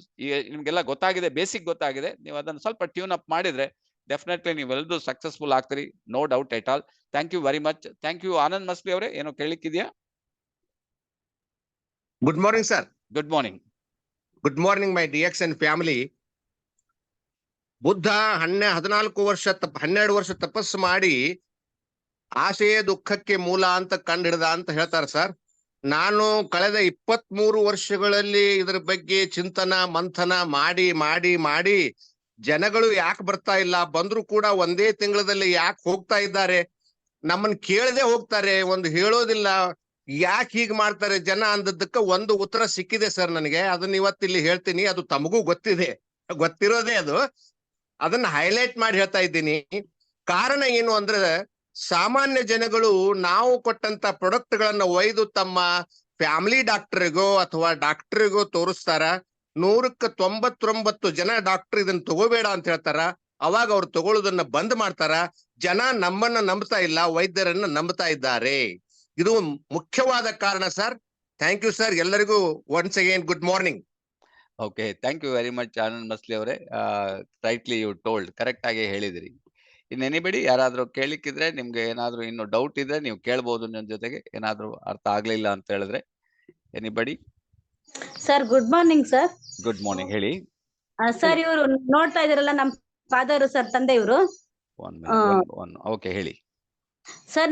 ನಿಮ್ಗೆಲ್ಲ ಗೊತ್ತಾಗಿದೆ, ಬೇಸಿಕ್ ಗೊತ್ತಾಗಿದೆ. ನೀವು ಅದನ್ನು ಸ್ವಲ್ಪ ಟ್ಯೂನ್ ಅಪ್ ಮಾಡಿದ್ರೆ ಡೆಫಿನೆಟ್ಲಿ ನೀವೆಲ್ಲರೂ ಸಕ್ಸಸ್ಫುಲ್ ಆಗ್ತೀರಿ, no doubt at all. Thank you very much. Thank you. Anand Masli ಅವರೇ, ಏನೋ ಕೇಳಲಿಕ್ಕಿದೆಯಾ? Good morning, sir. Good morning. Good morning, my DXN family. Buddha 12 ವರ್ಷ ತಪಸ್ಸು ಮಾಡಿ ಆಸೆಯೇ ದುಃಖಕ್ಕೆ ಮೂಲ ಅಂತ ಕಂಡಿಡ್ದ ಅಂತ ಹೇಳ್ತಾರೆ ಸರ್. ನಾನು ಕಳೆದ 23 ವರ್ಷಗಳಲ್ಲಿ ಇದರ ಬಗ್ಗೆ ಚಿಂತನ ಮಂಥನ ಮಾಡಿ ಜನಗಳು ಯಾಕೆ ಬರ್ತಾ ಇಲ್ಲ, ಬಂದ್ರು ಕೂಡ ಒಂದೇ ತಿಂಗಳಲ್ಲಿ ಯಾಕೆ ಹೋಗ್ತಾ ಇದ್ದಾರೆ, ನಮ್ಮನ್ನ ಕೇಳದೆ ಹೋಗ್ತಾರೆ, ಒಂದು ಹೇಳೋದಿಲ್ಲ, ಯಾಕೆ ಹೀಗೆ ಮಾಡ್ತಾರೆ ಜನ ಅಂದದ್ದಕ್ಕೆ ಒಂದು ಉತ್ತರ ಸಿಕ್ಕಿದೆ ಸರ್ ನನಗೆ. ಅದನ್ನ ಇವತ್ತಿಲ್ಲಿ ಹೇಳ್ತೀನಿ. ಅದು ತಮಗೂ ಗೊತ್ತಿರೋದೇ ಅದು. ಅದನ್ನ ಹೈಲೈಟ್ ಮಾಡಿ ಹೇಳ್ತಾ ಇದ್ದೀನಿ. ಕಾರಣ ಏನು ಅಂದ್ರೆ, ಸಾಮಾನ್ಯ ಜನಗಳು ನಾವು ಕೊಟ್ಟಂತ ಪ್ರಾಡಕ್ಟ್ ಗಳನ್ನ ಒಯ್ದು ತಮ್ಮ ಫ್ಯಾಮಿಲಿ ಡಾಕ್ಟರ್ಗೋ ಅಥವಾ ಡಾಕ್ಟರ್ಗೋ ತೋರಿಸ್ತಾರ. 100ಕ್ಕೆ 99 ಜನ ಡಾಕ್ಟರ್ ಇದನ್ನ ತಗೋಬೇಡ ಅಂತ ಹೇಳ್ತಾರ. ಅವಾಗ ಅವ್ರು ತಗೊಳ್ಳೋದನ್ನ ಬಂದ್ ಮಾಡ್ತಾರ. ಜನ ನಮ್ಮನ್ನ ನಂಬ್ತಾ ಇಲ್ಲ, ವೈದ್ಯರನ್ನ ನಂಬ್ತಾ ಇದ್ದಾರೆ. ಇದು ಮುಖ್ಯವಾದ ಕಾರಣ ಸರ್. Thank you sir. ಎಲ್ಲರಿಗೂ once again good morning. Okay, thank you very much Anand Masli ಅವರೇ. ರೈಟ್ಲಿ ಯು ಟೋಲ್ಡ್, ಕರೆಕ್ಟ್ ಆಗಿ ಹೇಳಿದಿರಿ. ಇನ್ ಎನಿಬಡಿ ಯಾರಾದ್ರೂ ಕೇಳಿಕ್ಕಿದ್ರೆ, ನಿಮ್ಗೆ ಏನಾದ್ರೂ ಇನ್ನು ಡೌಟ್ ಇದ್ರೆ ನೀವು ಕೇಳ್ಬೋದು. ನನ್ನ ಜೊತೆಗೆ ಏನಾದ್ರೂ ಅರ್ಥ ಆಗ್ಲಿಲ್ಲ ಅಂತ ಹೇಳಿದ್ರೆ. Anybody? Sir good morning sir. Good morning, ಹೇಳಿ. ಸರ್ ಇವರು ನೋಡ್ತಾ ಇದಾರಲ್ಲ, ನಮ್ ಫಾದರ್ ಸರ್, ತಂದೆ ಇವರು. ಓಕೆ, ಹೇಳಿ ಸರ್